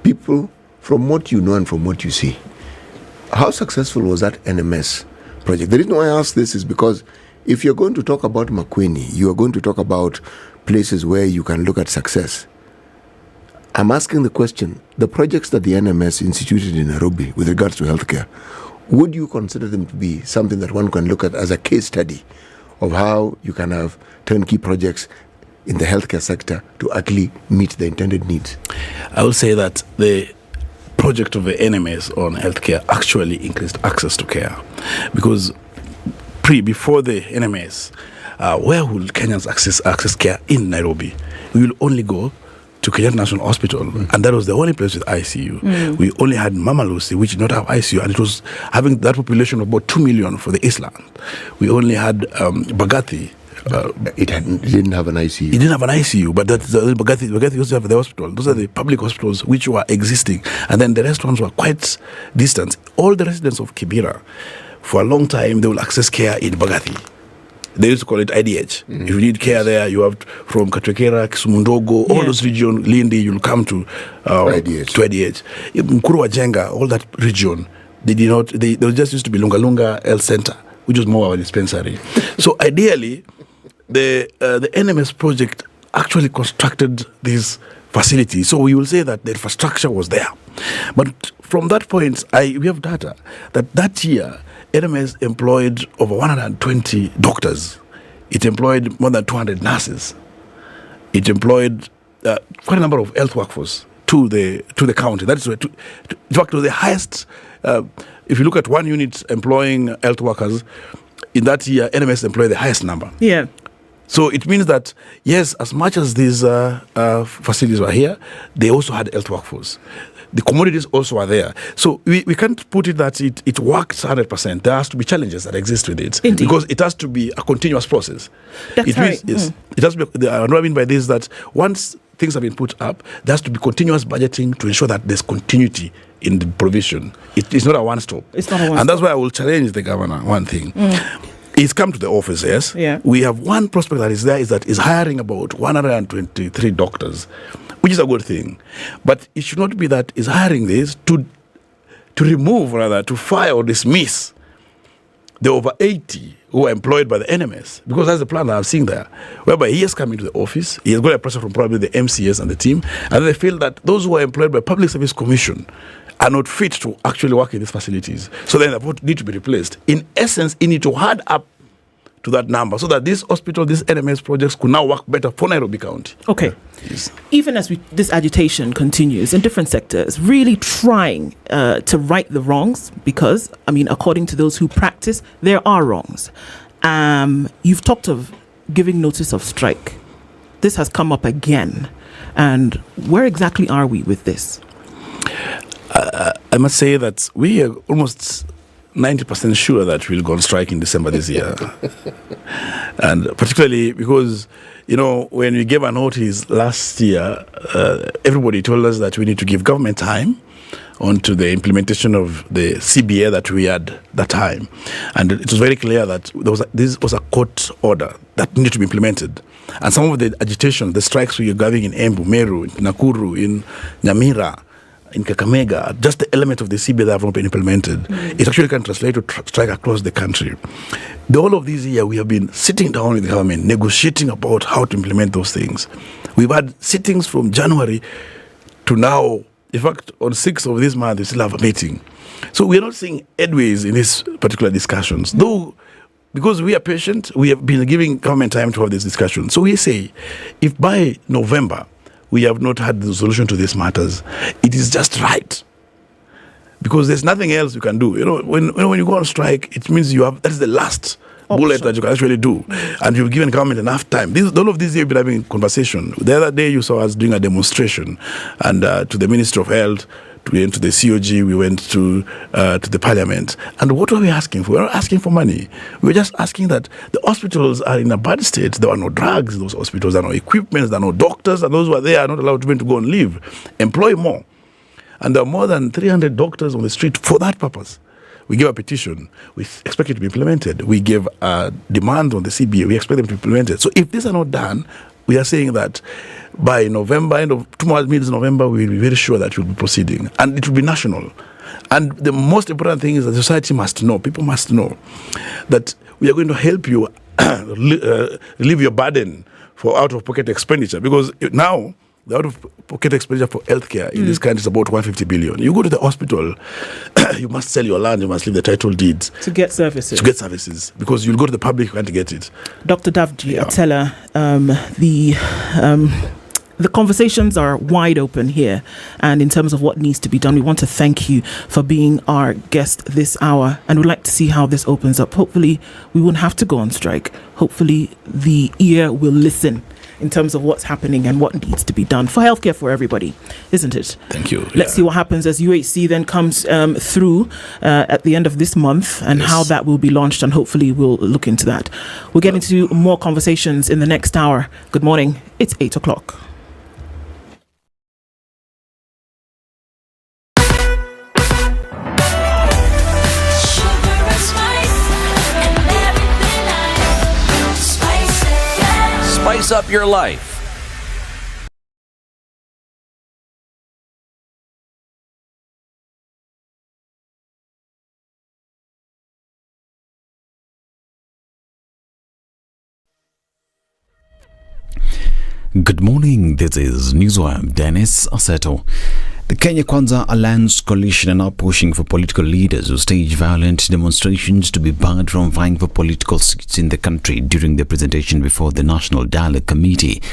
Speaker 20: people, from what you know and from what you see, How successful was that NMS project? The reason why I ask this is because if you're going to talk about Makueni, you are going to talk about places where you can look at success. I'm asking the question, the projects that the NMS instituted in Nairobi with regards to healthcare, would you consider them to be something that one can look at as a case study of how you can have turnkey projects in the healthcare sector to actually meet the intended needs?
Speaker 12: I will say that the project of the NMS on healthcare actually increased access to care, because before the NMS, where will Kenyans access care in Nairobi? We will only go to Kenyatta National Hospital, and that was the only place with ICU. We only had Mama Lucy, which did not have ICU, and it was having that population of about 2 million for the Eastland. We only had Bagathi.
Speaker 20: It didn't have an ICU.
Speaker 12: It didn't have an ICU, but Bagathi also have the hospital. Those are the public hospitals which were existing, and then the rest ones were quite distant. All the residents of Kibera, for a long time, they will access care in Bagathi. They used to call it IDH. If you need care there, you have from Katwekera, Kisumu Ndogo, all those regions, Lindi, you'll come to IDH. Nakuru Wajenga, all that region, they just used to be Lunga Lunga Health Center, which was more of a dispensary. So ideally, the NMS project actually constructed these facilities. So we will say that the infrastructure was there. But from that point, we have data that year, NMS employed over 120 doctors. It employed more than 200 nurses. It employed quite a number of health workforce to the county. That is in fact, the highest. If you look at one unit employing health workers, in that year, NMS employed the highest number.
Speaker 19: Yeah.
Speaker 12: So it means that, yes, as much as these facilities were here, they also had health workforce. The commodities also are there. So we can't put it that it works 100%. There has to be challenges that exist with it.
Speaker 19: Indeed.
Speaker 12: Because it has to be a continuous process.
Speaker 19: That's right.
Speaker 12: Yes, it has to be, what I mean by this is that once things have been put up, there has to be continuous budgeting to ensure that there's continuity in the provision. It's not a one-stop.
Speaker 19: It's not a one-stop.
Speaker 12: And that's why I will challenge the governor one thing. He's come to the office, yes.
Speaker 19: Yeah.
Speaker 12: We have one prospect that is there, is that he's hiring about 123 doctors, which is a good thing. But it should not be that he's hiring this to fire or dismiss the over 80 who are employed by the NMS, because that's the plan that I've seen there, whereby he has come into the office, he has got a pressure from probably the MCS and the team, and they feel that those who are employed by Public Service Commission are not fit to actually work in these facilities. So then they need to be replaced. In essence, you need to add up to that number so that this hospital, these NMS projects could now work better for Nairobi County.
Speaker 19: Okay. Yes. Even as this agitation continues in different sectors, really trying to right the wrongs, because, I mean, according to those who practice, there are wrongs. You've talked of giving notice of strike. This has come up again. And where exactly are we with this?
Speaker 12: I must say that we are almost 90% sure that we'll go on strike in December this year. And particularly because, when we gave a notice last year, everybody told us that we need to give government time onto the implementation of the CBA that we had that time. And it was very clear that this was a court order that needed to be implemented. And some of the agitation, the strikes we are gathering in Embu, Meru, in Nakuru, in Nyamira, in Kakamega, just the element of the CBA that have not been implemented, it actually can translate to strike across the country. All of these years, we have been sitting down with the government, negotiating about how to implement those things. We've had sittings from January to now. In fact, on 6th of this month, we still have a meeting. So we are not seeing headways in these particular discussions. Though, because we are patient, we have been giving government time to have this discussion. So we say, if by November, we have not had the solution to these matters, it is just right. Because there's nothing else you can do. When you go on strike, it means that is the last bullet that you can actually do. And you've given government enough time. All of these, you've been having conversation. The other day, you saw us doing a demonstration, and to the Ministry of Health, we went to the COG, we went to the Parliament. And what were we asking for? We were not asking for money. We were just asking that the hospitals are in a bad state. There are no drugs in those hospitals. There are no equipment. There are no doctors. And those who are there are not allowed to go and leave. Employ more. And there are more than 300 doctors on the street for that purpose. We gave a petition. We expect it to be implemented. We gave a demand on the CBA. We expect them to be implemented. So if these are not done, we are saying that by November, mid-November, we will be very sure that we'll be proceeding. And it will be national. And the most important thing is that society must know, people must know that we are going to help you relieve your burden for out-of-pocket expenditure, because now the out-of-pocket expenditure for healthcare in this country is about 150 billion. You go to the hospital, you must sell your land, you must leave the title deeds
Speaker 19: to get services.
Speaker 12: Because you'll go to the public, you can't get it.
Speaker 19: Dr. Davji Atela, the conversations are wide open here, and in terms of what needs to be done, we want to thank you for being our guest this hour, and we'd like to see how this opens up. Hopefully we won't have to go on strike. Hopefully the ear will listen in terms of what's happening and what needs to be done for healthcare for everybody, isn't it?
Speaker 12: Thank you.
Speaker 19: Let's see what happens as UHC then comes through at the end of this month, and how that will be launched, and hopefully we'll look into that. We'll get into more conversations in the next hour. Good morning. It's 8 o'clock.
Speaker 8: Spice up your life.
Speaker 2: Good morning, this is Newswire. Dennis Aseto. The Kenya Kwanza Alliance coalition are now pushing for political leaders who stage violent demonstrations to be barred from vying for political seats in the country during their presentation before the National Dialogue Committee.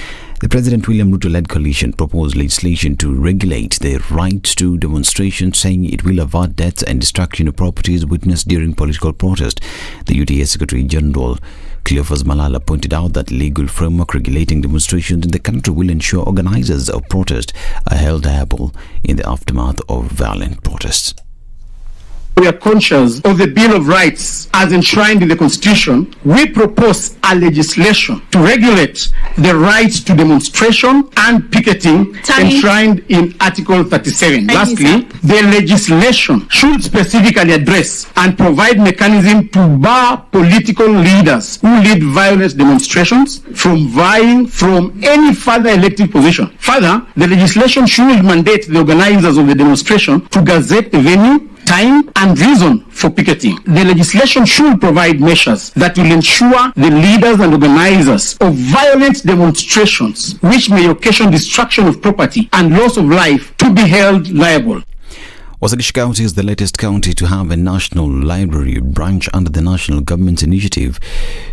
Speaker 2: The President William Ruto-led coalition proposed legislation to regulate the right to demonstration, saying it will avert deaths and destruction of properties witnessed during political protest. The UDA Secretary General Cleophas Malala pointed out that legal framework regulating demonstrations in the country will ensure organizers of protest are held liable in the aftermath of violent protests.
Speaker 13: We are conscious of the Bill of Rights as enshrined in the Constitution. We propose a legislation to regulate the rights to demonstration and picketing enshrined in Article 37. Lastly, the legislation should specifically address and provide mechanism to bar political leaders who lead violent demonstrations from vying from any further elective position. Further, the legislation should mandate the organizers of the demonstration to gazette the venue, time and reason for picketing. The legislation should provide measures that will ensure the leaders and organizers of violent demonstrations which may occasion destruction of property and loss of life to be held liable.
Speaker 2: Uasin Gishu County is the latest county to have a national library branch under the national government's initiative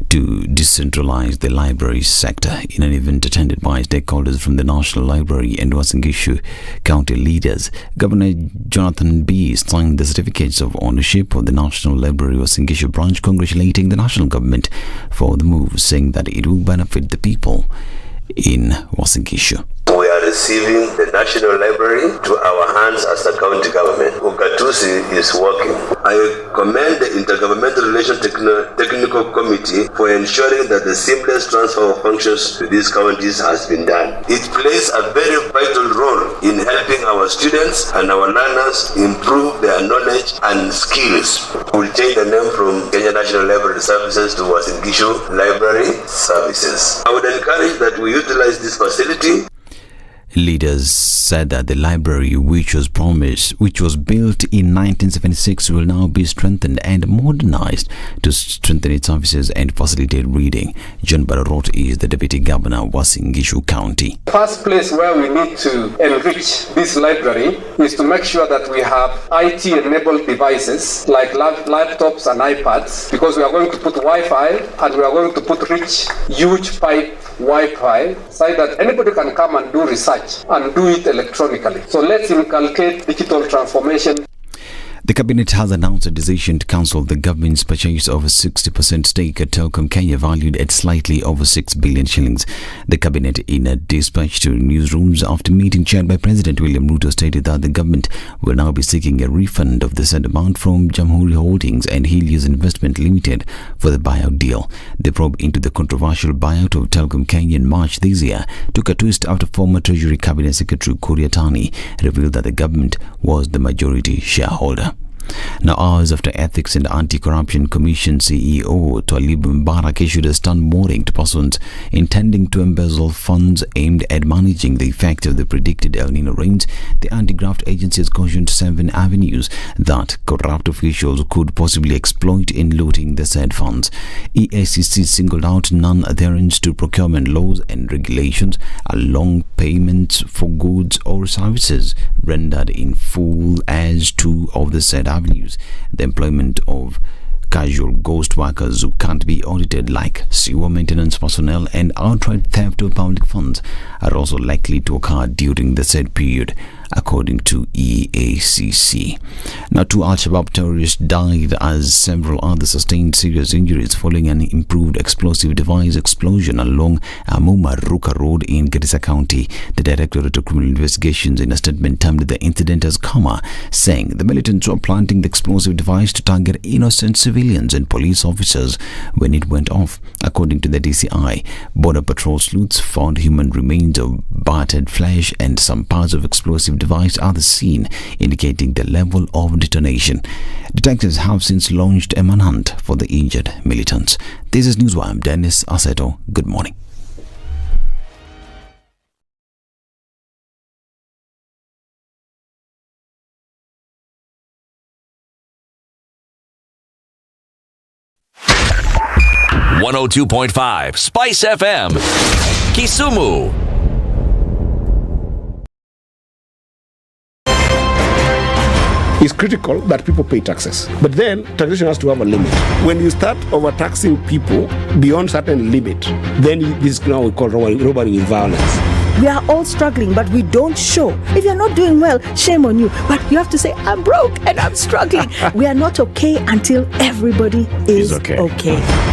Speaker 2: to decentralize the library sector. In an event attended by stakeholders from the National Library and Uasin Gishu County leaders, Governor Jonathan B. signed the certificates of ownership of the National Library Uasin Gishu branch, congratulating the national government for the move, saying that it will benefit the people in Uasin Gishu.
Speaker 15: We are receiving the National Library to our hands as the county government. Ugatuzi is working. I commend the Intergovernmental Relations Technical Committee for ensuring that the seamless transfer of functions to these counties has been done. It plays a very vital role in helping our students and our learners improve their knowledge and skills. We'll change the name from Kenya National Library Services to Uasin Gishu Library Services. I would encourage that we utilize this facility.
Speaker 2: Leaders said that the library, which was built in 1976, will now be strengthened and modernized to strengthen its services and facilitate reading. John Bararot is the Deputy Governor of Uasin Gishu County.
Speaker 16: First place where we need to enrich this library is to make sure that we have IT-enabled devices like laptops and iPads, because we are going to put Wi-Fi and we are going to put huge pipe Wi-Fi so that anybody can come and do research and do it electronically. So let's inculcate digital transformation.
Speaker 2: The Cabinet has announced a decision to cancel the government's purchase of a 60% stake at Telecom Kenya valued at slightly over 6 billion shillings. The Cabinet, in a dispatch to newsrooms after meeting chaired by President William Ruto, stated that the government will now be seeking a refund of the said amount from Jamhuri Holdings and Helios Investment Limited for the buyout deal. The probe into the controversial buyout of Telecom Kenya in March this year took a twist after former Treasury Cabinet Secretary Kuriatani revealed that the government was the majority shareholder. Now, hours after Ethics and Anti-Corruption Commission CEO Twalib Mbarak issued a stern warning to persons intending to embezzle funds aimed at managing the effect of the predicted El Nino rains, the anti-graft agency has cautioned 7 avenues that corrupt officials could possibly exploit in looting the said funds. EACC singled out non-adherence to procurement laws and regulations along payments for goods or services rendered in full as 2 of the said avenues. The employment of casual ghost workers who can't be audited, like sewer maintenance personnel, and outright theft of public funds are also likely to occur during the said period, according to EACC. Now, 2 Al-Shabaab terrorists died as several others sustained serious injuries following an improved explosive device explosion along Mumaruka Road in Garissa County. The Directorate of Criminal Investigations in a statement termed the incident as karma, saying the militants were planting the explosive device to target innocent civilians and police officers when it went off. According to the DCI, Border Patrol sleuths found human remains of battered flesh and some parts of explosive device at the scene, indicating the level of detonation. Detectives have since launched a manhunt for the injured militants. This is Newswire. I'm Dennis Aseto. Good morning.
Speaker 8: .5 Spice FM, Kisumu.
Speaker 1: It's critical that people pay taxes. But then taxation has to have a limit. When you start overtaxing people beyond certain limit, then this is now we call robbery with violence.
Speaker 17: We are all struggling, but we don't show. If you're not doing well, shame on you. But you have to say, I'm broke and I'm struggling. We are not okay until everybody is okay.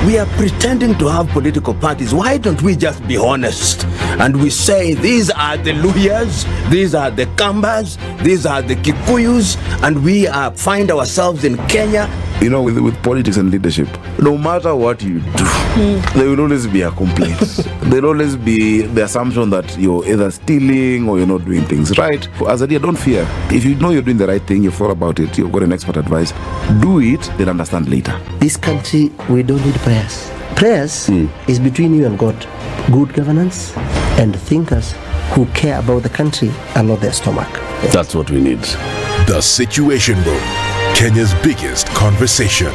Speaker 18: We are pretending to have political parties. Why don't we just be honest? And we say, these are the Luyas, these are the Kambas, these are the Kikuyus, and we find ourselves in Kenya.
Speaker 4: You know, with politics and leadership, no matter what you do, there will always be a complaint. There will always be the assumption that you're either stealing or you're not doing things right. As a leader, don't fear. If you know you're doing the right thing, you've thought about it, you've got an expert advice, do it, then understand later.
Speaker 21: This country, we don't need prayers. Prayers is between you and God. Good governance and thinkers who care about the country and not their stomach.
Speaker 4: That's what we need.
Speaker 9: The Situation Room, Kenya's biggest conversation.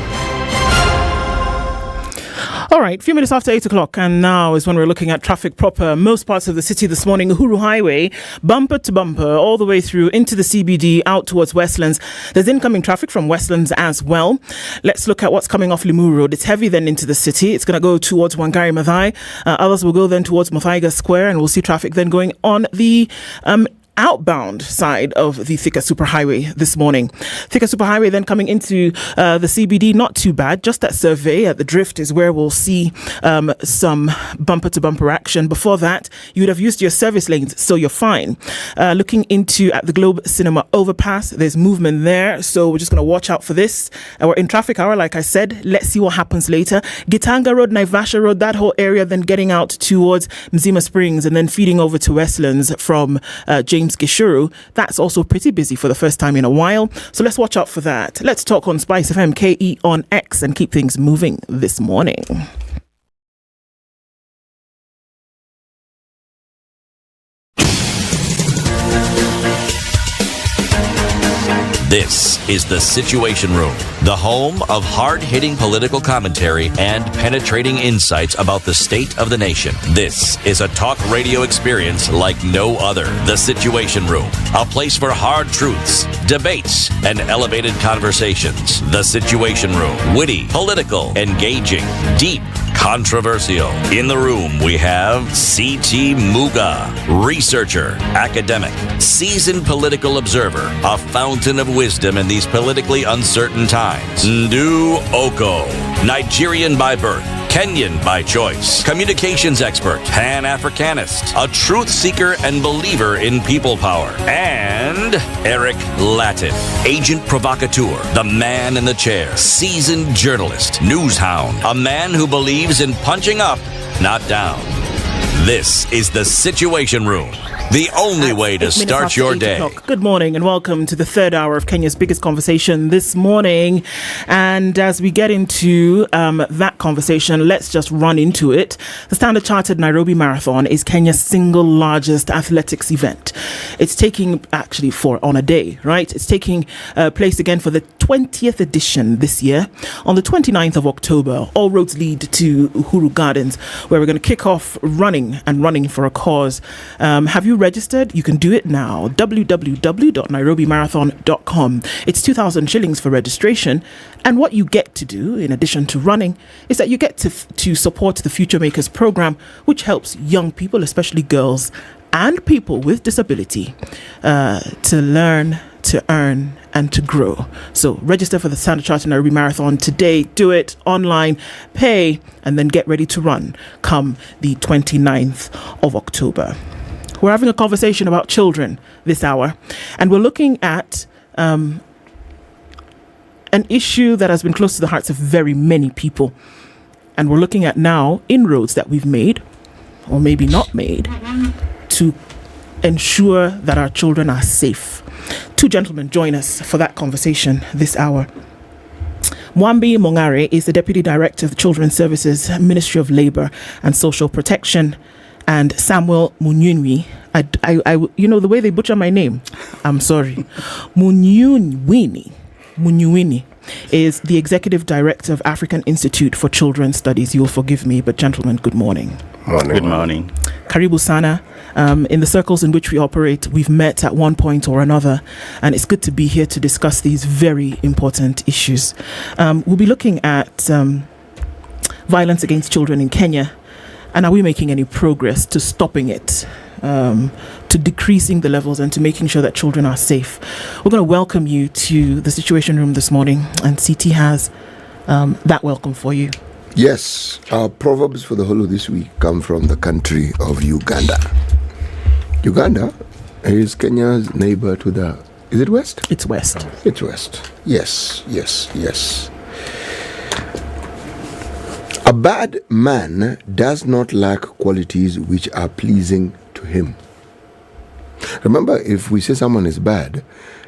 Speaker 19: All right, a few minutes after 8 o'clock, and now is when we're looking at traffic proper. Most parts of the city this morning, Uhuru Highway, bumper to bumper, all the way through into the CBD, out towards Westlands. There's incoming traffic from Westlands as well. Let's look at what's coming off Limuru Road. It's heavy then into the city. It's going to go towards Wangari Maathai. Others will go then towards Muthaiga Square, and we'll see traffic then going on the outbound side of the Thika Superhighway this morning. Thika Superhighway then coming into the CBD, not too bad. Just that survey at the Drift is where we'll see some bumper to bumper action. Before that, you would have used your service lanes, so you're fine. Looking into at the Globe Cinema overpass, there's movement there, so we're just going to watch out for this. We're in traffic hour, like I said. Let's see what happens later. Gitanga Road, Naivasha Road, that whole area then getting out towards Mzima Springs and then feeding over to Westlands from James Gishuru. That's also pretty busy for the first time in a while, so let's watch out for that. Let's talk on Spice FM KE on X and keep things moving this morning.
Speaker 8: This is The Situation Room, the home of hard-hitting political commentary and penetrating insights about the state of the nation. This is a talk radio experience like no other. The Situation Room, a place for hard truths, debates, and elevated conversations. The Situation Room, witty, political, engaging, deep, controversial. In the room, we have C.T. Muga, researcher, academic, seasoned political observer, a fountain of wisdom in these politically uncertain times. Ndu Okoh, Nigerian by birth, Kenyan by choice, communications expert, Pan-Africanist, a truth seeker and believer in people power, and Eric Latiff, agent provocateur, the man in the chair, seasoned journalist, news hound, a man who believes in punching up, not down. This is The Situation Room. The only way to start your day.
Speaker 19: Good morning and welcome to the third hour of Kenya's biggest conversation this morning. And as we get into that conversation, let's just run into it. The Standard Chartered Nairobi Marathon is Kenya's single largest athletics event. It's taking actually on a day, right? It's taking place again for the 20th edition this year. On the 29th of October, all roads lead to Uhuru Gardens, where we're going to kick off running for a cause. Have you registered? You can do it now. www.nairobimarathon.com. It's 2,000 shillings for registration. And what you get to do, in addition to running, is that you get to support the Future Makers program, which helps young people, especially girls and people with disability, to learn, to earn, and to grow. So register for the Standard Chartered Nairobi Marathon today. Do it online, pay, and then get ready to run come the 29th of October. We're having a conversation about children this hour, and we're looking at an issue that has been close to the hearts of very many people. And we're looking at now inroads that we've made, or maybe not made, to ensure that our children are safe. Two gentlemen join us for that conversation this hour. Mwambi Mongare is the Deputy Director of the Children's Services, Ministry of Labour and Social Protection, and Samuel Munyunwi. I you know the way they butcher my name. I'm sorry. Munyunwini is the Executive Director of African Institute for Children's Studies. You'll forgive me, but gentlemen, good morning.
Speaker 3: Good morning.
Speaker 19: Karibu Sana. In the circles in which we operate, we've met at one point or another, and it's good to be here to discuss these very important issues. We'll be looking at violence against children in Kenya, and are we making any progress to stopping it, to decreasing the levels and to making sure that children are safe. We're going to welcome you to the Situation Room this morning, and CT has that welcome for you.
Speaker 20: Yes, our proverbs for the whole of this week come from the country of Uganda. Uganda is Kenya's neighbor to the... Is it west?
Speaker 19: It's west.
Speaker 20: It's west. Yes. A bad man does not lack qualities which are pleasing to him. Remember, if we say someone is bad,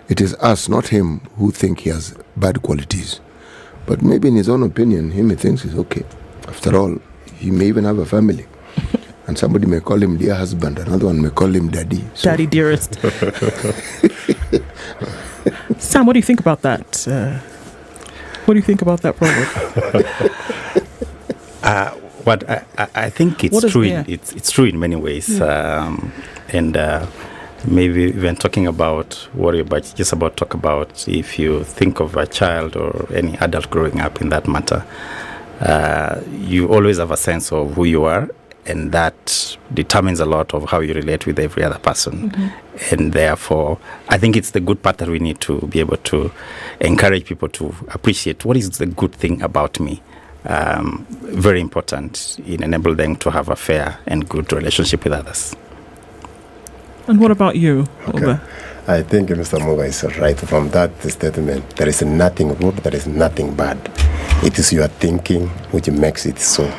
Speaker 20: it is us, not him, who think he has bad qualities. But maybe in his own opinion, he thinks he's okay. After all, he may even have a family. And somebody may call him dear husband, another one may call him daddy. So.
Speaker 19: Daddy dearest. Sam, what do you think about that? What do you think about that proverb?
Speaker 3: I think it's true. It's true in many ways, and maybe even talking about talk about if you think of a child or any adult growing up in that matter, you always have a sense of who you are, and that determines a lot of how you relate with every other person. Mm-hmm. And therefore, I think it's the good part that we need to be able to encourage people to appreciate what is the good thing about me. Very important in enable them to have a fair and good relationship with others.
Speaker 19: And what about you,
Speaker 3: Okay.
Speaker 5: I think Mr. Muga is right from that statement. There is nothing good, there is nothing bad. It is your thinking which makes it so.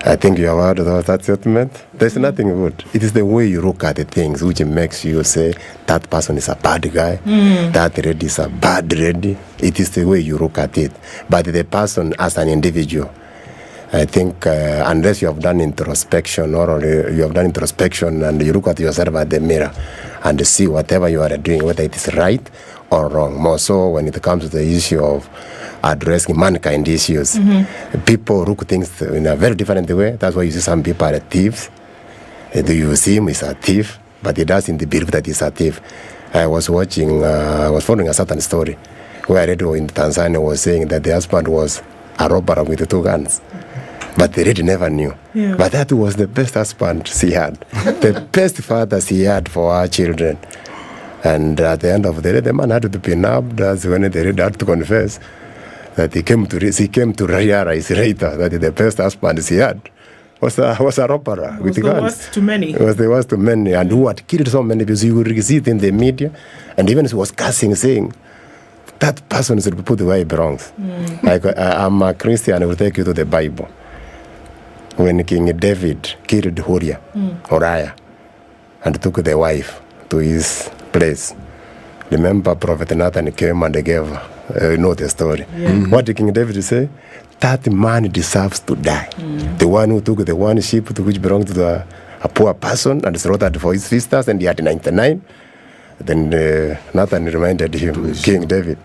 Speaker 5: I think you have heard of that statement. There's nothing good. It is the way you look at the things which makes you say that person is a bad guy, that lady is a bad lady. It is the way you look at it. But the person as an individual, I think unless you have done introspection or you have done introspection and you look at yourself at the mirror and see whatever you are doing, whether it is right or wrong. More so when it comes to the issue of addressing mankind issues. Mm-hmm. People look at things in a very different way. That's why you see some people are thieves. Do you see him as a thief? But he doesn't believe that he's a thief. I was following a certain story where a radio in Tanzania was saying that the husband was a robber with 2 guns. But the lady never knew. Yeah. But that was the best husband she had. The best father she had for her children. And at the end of the day, the man had to be nabbed. That's when the lady had to confess that he came to realize later that the best husband he had was a robber with guns. It was the worst to many. It was the worst to many, and who had killed so many people. You would see it in the media, and even he was cursing, saying, that person should be put where he belongs. I'm a Christian, I will take you to the Bible. When King David killed Uriah, and took the wife to his place. Remember, Prophet Nathan came and gave, you know the story. What did King David say? That man deserves to die. The one who took the one sheep which belonged to a poor person and slaughtered for his sisters, and he had 99. Then Nathan reminded him, King David,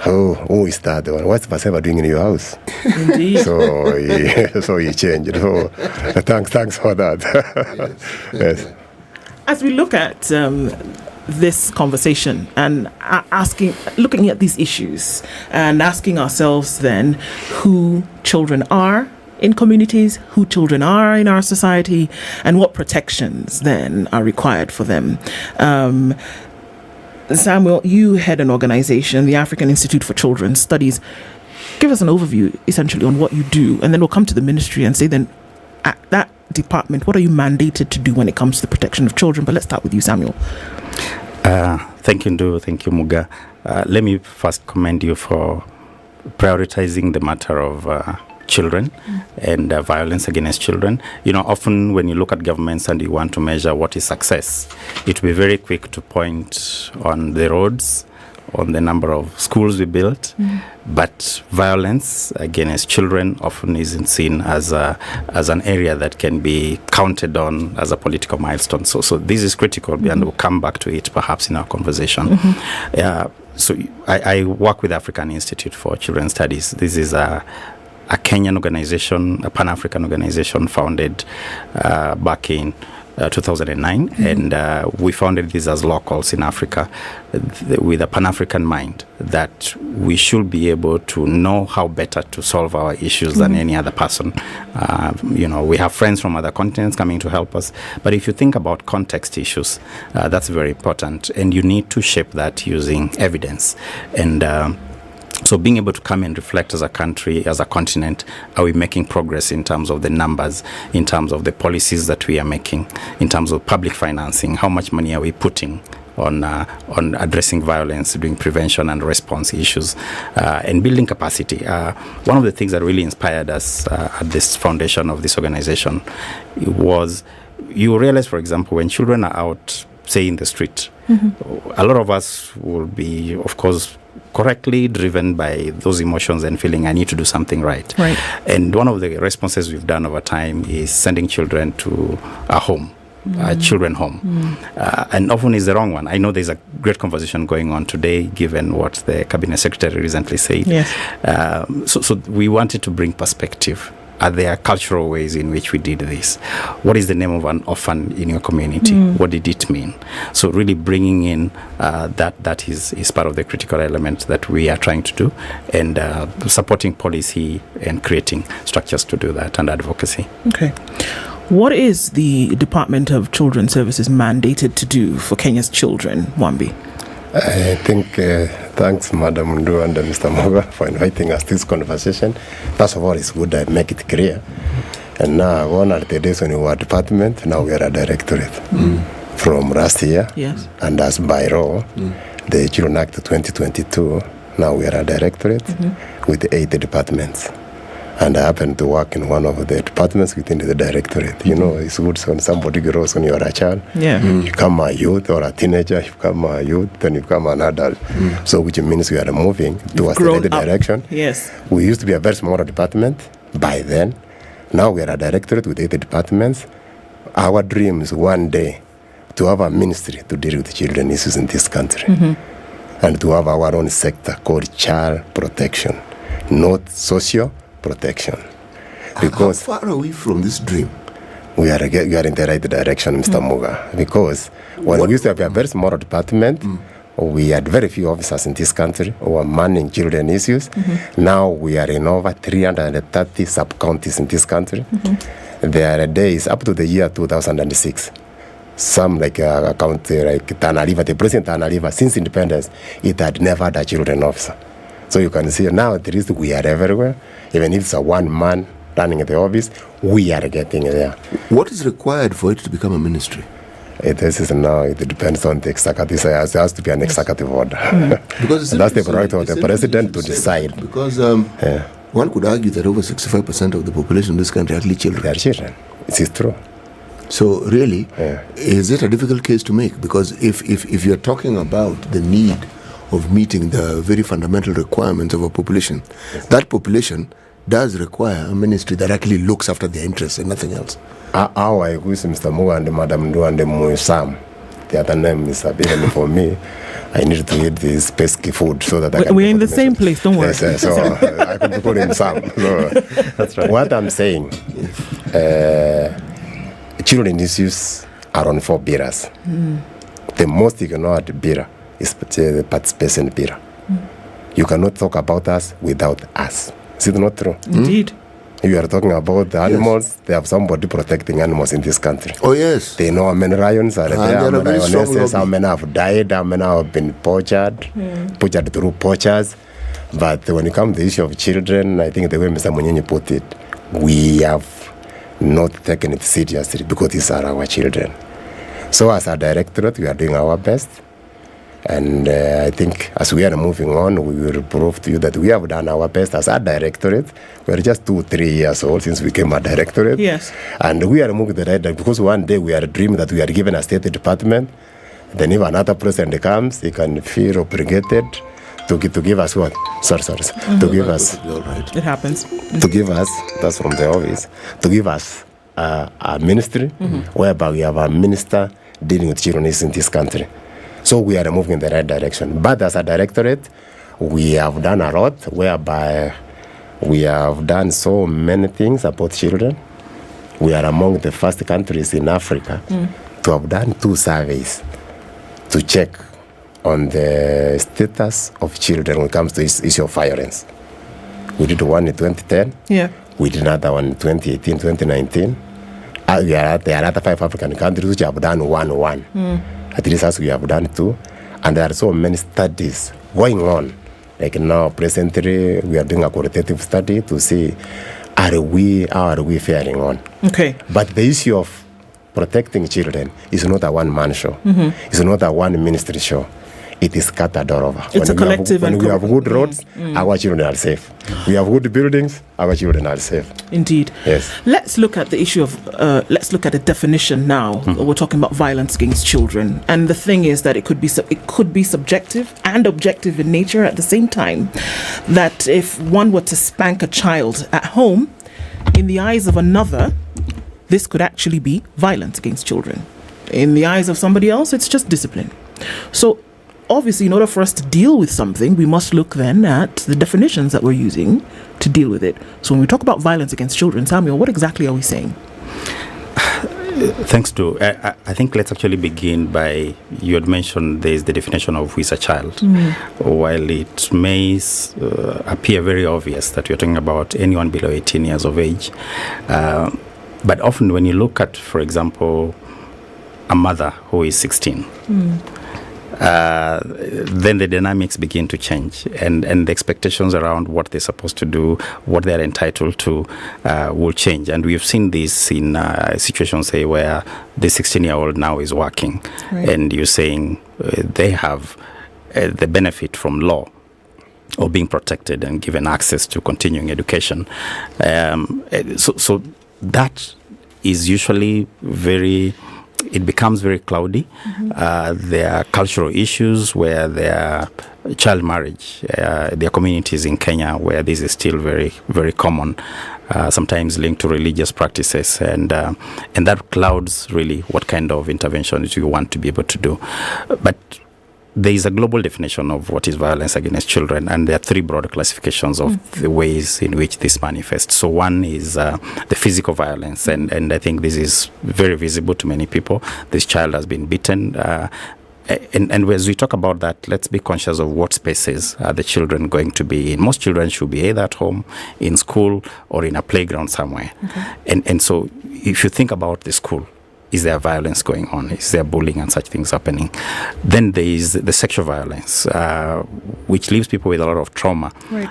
Speaker 5: who is that one? What's Bathsheba doing in your house?
Speaker 19: Indeed.
Speaker 5: So he changed. So thanks for that. Yes.
Speaker 19: As we look at this conversation and looking at these issues and asking ourselves then who children are in communities, who children are in our society, and what protections then are required for them. Samuel, you head an organization, the African Institute for Children's Studies. Give us an overview, essentially, on what you do, and then we'll come to the ministry and say then, at that department, what are you mandated to do when it comes to the protection of children? But let's start with you, Samuel.
Speaker 3: Thank you, Ndu. Thank you, Muga. Let me first commend you for prioritizing the matter of children and violence against children. You know, often when you look at governments and you want to measure what is success, it will be very quick to point on the roads, on the number of schools we built, but violence against children often isn't seen as an area that can be counted on as a political milestone. So this is critical, and we'll come back to it perhaps in our conversation. So I work with African Institute for Children's Studies. This is a Kenyan organization, a Pan-African organization founded back in 2009, and we founded this as locals in Africa with a Pan-African mind that we should be able to know how better to solve our issues than any other person. You know, we have friends from other continents coming to help us, but if you think about context issues, that's very important, and you need to shape that using evidence. And so being able to come and reflect as a country, as a continent, are we making progress in terms of the numbers, in terms of the policies that we are making, in terms of public financing, how much money are we putting on addressing violence, doing prevention and response issues, and building capacity. One of the things that really inspired us at this foundation of this organization was, you realize, for example, when children are out, say in the street, a lot of us will be, of course, correctly driven by those emotions and feeling I need to do something right. And one of the responses we've done over time is sending children to a home, a children home. And often is the wrong one. I know there's a great conversation going on today, given what the Cabinet Secretary recently said. So we wanted to bring perspective. Are there cultural ways in which we did this? What is the name of an orphan in your community? What did it mean? So really bringing in that is part of the critical element that we are trying to do, and supporting policy and creating structures to do that, and advocacy.
Speaker 19: Okay. What is the Department of Children's Services mandated to do for Kenya's children, Wambi?
Speaker 5: I think, thanks, Madam Ndu and Mr. Muga, for inviting us to this conversation. First of all, it's good I make it clear. And now, one of the days when we were a department, now we are a directorate. From last year, and as by law, the Children Act 2022, now we are a directorate with 8 departments. And I happen to work in one of the departments within the directorate. You know, it's good when somebody grows when you're a child. You become a youth or a teenager, you become a youth, then you become an adult. So which means we are moving towards the right direction. We used to be a very small department by then. Now we are a directorate with 8 departments. Our dream is one day to have a ministry to deal with children issues in this country. And to have our own sector called child protection, not social protection. Because
Speaker 20: how far are we from this dream?
Speaker 5: We are in the right direction, Mr. Muga. Because when we used to have a very small department, we had very few officers in this country who were manning children issues. Now we are in over 330 sub-counties in this country. There are days up to the year 2006. Some like a county like Tana River, the President Tana River, since independence, it had never had a children officer. So you can see now at least we are everywhere. Even if it's a one man running the office, we are getting there.
Speaker 20: What is required for it to become a ministry?
Speaker 5: This is now, it depends on the executive. It has to be an executive order.
Speaker 20: Because
Speaker 5: that's the prerogative of the president to decide.
Speaker 20: Because one could argue that over 65% of the population in this country are actually children.
Speaker 5: They are children. It is true.
Speaker 20: So really, is it a difficult case to make? Because if you're talking about the need of meeting the very fundamental requirements of a population, that population does require a ministry that actually looks after their interests and nothing else.
Speaker 5: How I agree with Mr. Muga and Madam Do and Sam. The other name is even for me. I need to eat this pesky food so that I can.
Speaker 19: We're in the same place, don't worry.
Speaker 5: Yes, so I could put in Sam. So, that's right. What I'm saying, children issues are on 4 bearers. The most ignored bearer is the participation bearer. You cannot talk about us without us. Is it not true?
Speaker 19: Indeed.
Speaker 5: You are talking about the animals. They have somebody protecting animals in this country.
Speaker 20: Oh, yes.
Speaker 5: They know how many lions are there, how many lionesses, how many have died, how many have been poached through poachers. But when it comes to the issue of children, I think the way Mr. Munyenyi put it, we have not taken it seriously because these are our children. So as a directorate, we are doing our best. And I think as we are moving on, we will prove to you that we have done our best as a directorate. We are just 2-3 years old since we became a directorate.
Speaker 19: Yes.
Speaker 5: And we are moving the right direction because one day we are dreaming that we are given a state department. Then if another president comes, he can feel obligated to give us what? Sorry. To give us.
Speaker 19: It happens.
Speaker 5: To give us, that's from the office, to give us a ministry whereby we have a minister dealing with children in this country. So we are moving in the right direction. But as a directorate, we have done a lot whereby we have done so many things about children. We are among the first countries in Africa to have done 2 surveys to check on the status of children when it comes to this issue of violence. We did one in 2010.
Speaker 19: Yeah.
Speaker 5: We did another one in 2018, 2019. There are other 5 African countries which have done 1. At least as we have done 2. And there are so many studies going on. Like now, presently, we are doing a qualitative study to see how are we faring on.
Speaker 19: Okay.
Speaker 5: But the issue of protecting children is not a one-man show. It's not a one-ministry show. It is scattered all over.
Speaker 19: It's a collective.
Speaker 5: When we have good roads, our children are safe. We have good buildings, our children are safe.
Speaker 19: Indeed.
Speaker 5: Yes.
Speaker 19: Let's look at the issue of, let's look at the definition now. We're talking about violence against children. And the thing is that it could be subjective and objective in nature at the same time. That if one were to spank a child at home, in the eyes of another, this could actually be violence against children. In the eyes of somebody else, it's just discipline. So obviously, in order for us to deal with something, we must look then at the definitions that we're using to deal with it. So when we talk about violence against children, Samuel, what exactly are we saying?
Speaker 3: Thanks, Stu. I think let's actually begin by, you had mentioned there's the definition of who is a child. While it may appear very obvious that we're talking about anyone below 18 years of age, but often when you look at, for example, a mother who is 16, then the dynamics begin to change, and the expectations around what they're supposed to do, what they're entitled to, will change. And we've seen this in situations, say, where the 16-year-old now is working, and you're saying they have the benefit from law or being protected and given access to continuing education. So that is usually it becomes very cloudy. There are cultural issues where there are child marriage. There are communities in Kenya where this is still very, very common, sometimes linked to religious practices, and that clouds really what kind of interventions you want to be able to do. But there is a global definition of what is violence against children, and there are 3 broad classifications of the ways in which this manifests. So one is the physical violence, and I think this is very visible to many people. This child has been beaten, and as we talk about that, let's be conscious of what spaces are the children going to be in. Most children should be either at home, in school, or in a playground somewhere. And so if you think about the school, is there violence going on? Is there bullying and such things happening? Then there is the sexual violence, which leaves people with a lot of trauma.
Speaker 19: Right.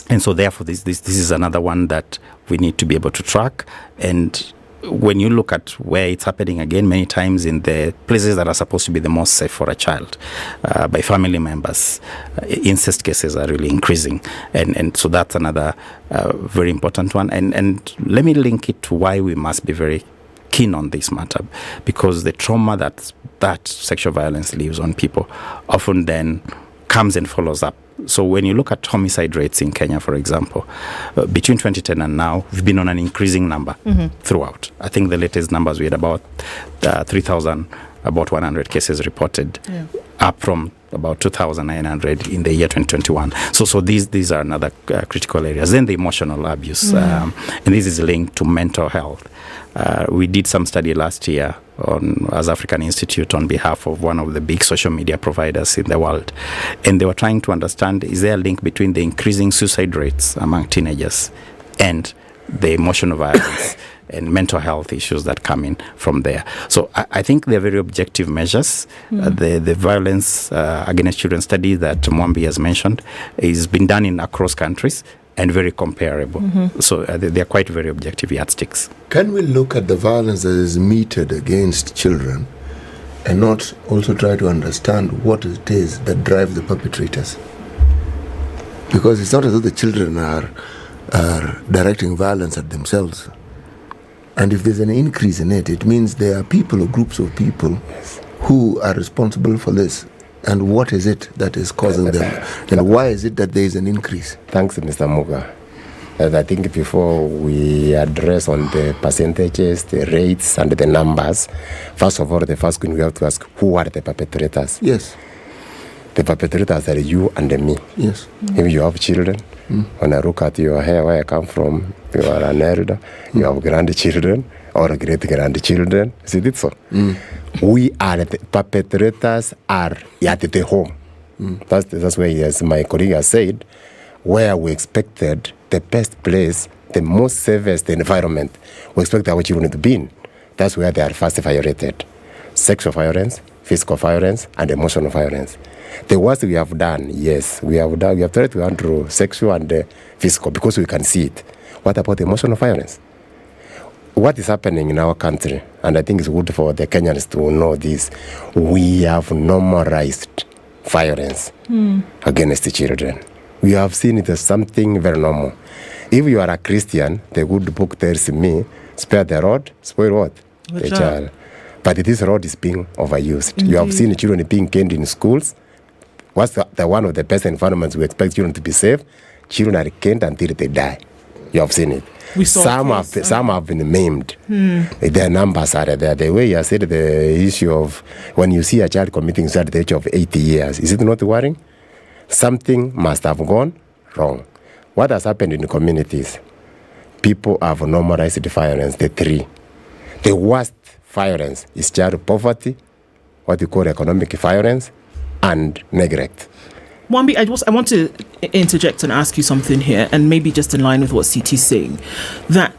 Speaker 3: And so therefore, this is another one that we need to be able to track. And when you look at where it's happening again, many times in the places that are supposed to be the most safe for a child, by family members, incest cases are really increasing. And so that's another very important one. And let me link it to why we must be very keen on this matter, because the trauma that sexual violence leaves on people often then comes and follows up. So when you look at homicide rates in Kenya, for example, between 2010 and now, we've been on an increasing number throughout. I think the latest numbers, we had about 3,000, about 100 cases reported, up from about 2,900 in the year 2021. So these are another critical areas. Then the emotional abuse, and this is linked to mental health. We did some study last year as African Institute on behalf of one of the big social media providers in the world, and they were trying to understand, is there a link between the increasing suicide rates among teenagers and the emotional violence and mental health issues that come in from there. So I think they're very objective measures. The violence against children study that Mwambi has mentioned is been done across countries and very comparable. So they're quite very objective yardsticks.
Speaker 20: Can we look at the violence that is meted against children and not also try to understand what it is that drives the perpetrators? Because it's not as though the children are directing violence at themselves. And if there's an increase in it, it means there are people or groups of people who are responsible for this. And what is it that is causing them? And why is it that there is an increase?
Speaker 5: Thanks, Mr. Muga. I think before we address on the percentages, the rates, and the numbers, first of all, the first thing we have to ask, who are the perpetrators?
Speaker 20: Yes.
Speaker 5: The perpetrators are you and me.
Speaker 20: Yes.
Speaker 5: If you have children, when I look at your hair, where I come from, you are an elder, you have grandchildren or great-grandchildren. Is it so? We are the perpetrators are at the home. That's where, as my colleague has said, where we expected the best place, the most safest environment, we expect our children to be in. That's where they are first violated. Sexual violence, physical violence, and emotional violence. The worst we have done, yes, we have tried to handle sexual and physical because we can see it. What about emotional violence? What is happening in our country, and I think it's good for the Kenyans to know this, we have normalized violence against the children. We have seen it as something very normal. If you are a Christian, the good book tells me, spare the rod, spoil what? The child. But this rod is being overused. Indeed. You have seen children being caned in schools. What's the one of the best environments we expect children to be safe? Children are caned until they die. You have seen it. Some have been maimed. Their numbers are there. The way you said the issue of when you see a child committing suicide at the age of 80 years, is it not worrying? Something must have gone wrong. What has happened in the communities? People have normalized violence, the three. The worst violence is child poverty, what we call economic violence, and neglect.
Speaker 19: Mwambi, I want to interject and ask you something here, and maybe just in line with what CT is saying, that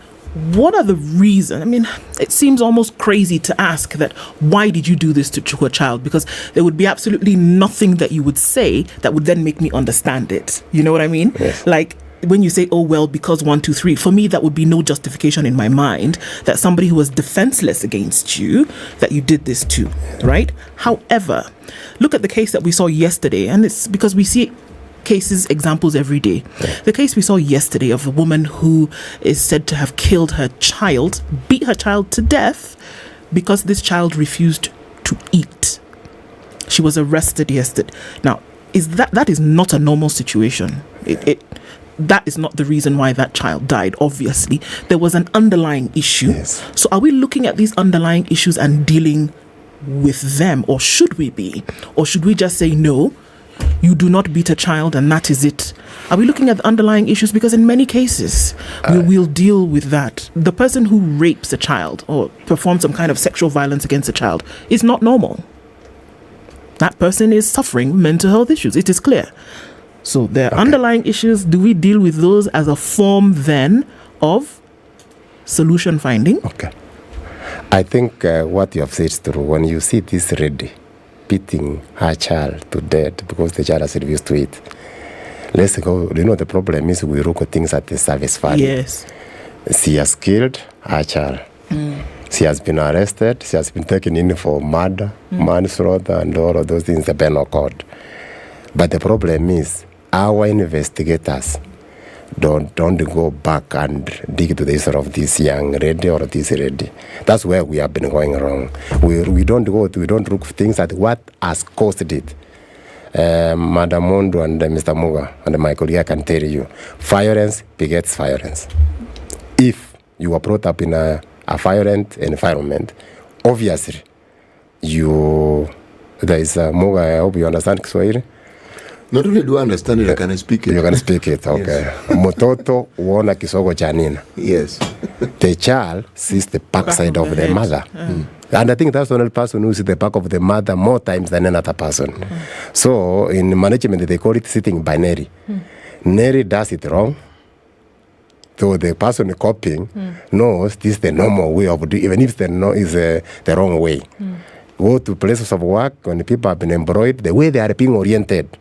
Speaker 19: what are the reasons? I mean, it seems almost crazy to ask that, why did you do this to a child? Because there would be absolutely nothing that you would say that would then make me understand it. You know what I mean?
Speaker 5: Yes.
Speaker 19: Like, when you say, oh, well, because 1, 2, 3, for me, that would be no justification in my mind that somebody who was defenseless against you, that you did this to, right? However, look at the case that we saw yesterday, and it's because we see examples every day. The case we saw yesterday of a woman who is said to have killed her child, beat her child to death because this child refused to eat. She was arrested yesterday. Now, that is not a normal situation. That is not the reason why that child died, obviously. There was an underlying issue.
Speaker 5: Yes.
Speaker 19: So are we looking at these underlying issues and dealing with them, or should we be? Or should we just say, no, you do not beat a child and that is it? Are we looking at the underlying issues? Because in many cases, we'll deal with that. The person who rapes a child or performs some kind of sexual violence against a child is not normal. That person is suffering mental health issues. It is clear. So there are underlying issues. Do we deal with those as a form then of solution finding?
Speaker 5: Okay. I think what you have said is true. When you see this lady beating her child to death because the child has refused to eat, let's go. You know, the problem is we look at things at the surface value.
Speaker 19: Yes.
Speaker 5: She has killed her child. She has been arrested. She has been taken in for murder, manslaughter, and all of those things, the penal code. But the problem is, our investigators don't go back and dig to the history of this young lady or this lady. That's where we have been going wrong. We don't look for things at what has caused it. Madam Mondo and Mr. Muga and my colleague can tell you, violence begets violence. If you are brought up in a violent environment, obviously there is Muga, I hope you understand Kiswahili.
Speaker 20: Not only do I understand it, I can speak it.
Speaker 5: You can speak it, okay. Yes. Mototo uona kisogo cha nina.
Speaker 20: Yes.
Speaker 5: The child sees the backside of the mother. And I think that's the only person who sees the back of the mother more times than another person. So in management, they call it sitting binary. Nyeri does it wrong. So the person copying knows this is the normal way of doing, even if the wrong way. Go to places of work when people have been employed, the way they are being oriented.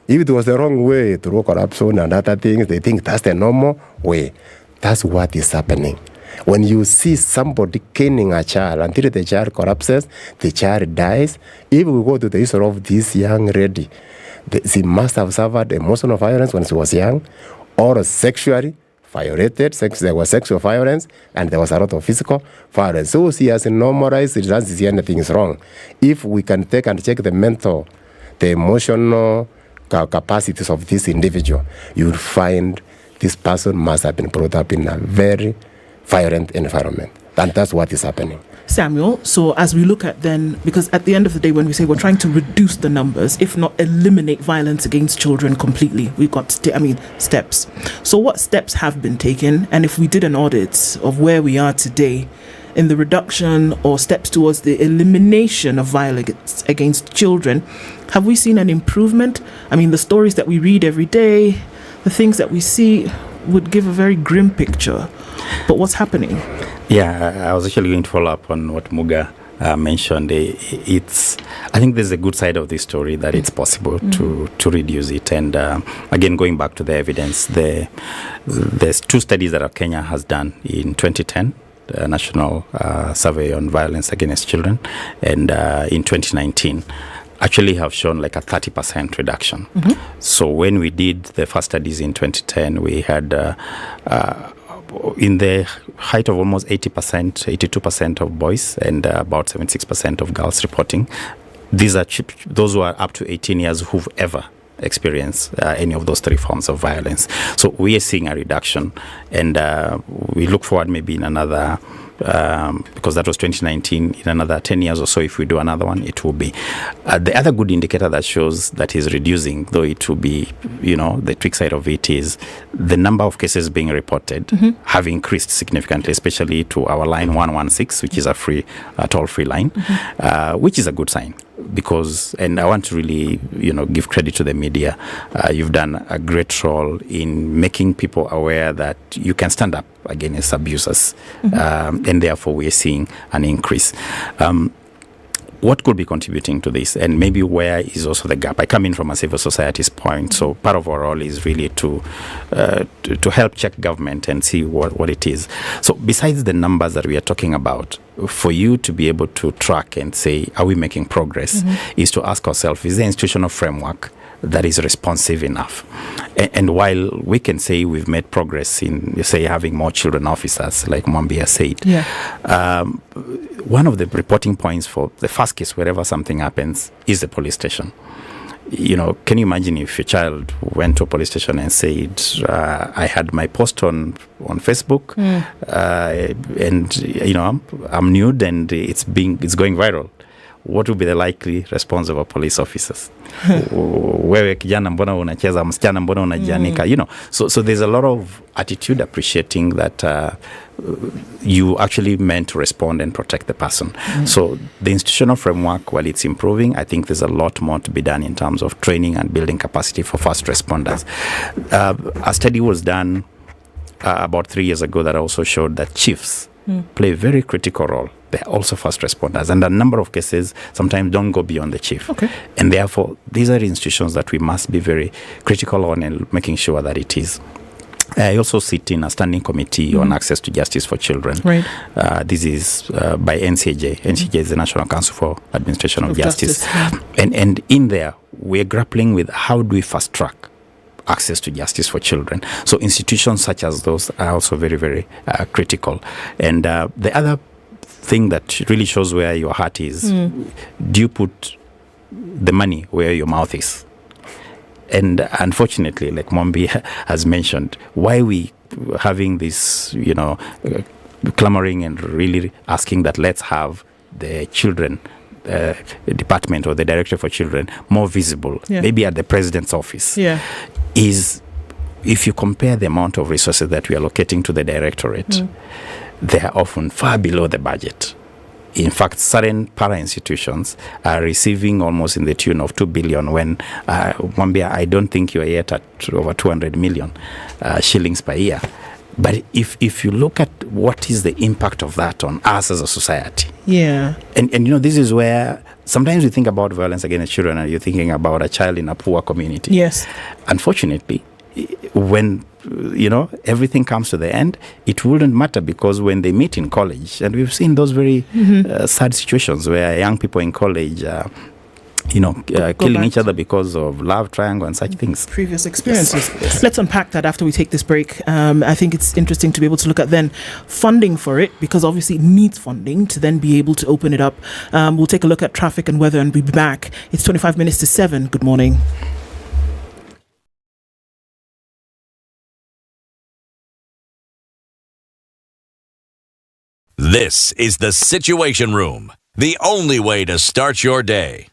Speaker 5: If it was the wrong way through corruption and other things, they think that's the normal way. That's what is happening. When you see somebody caning a child until the child collapses, the child dies. If we go to the history of this young lady, she must have suffered emotional violence when she was young, or sexually violated. There was sexual violence, and there was a lot of physical violence. So she has normalized, it doesn't see anything is wrong. If we can take and check the mental, the emotional capacities of this individual, you will find this person must have been brought up in a very violent environment. And that's what is happening.
Speaker 19: Samuel, so as we look at then, because at the end of the day, when we say we're trying to reduce the numbers, if not eliminate violence against children completely, we've got, steps. So what steps have been taken? And if we did an audit of where we are today in the reduction or steps towards the elimination of violence against children, have we seen an improvement? I mean, the stories that we read every day, the things that we see would give a very grim picture. But what's happening?
Speaker 3: Yeah, I was actually going to follow up on what Muga mentioned. I think there's a good side of this story that it's possible to reduce it. And again, going back to the evidence, there's two studies that Kenya has done in 2010. National Survey on Violence Against Children, and in 2019 actually have shown like a 30% reduction. So when we did the first studies in 2010, we had in the height of almost 80%, 82% of boys and about 76% of girls reporting. These are those who are up to 18 years who've ever experience any of those three forms of violence. So we are seeing a reduction, and we look forward maybe in another, because that was 2019, in another 10 years or so, if we do another one, it will be. The other good indicator that shows that is reducing, though it will be, the trick side of it is the number of cases being reported have increased significantly, especially to our line 116, which is a free, toll-free line, which is a good sign. Because, and I want to really, give credit to the media. You've done a great role in making people aware that you can stand up against abusers, and therefore we're seeing an increase. What could be contributing to this, and maybe where is also the gap? I come in from a civil society's point, so part of our role is really to help check government and see what it is. So besides the numbers that we are talking about, for you to be able to track and say, are we making progress, is to ask ourselves, is the institutional framework that is responsive enough? And while we can say we've made progress in, say, having more children officers, like Mwambia said, one of the reporting points for the first case, wherever something happens, is the police station. Can you imagine if your child went to a police station and said, I had my post on Facebook, and I'm nude and it's going viral? What would be the likely response of our police officers? Wewe kijana mbona unacheza, msichana mbona unajianika? So there's a lot of attitude appreciating that you actually meant to respond and protect the person. So the institutional framework, while it's improving, I think there's a lot more to be done in terms of training and building capacity for first responders. A study was done about 3 years ago that also showed that chiefs play a very critical role. They're also first responders, and a number of cases sometimes don't go beyond the chief. And therefore, these are institutions that we must be very critical on and making sure that it is. I also sit in a standing committee on access to justice for children. This is by NCJ. NCJ is the National Council for Administration of Justice. And in there, we're grappling with how do we fast track access to justice for children. So institutions such as those are also very, very critical. And the other thing that really shows where your heart is, do you put the money where your mouth is? And unfortunately, like Mombi has mentioned, why we having this, clamoring and really asking that let's have the children department or the director for children more visible, maybe at the president's office, is if you compare the amount of resources that we are allocating to the directorate, they are often far below the budget. In fact, certain para-institutions are receiving almost in the tune of 2 billion when, Mwambia, I don't think you're yet at over 200 million shillings per year. But if you look at what is the impact of that on us as a society.
Speaker 19: Yeah.
Speaker 3: And this is where sometimes you think about violence against children and you're thinking about a child in a poor community.
Speaker 19: Yes.
Speaker 3: Unfortunately, when everything comes to the end, it wouldn't matter, because when they meet in college, and we've seen those very sad situations where young people in college killing each other because of love triangle and such things.
Speaker 19: Previous experiences. Yes. Let's unpack that after we take this break. I think it's interesting to be able to look at then funding for it, because obviously it needs funding to then be able to open it up. We'll take a look at traffic and weather and we'll be back. It's 25 minutes to 7. Good morning.
Speaker 8: This is the Situation Room, the only way to start your day.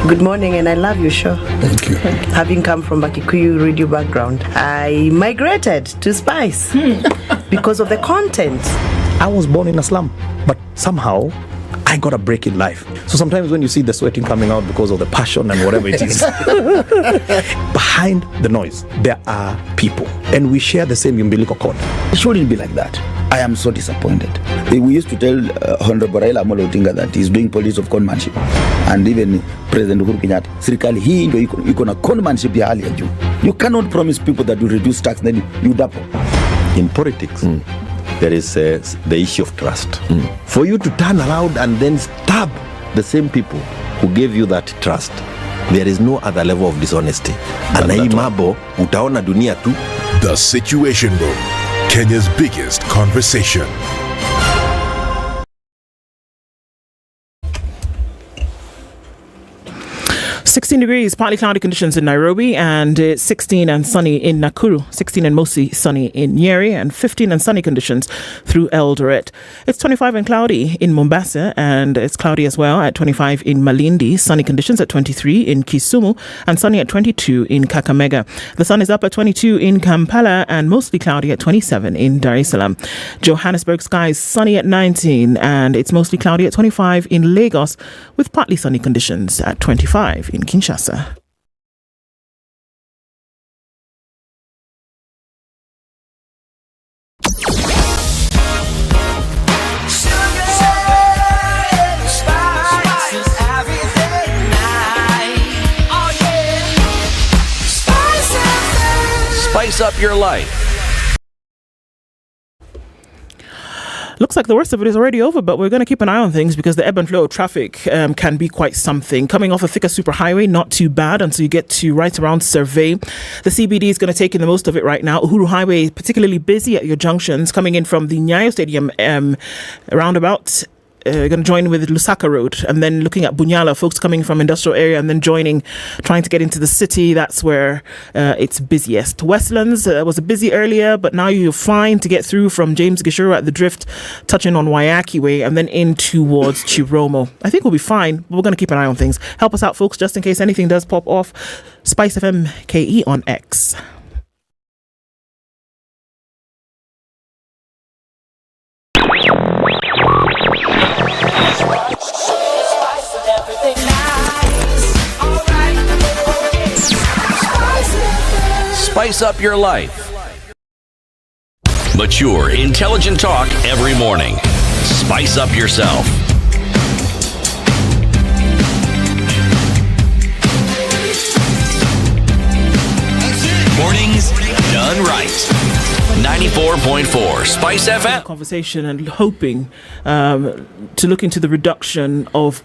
Speaker 6: Good morning, and I love your show.
Speaker 20: Thank you.
Speaker 6: Having come from a Kikuyu radio background, I migrated to Spice because of the content.
Speaker 7: I was born in a slum, but somehow I got a break in life. So sometimes when you see the sweating coming out because of the passion and whatever it is, behind the noise, there are people, and we share the same umbilical cord.
Speaker 22: It shouldn't be like that. I am so disappointed. We used to tell Honorable Raila Amolo Odinga that he's doing politics of conmanship, and even President Uhuru Kenyatta, serikali hii ndio iko na conmanship ya hali ya juu. You cannot promise people that you reduce tax, then you double.
Speaker 23: In politics, there is the issue of trust. For you to turn around and then stab the same people who gave you that trust, there is no other level of dishonesty. Na hii mambo utaona dunia tu.
Speaker 9: The Situation Room, Kenya's biggest conversation.
Speaker 19: $16 degrees, partly cloudy conditions in Nairobi, and it's 16 and sunny in Nakuru, 16 and mostly sunny in Nyeri, and 15 and sunny conditions through Eldoret. It's 25 and cloudy in Mombasa, and it's cloudy as well at 25 in Malindi, sunny conditions at 23 in Kisumu, and sunny at 22 in Kakamega. The sun is up at 22 in Kampala, and mostly cloudy at 27 in Dar es Salaam. Johannesburg skies sunny at 19, and it's mostly cloudy at 25 in Lagos, with partly sunny conditions at 25 in Kinshasa.
Speaker 8: Spice up your life.
Speaker 19: Looks like the worst of it is already over, but we're going to keep an eye on things because the ebb and flow of traffic can be quite something. Coming off a thicker superhighway, not too bad until you get to right around Survey. The CBD is going to take in the most of it right now. Uhuru Highway particularly busy at your junctions. Coming in from the Nyayo Stadium roundabout. Going to join with Lusaka Road, and then looking at Bunyala, folks coming from industrial area and then trying to get into the city. That's where it's busiest. Westlands was busy earlier, but now you're fine to get through from James Gishuru at the Drift, touching on Waiyaki Way, and then in towards Chiromo. I think we'll be fine, but we're going to keep an eye on things. Help us out, folks, just in case anything does pop off. Spice FM KE on X.
Speaker 8: Spice up your life. Mature, intelligent talk every morning. Spice up yourself. Mornings done right. 94.4 Spice FM.
Speaker 19: Conversation and hoping to look into the reduction of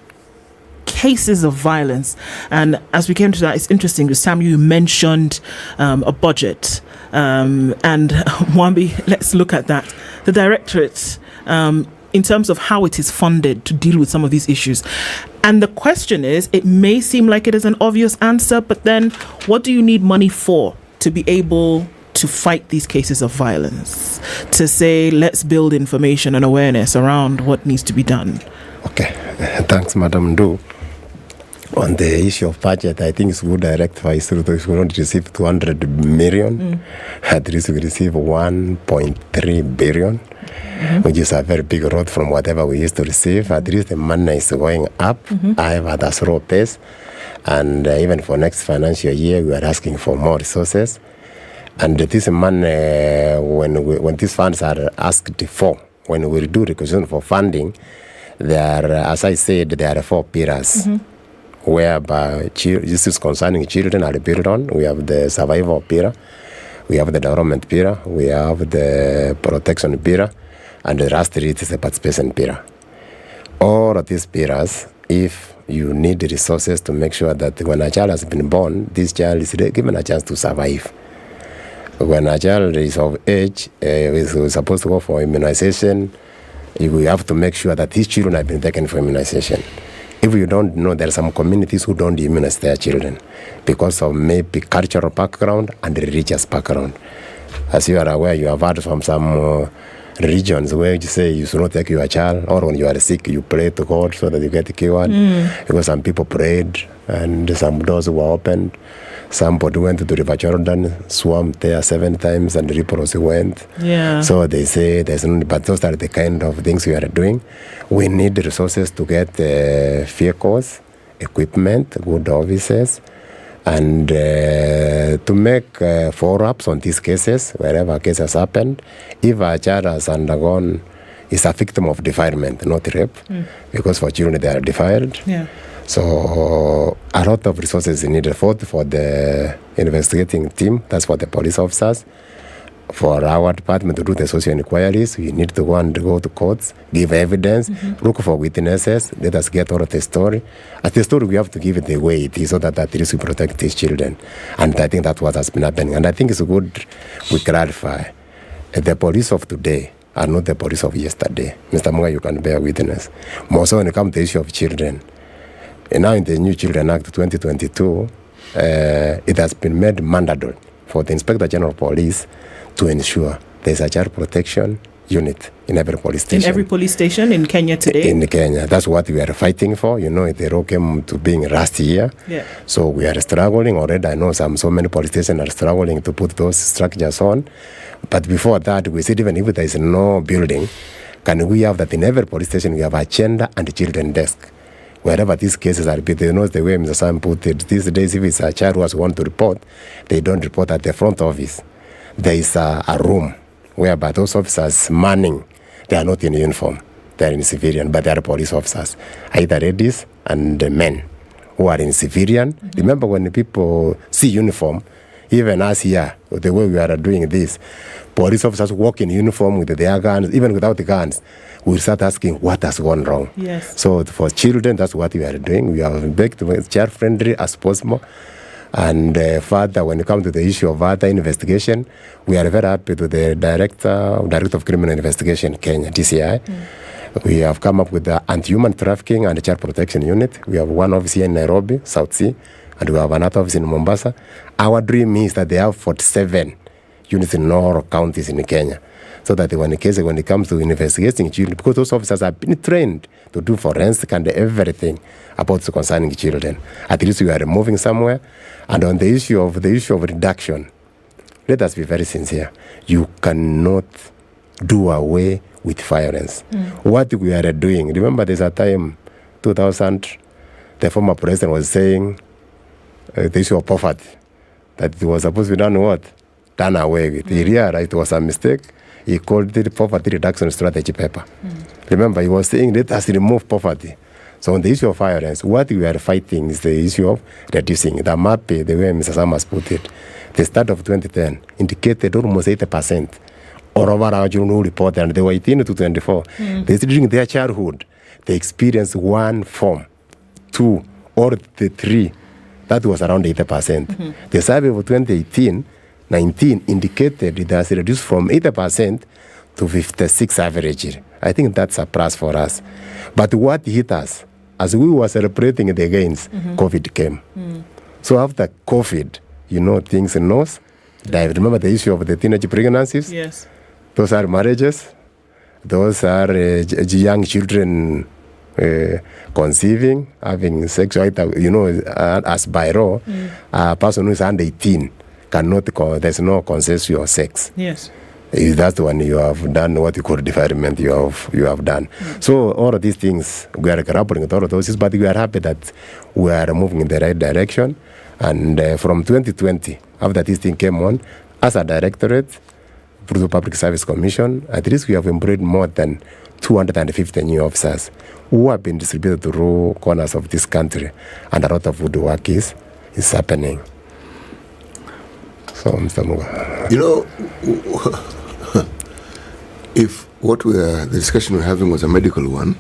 Speaker 19: cases of violence. And as we came to that, it's interesting, Samuel, you mentioned a budget. And Mwambi, let's look at that. The Directorate, in terms of how it is funded to deal with some of these issues. And the question is, it may seem like it is an obvious answer, but then what do you need money for to be able to fight these cases of violence? To say, let's build information and awareness around what needs to be done.
Speaker 5: Okay, thanks, Madam Du. On the issue of budget, I think it's good direct vice if we don't receive 200 million, at least we receive 1.3 billion, which is a very big road from whatever we used to receive. At least the money is going up. I have at a slow pace. And even for next financial year, we are asking for more resources. And this money, when these funds are asked for, when we do requisition for funding, there are, as I said, there are 4 pillars. Whereby this is concerning children are built on. We have the survival pillar, we have the development pillar, we have the protection pillar, and the last is the participation pillar. All of these pillars, if you need resources to make sure that when a child has been born, this child is given a chance to survive. When a child is of age, is supposed to go for immunization, you have to make sure that these children have been taken for immunization. If you don't know, there are some communities who don't immunize their children because of maybe cultural background and religious background. As you are aware, you have heard from some religions where you say you should not take your child, or when you are sick, you pray to God so that you get cured. Because some people prayed and some doors were opened. Somebody went to the River Jordan, swam there 7 times, and the ripples went.
Speaker 19: Yeah.
Speaker 5: So they say there's no, but those are the kind of things we are doing. We need resources to get vehicles, equipment, good offices, and to make follow-ups on these cases, wherever cases happened. If a child has undergone, is a victim of defilement, not rape, because for children they are defiled.
Speaker 19: Yeah.
Speaker 5: So a lot of resources are needed for the investigating team, that's for the police officers. For our department to do the social inquiries, we need to go to courts, give evidence, look for witnesses, let us get all of the story. As the story, we have to give it the way it is so that at least we protect these children. And I think that's what has been happening. And I think it's good we clarify. The police of today are not the police of yesterday. Mr. Muga, you can bear witness. More so when it comes to the issue of children. And now in the new Children Act 2022, it has been made mandatory for the Inspector General of Police to ensure there's a child protection unit in every police station.
Speaker 19: In every police station in Kenya today?
Speaker 5: In Kenya. That's what we are fighting for. You know, the law came to being last year.
Speaker 19: Yeah.
Speaker 5: So we are struggling already. I know so many police stations are struggling to put those structures on. But before that, we said even if there is no building, can we have that in every police station we have a gender and children desk? Wherever these cases are, they know the way Mr. Sam put it. These days, if it's a child who has want to report, they don't report at the front office. There is a room whereby those officers manning, they are not in uniform. They are in civilian, but they are police officers, either ladies and men who are in civilian. Remember when people see uniform, even us here, the way we are doing this, police officers walk in uniform with their guns, even without the guns. We start asking what has gone wrong.
Speaker 19: Yes.
Speaker 5: So for children, that's what we are doing. We are back to child-friendly as possible. And further, when it comes to the issue of other investigation, we are very happy to the Director of Criminal Investigation, Kenya, DCI. We have come up with the Anti-Human Trafficking and Child Protection Unit. We have one office here in Nairobi, South Sea, and we have another office in Mombasa. Our dream is that they have 47 units in all counties in Kenya. So that when it comes to investigating children, because those officers have been trained to do forensic and everything about concerning children. At least we are moving somewhere. And on the issue of reduction, let us be very sincere. You cannot do away with violence. What we are doing, remember there's a time, 2000, the former president was saying the issue of poverty, that it was supposed to be done what? Done away with. He realized it was a mistake. He called it poverty reduction strategy paper. Remember, he was saying, let us remove poverty. So on the issue of violence, what we are fighting is the issue of reducing. The map, the way Mr. Sam has put it, the start of 2010 indicated almost 80% all over our children who reported, and they were 18 to 24. They during their childhood, they experienced 1 form, 2, or the 3, that was around 80%. The survey of 2018-19 indicated it has reduced from 80% to 56 average. I think that's a plus for us. But what hit us, as we were celebrating the gains, COVID came. So after COVID, things nose dive. Remember the issue of the teenage pregnancies?
Speaker 19: Yes.
Speaker 5: Those are marriages. Those are young children conceiving, having sex. As by law, a person who is under 18 cannot, there's no consensual sex.
Speaker 19: Yes.
Speaker 5: That's when you have done what you call defilement, you have done. So all of these things, we are grappling with all of those, but we are happy that we are moving in the right direction. And from 2020, after this thing came on, as a directorate, through the Public Service Commission, at least we have employed more than 250 new officers who have been distributed to rural corners of this country, and a lot of good work is happening. So, Mr. Muga.
Speaker 20: If the discussion we're having was a medical one,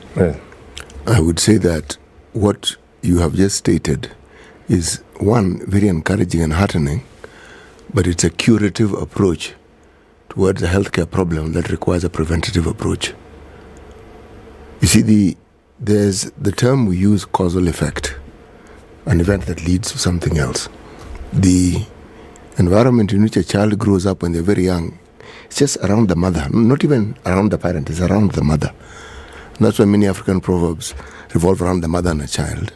Speaker 20: I would say that what you have just stated is, one, very encouraging and heartening, but it's a curative approach towards a healthcare problem that requires a preventative approach. You see, there's the term we use, causal effect, an event that leads to something else. The environment in which a child grows up when they're very young, it's just around the mother, not even around the parent, it's around the mother. And that's why many African proverbs revolve around the mother and a child.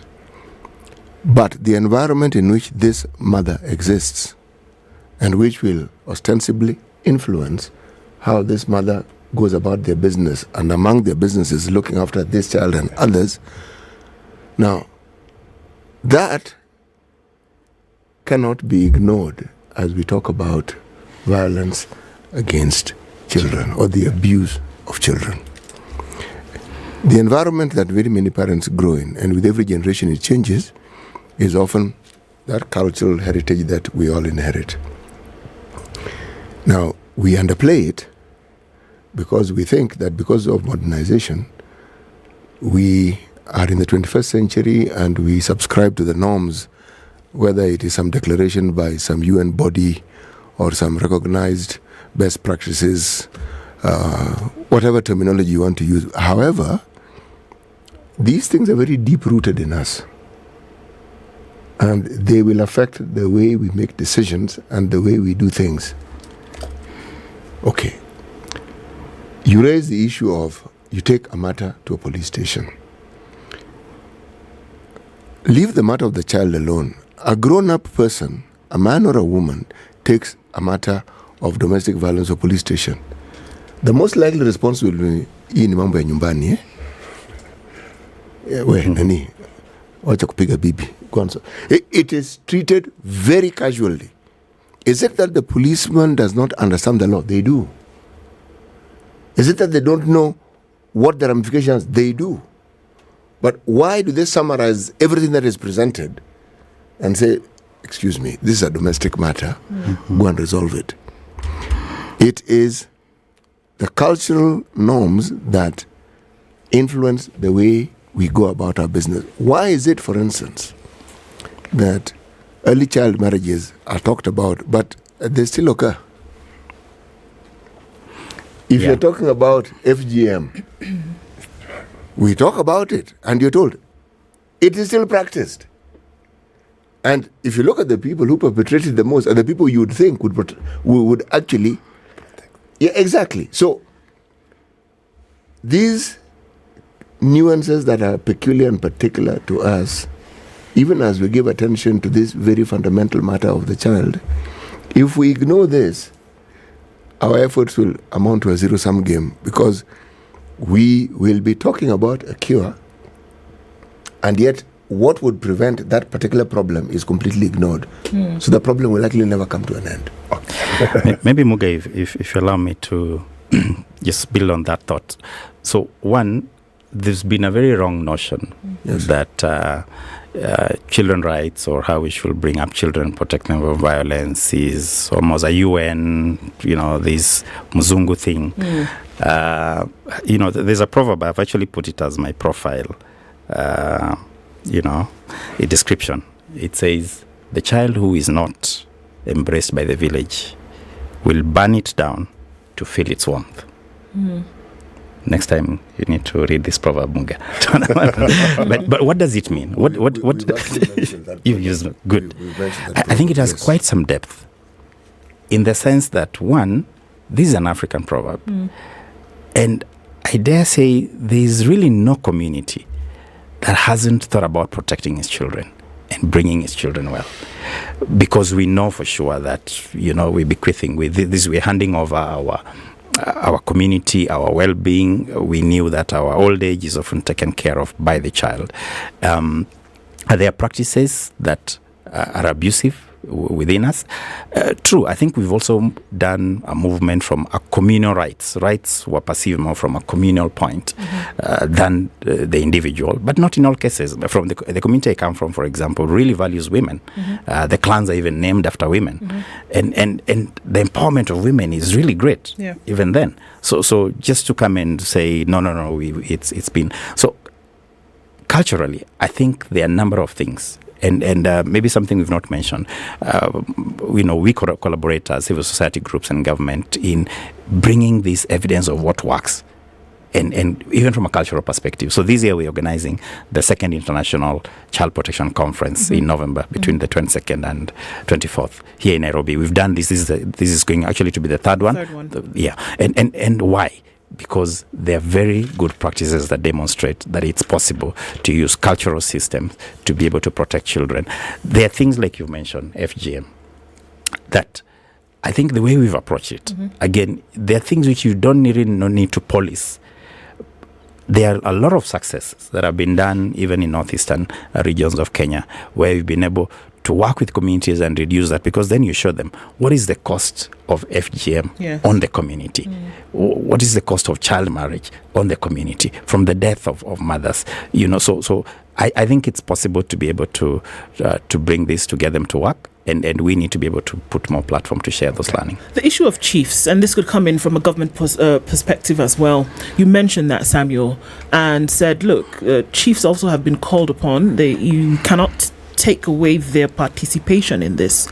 Speaker 20: But the environment in which this mother exists, and which will ostensibly influence how this mother goes about their business, and among their businesses looking after this child and others. Now, that cannot be ignored as we talk about violence against children or the abuse of children. The environment that very many parents grow in, and with every generation it changes, is often that cultural heritage that we all inherit. Now, we underplay it because we think that because of modernization, we are in the 21st century and we subscribe to the norms, whether it is some declaration by some UN body or some recognized best practices, whatever terminology you want to use. However, these things are very deep-rooted in us, and they will affect the way we make decisions and the way we do things. Okay. You raise the issue of you take a matter to a police station. Leave the matter of the child alone. A grown-up person, a man or a woman, takes a matter of domestic violence to a police station. The most likely response will be, hii ni mambo ya nyumbani, eh? Nani? Wacha kupiga bibi. It is treated very casually. Is it that the policeman does not understand the law? They do. Is it that they don't know what the ramifications? They do. But why do they summarize everything that is presented and say, excuse me, this is a domestic matter, go and resolve it? It is the cultural norms that influence the way we go about our business. Why is it, for instance, that early child marriages are talked about, but they still occur? If you're talking about FGM, we talk about it, and you're told it is still practiced. And if you look at the people who perpetrated the most, are the people you would think would actually... Yeah, exactly. So, these nuances that are peculiar and particular to us, even as we give attention to this very fundamental matter of the child, if we ignore this, our efforts will amount to a zero-sum game, because we will be talking about a cure, and yet what would prevent that particular problem is completely ignored. So the problem will likely never come to an end.
Speaker 3: Maybe Muga, if you allow me to just build on that thought. So one, there's been a very wrong notion that children rights or how we should bring up children, protect them from violence is almost a UN, this Mzungu thing. There's a proverb, I've actually put it as my profile. a description. It says, the child who is not embraced by the village will burn it down to feel its warmth. Next time you need to read this proverb, Muga. but what does it mean? What you use good. I think it has quite some depth, in the sense that, one, this is an African proverb, and I dare say there is really no community that hasn't thought about protecting its children and bringing its children well, because we know for sure that we're bequeathing with this, we're handing over our community, our well-being. We knew that our old age is often taken care of by the child. Are there practices that are abusive within us? True. I think we've also done a movement from a communal rights. Rights were perceived more from a communal point than the individual, but not in all cases. From the community I come from, for example, really values women. The clans are even named after women, and the empowerment of women is really great. Even then. So just to come and say no, it's been so. Culturally, I think there are a number of things. And maybe something we've not mentioned, we collaborate as civil society groups and government in bringing this evidence of what works, and even from a cultural perspective. So this year we're organizing the second International Child Protection Conference in November, between the 22nd and 24th here in Nairobi. We've done this. This is going actually to be the third one. And why? Because there are very good practices that demonstrate that it's possible to use cultural systems to be able to protect children. There are things like you mentioned, FGM, that I think the way we've approached it, again, there are things which you don't really need to police. There are a lot of successes that have been done even in northeastern regions of Kenya, where we've been able to work with communities and reduce that, because then you show them what is the cost of FGM on the community, what is the cost of child marriage on the community, from the death of mothers. So I think it's possible to be able to bring this to get them to work. And we need to be able to put more platform to share those learning. The
Speaker 19: issue of chiefs, and this could come in from a government perspective as well. You mentioned that, Samuel, and said, look, chiefs also have been called upon. You cannot take away their participation in this.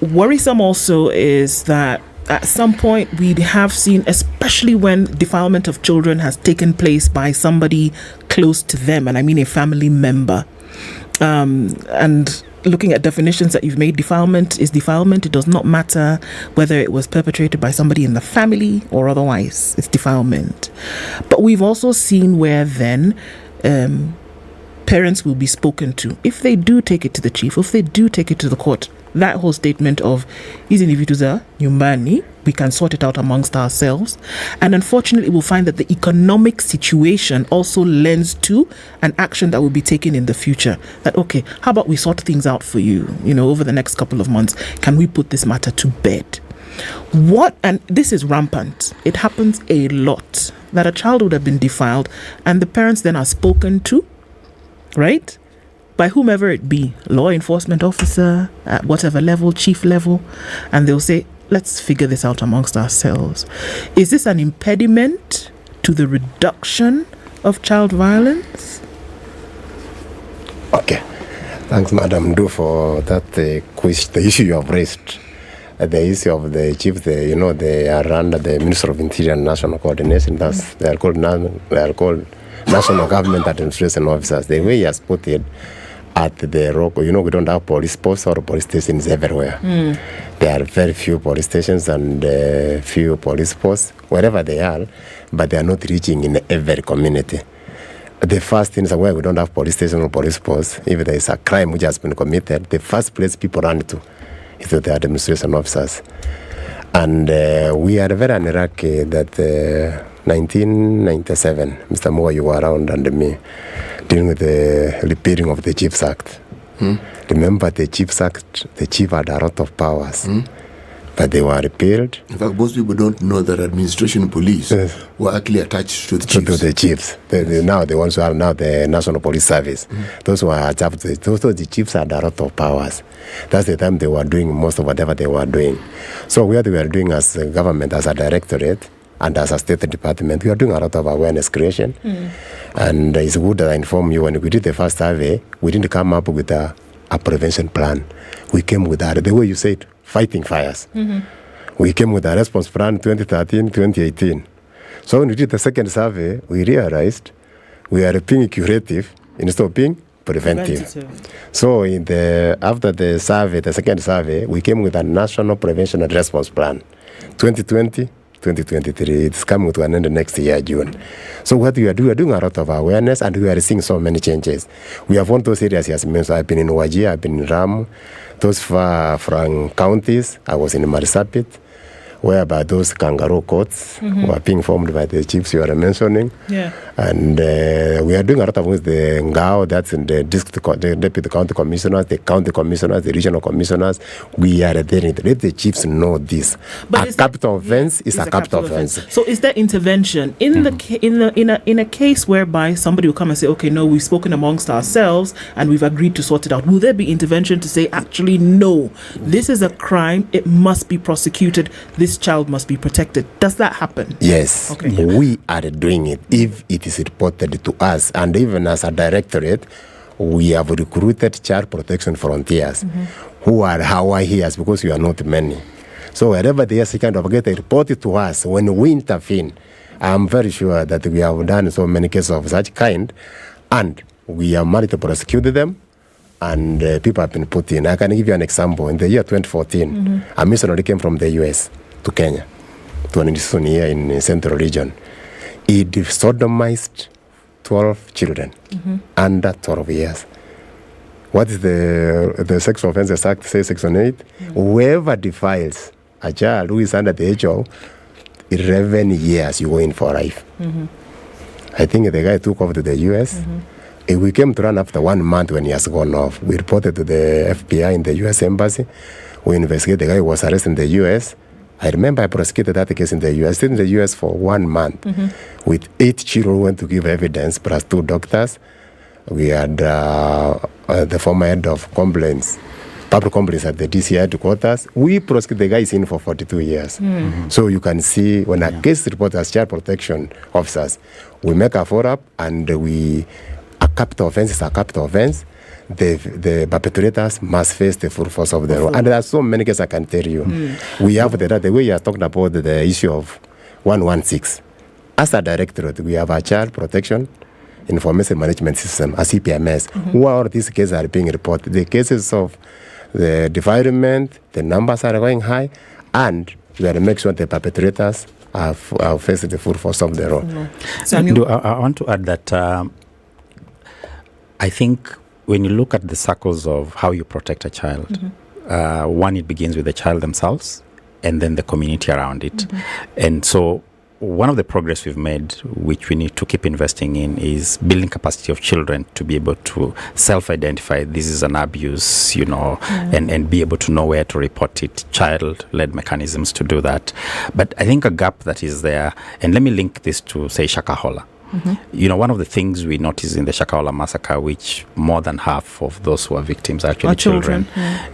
Speaker 19: Worrisome also is that at some point we have seen, especially when defilement of children has taken place by somebody close to them, and I mean a family member, and looking at definitions that you've made, defilement is defilement. It does not matter whether it was perpetrated by somebody in the family or otherwise. It's defilement. But we've also seen where then parents will be spoken to. If they do take it to the chief, if they do take it to the court, that whole statement of hizi ni vitu za nyumbani, we can sort it out amongst ourselves. And unfortunately, we'll find that the economic situation also lends to an action that will be taken in the future. That, okay, how about we sort things out for you, over the next couple of months? Can we put this matter to bed? And this is rampant. It happens a lot, that a child would have been defiled and the parents then are spoken to, right? By whomever it be, law enforcement officer, at whatever level, chief level, and they'll say, let's figure this out amongst ourselves. Is this an impediment to the reduction of child violence?
Speaker 5: Okay. Thanks, Madam Du, for that the issue you have raised. The issue of the chiefs, they are under the Ministry of Interior and National Coordination. They are called National Government Administration Officers. The way he has put it, at the rock, we don't have police posts or police stations everywhere. There are very few police stations and few police posts, wherever they are, but they are not reaching in every community. The first thing is where we don't have police stations or police posts, if there is a crime which has been committed, the first place people run to is to the administration officers. And we are very unlucky that 1997, Mr. Muga, you were around under me, dealing with the repealing of the Chiefs Act. Remember the Chiefs Act, the chief had a lot of powers, but they were repealed.
Speaker 20: In fact, most people don't know that administration and police were actually attached to the chiefs.
Speaker 5: To the chiefs. Now the ones who are now the National Police Service. Those who are attached to the chiefs had a lot of powers. That's the time they were doing most of whatever they were doing. So what we were doing as a government, as a directorate, And as a state department, we are doing a lot of awareness creation. And it's good that I inform you, when we did the first survey, we didn't come up with a prevention plan. We came with that, the way you said, fighting fires. We came with a response plan 2013, 2018. So when we did the second survey, we realized we are being curative instead of being preventive. So after the survey, the second survey, we came with a national prevention and response plan, 2020, 2023. It's coming to an end next year, June. So what we are doing a lot of awareness, and we are seeing so many changes. We have won those areas, as mentioned. I've been in Wajir, I've been in Ram, those far from counties. I was in Marsabit, whereby those kangaroo courts were being formed by the chiefs you are mentioning. And we are doing a lot of with the Ngao, that's in the the deputy county commissioners, the county commissioners, the regional commissioners. We are there. Let the chiefs know this. But a capital offense is a capital offense.
Speaker 19: So is there intervention in in a case whereby somebody will come and say, okay, no, we've spoken amongst ourselves and we've agreed to sort it out? Will there be intervention to say, actually, no, this is a crime, it must be prosecuted, this child must be protected? Does that happen?
Speaker 5: Yes, we are doing it if it is reported to us. And even as a directorate, we have recruited child protection volunteers who are Hawaiians, because we are not many. So wherever there is a kind of get reported to us, when we intervene, I'm very sure that we have done so many cases of such kind, and we are managed to prosecute them, and people have been put in. I can give you an example. In the year 2014, a missionary came from the US to Kenya, to an institution here in the Central Region. He sodomized 12 children under 12 years. What is the Sexual Offences Act say, Section 8? Whoever defiles a child who is under the age of 11 years, you go in for life. I think the guy took off to the US. We came to run after 1 month when he has gone off. We reported to the FBI in the US Embassy. We investigated. The guy was arrested in the US. I remember I prosecuted that case in the US. I stayed in the US for 1 month with 8 children who went to give evidence, plus 2 doctors. We had the former head of complaints, public complaints at the DCI headquarters. We prosecuted the guy is in for 42 years. So you can see when a case reported as child protection officers, we make a follow-up, and a capital offense is a capital offense. The perpetrators must face the full force of the law. And there are so many cases I can tell you. We have the way you are talking about the issue of 116. As a directorate, we have a child protection information management system, a CPMS. Where these cases are being reported, the cases of the defilement, the numbers are going high, and we have to make sure the perpetrators are facing the full force of the law.
Speaker 3: I want to add that I think when you look at the circles of how you protect a child, one, it begins with the child themselves and then the community around it. And so one of the progress we've made, which we need to keep investing in, is building capacity of children to be able to self-identify this is an abuse, and be able to know where to report it, child-led mechanisms to do that. But I think a gap that is there, and let me link this to, say, Shakahola. One of the things we noticed in the Shakahola massacre, which more than half of those who are victims are actually children,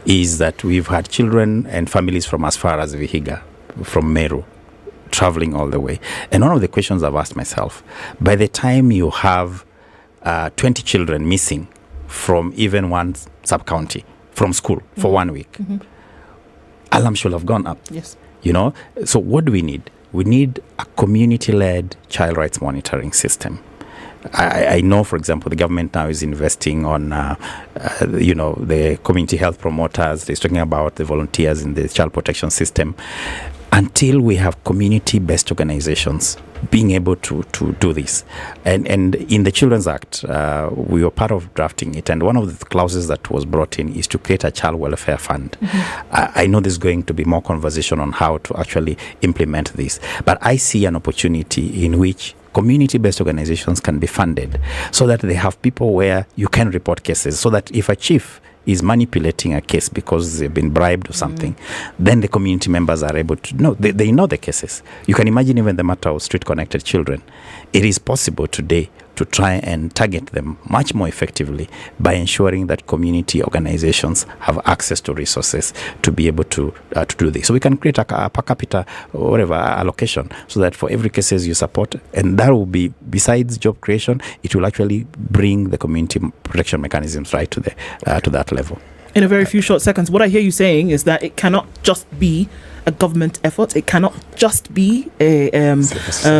Speaker 3: is that we've had children and families from as far as Vihiga, from Meru, traveling all the way. And one of the questions I've asked myself, by the time you have 20 children missing from even one sub-county, from school for 1 week, alarm should have gone up. So what do we need? We need a community-led child rights monitoring system. I know, for example, the government now is investing on, the community health promoters. They're talking about the volunteers in the child protection system. Until we have community-based organizations being able to do this. And in the Children's Act, we were part of drafting it. And one of the clauses that was brought in is to create a child welfare fund. I know there's going to be more conversation on how to actually implement this. But I see an opportunity in which community-based organizations can be funded so that they have people where you can report cases, so that if a chief is manipulating a case because they've been bribed or something, then the community members are able to know. They know the cases. You can imagine even the matter of street-connected children. It is possible today to try and target them much more effectively by ensuring that community organizations have access to resources to be able to do this. So we can create a per capita or whatever allocation so that for every cases you support, and that will be, besides job creation, it will actually bring the community protection mechanisms right to that level.
Speaker 19: In a very few short seconds, what I hear you saying is that it cannot just be a government effort. It cannot just be a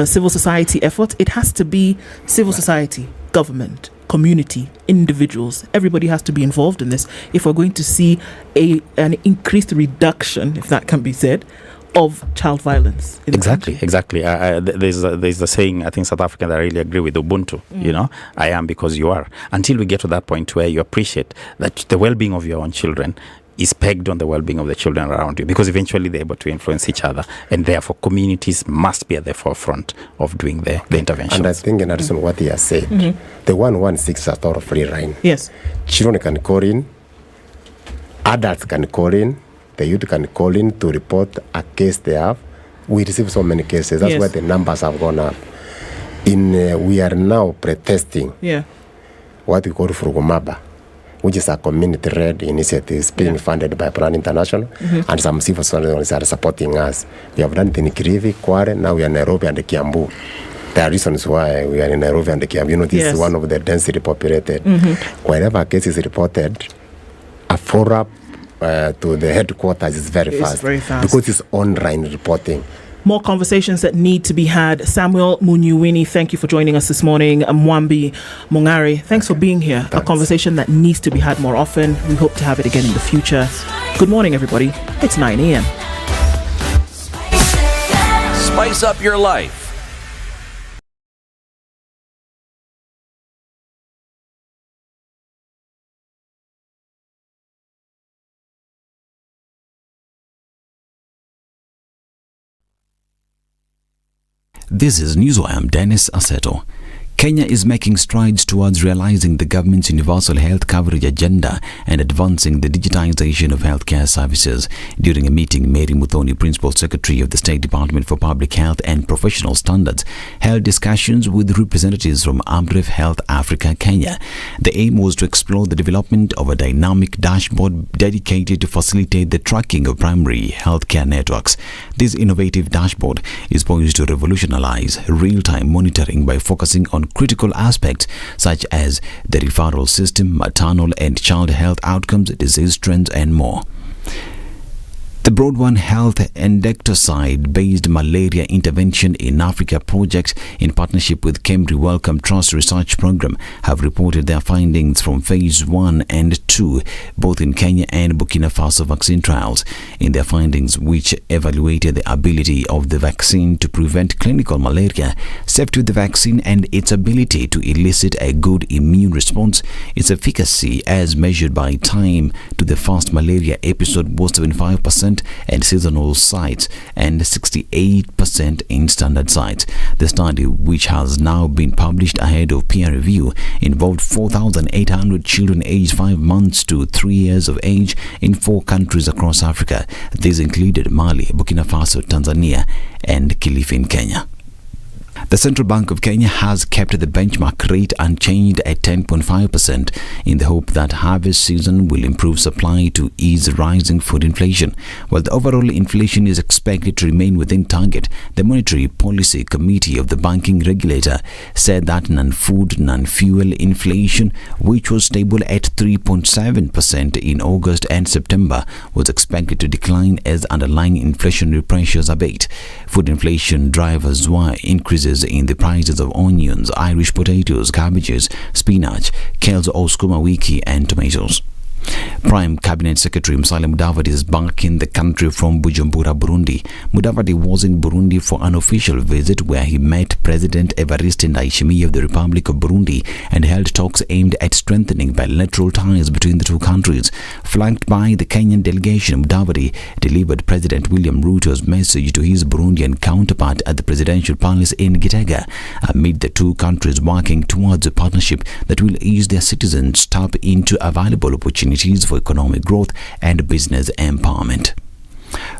Speaker 19: civil society effort. It has to be civil society, government, community, individuals. Everybody has to be involved in this if we're going to see an increased reduction, if that can be said, of child violence.
Speaker 3: Exactly. There's a saying, I think South Africans I really agree with, Ubuntu. You know, I am because you are. Until we get to that point where you appreciate that the well-being of your own children is pegged on the well-being of the children around you, because eventually they're able to influence each other, and therefore communities must be at the forefront of doing the interventions.
Speaker 5: And I think in addition to what he has said, the 116 is a sort of free line.
Speaker 19: Yes.
Speaker 5: Children can call in, adults can call in, the youth can call in to report a case they have. We receive so many cases. That's why the numbers have gone up. We are now pre-testing what we call Furugumaba, which is a community-led initiative being funded by Plan International, and some civil society are supporting us. We have done it in Kirivi, Kware, now we are in Nairobi and Kiambu. There are reasons why we are in Nairobi and Kiambu. You know, this is one of the densely populated. Whenever a case is reported, a follow-up to the headquarters is very fast because it's online reporting.
Speaker 19: More conversations that need to be had. Samuel Munyuwini, thank you for joining us this morning. Mwambi Mongari, thanks for being here. A conversation that needs to be had more often. We hope to have it again in the future. Good morning, everybody. It's 9 a.m.
Speaker 8: Spice up your life.
Speaker 2: This is Newswire. I'm Dennis Aseto. Kenya is making strides towards realizing the government's universal health coverage agenda and advancing the digitization of healthcare services. During a meeting, Mary Muthoni, Principal Secretary of the State Department for Public Health and Professional Standards, held discussions with representatives from Amref Health Africa, Kenya. The aim was to explore the development of a dynamic dashboard dedicated to facilitate the tracking of primary healthcare networks. This innovative dashboard is poised to revolutionize real-time monitoring by focusing on critical aspects such as the referral system, maternal and child health outcomes, disease trends, and more. The Broadwan Health Endectocide-based malaria intervention in Africa project, in partnership with Kemri Wellcome Trust Research Program, have reported their findings from Phase 1 and 2, both in Kenya and Burkina Faso vaccine trials. In their findings, which evaluated the ability of the vaccine to prevent clinical malaria, safety of the vaccine and its ability to elicit a good immune response, its efficacy as measured by time to the first malaria episode was 75% and seasonal sites and 68% in standard sites. The study, which has now been published ahead of peer review, involved 4,800 children aged 5 months to 3 years of age in 4 countries across Africa. These included Mali, Burkina Faso, Tanzania, and Kilifi in Kenya. The Central Bank of Kenya has kept the benchmark rate unchanged at 10.5% in the hope that harvest season will improve supply to ease rising food inflation. While the overall inflation is expected to remain within target, the Monetary Policy Committee of the banking regulator said that non-food, non-fuel inflation, which was stable at 3.7% in August and September, was expected to decline as underlying inflationary pressures abate. Food inflation drivers were increases in the prices of onions, Irish potatoes, cabbages, spinach, kales or sukuma wiki, and tomatoes. Prime Cabinet Secretary Musalia Mudavadi is back in the country from Bujumbura, Burundi. Mudavadi was in Burundi for an official visit where he met President Evariste Ndayishimiye of the Republic of Burundi and held talks aimed at strengthening bilateral ties between the two countries. Flanked by the Kenyan delegation, Mudavadi delivered President William Ruto's message to his Burundian counterpart at the presidential palace in Gitega, amid the two countries working towards a partnership that will ease their citizens tap into available opportunities for economic growth and business empowerment.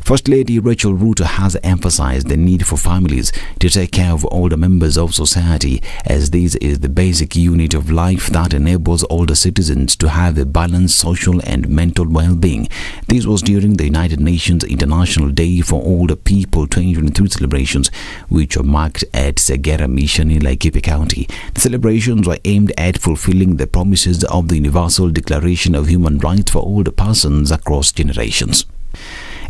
Speaker 2: First Lady Rachel Ruto has emphasized the need for families to take care of older members of society, as this is the basic unit of life that enables older citizens to have a balanced social and mental well-being. This was during the United Nations International Day for Older People 2023 celebrations, which were marked at Segera Mission in Laikipia County. The celebrations were aimed at fulfilling the promises of the Universal Declaration of Human Rights for older persons across generations.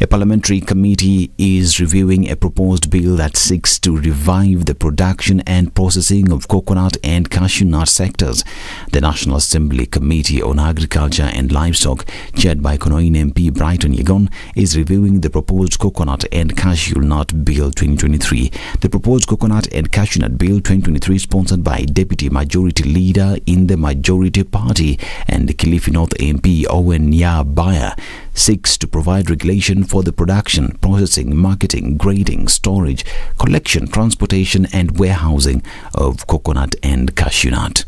Speaker 2: A parliamentary committee is reviewing a proposed bill that seeks to revive the production and processing of coconut and cashew nut sectors. The National Assembly Committee on Agriculture and Livestock, chaired by Konoin MP Brighton Yegon, is reviewing the proposed Coconut and Cashew Nut Bill 2023. The proposed Coconut and Cashew Nut Bill 2023, sponsored by Deputy Majority Leader in the Majority Party and Kilifi North MP Owen Nyabaya, seeks to provide regulation for the production, processing, marketing, grading, storage, collection, transportation and warehousing of coconut and cashew nut.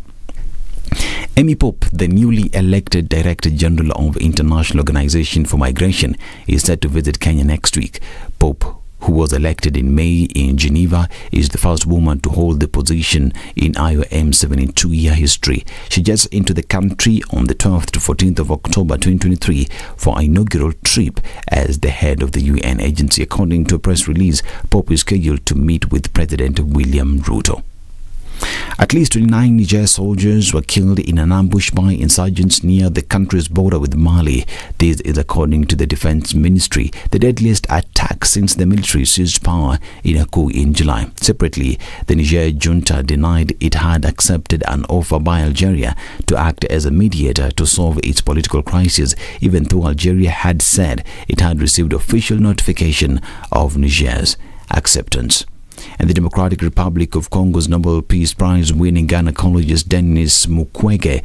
Speaker 2: Amy Pope, the newly elected Director General of International Organization for Migration, is set to visit Kenya next week. Pope, who was elected in May in Geneva, is the first woman to hold the position in IOM's 72-year history. She jets into the country on the 12th to 14th of October 2023 for an inaugural trip as the head of the UN agency. According to a press release, Pope is scheduled to meet with President William Ruto. At least 29 Niger soldiers were killed in an ambush by insurgents near the country's border with Mali. This is according to the Defense Ministry, the deadliest attack since the military seized power in Okoh in July. Separately, the Niger junta denied it had accepted an offer by Algeria to act as a mediator to solve its political crisis, even though Algeria had said it had received official notification of Niger's acceptance. And the Democratic Republic of Congo's Nobel Peace Prize winning gynecologist Denis Mukwege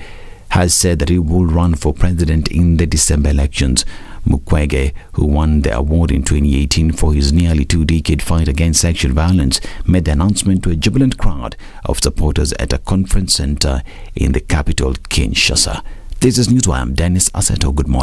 Speaker 2: has said that he will run for president in the December elections. Mukwege, who won the award in 2018 for his nearly two-decade fight against sexual violence, made the announcement to a jubilant crowd of supporters at a conference center in the capital, Kinshasa. This is Newswire. I'm Dennis Aseto. Good morning.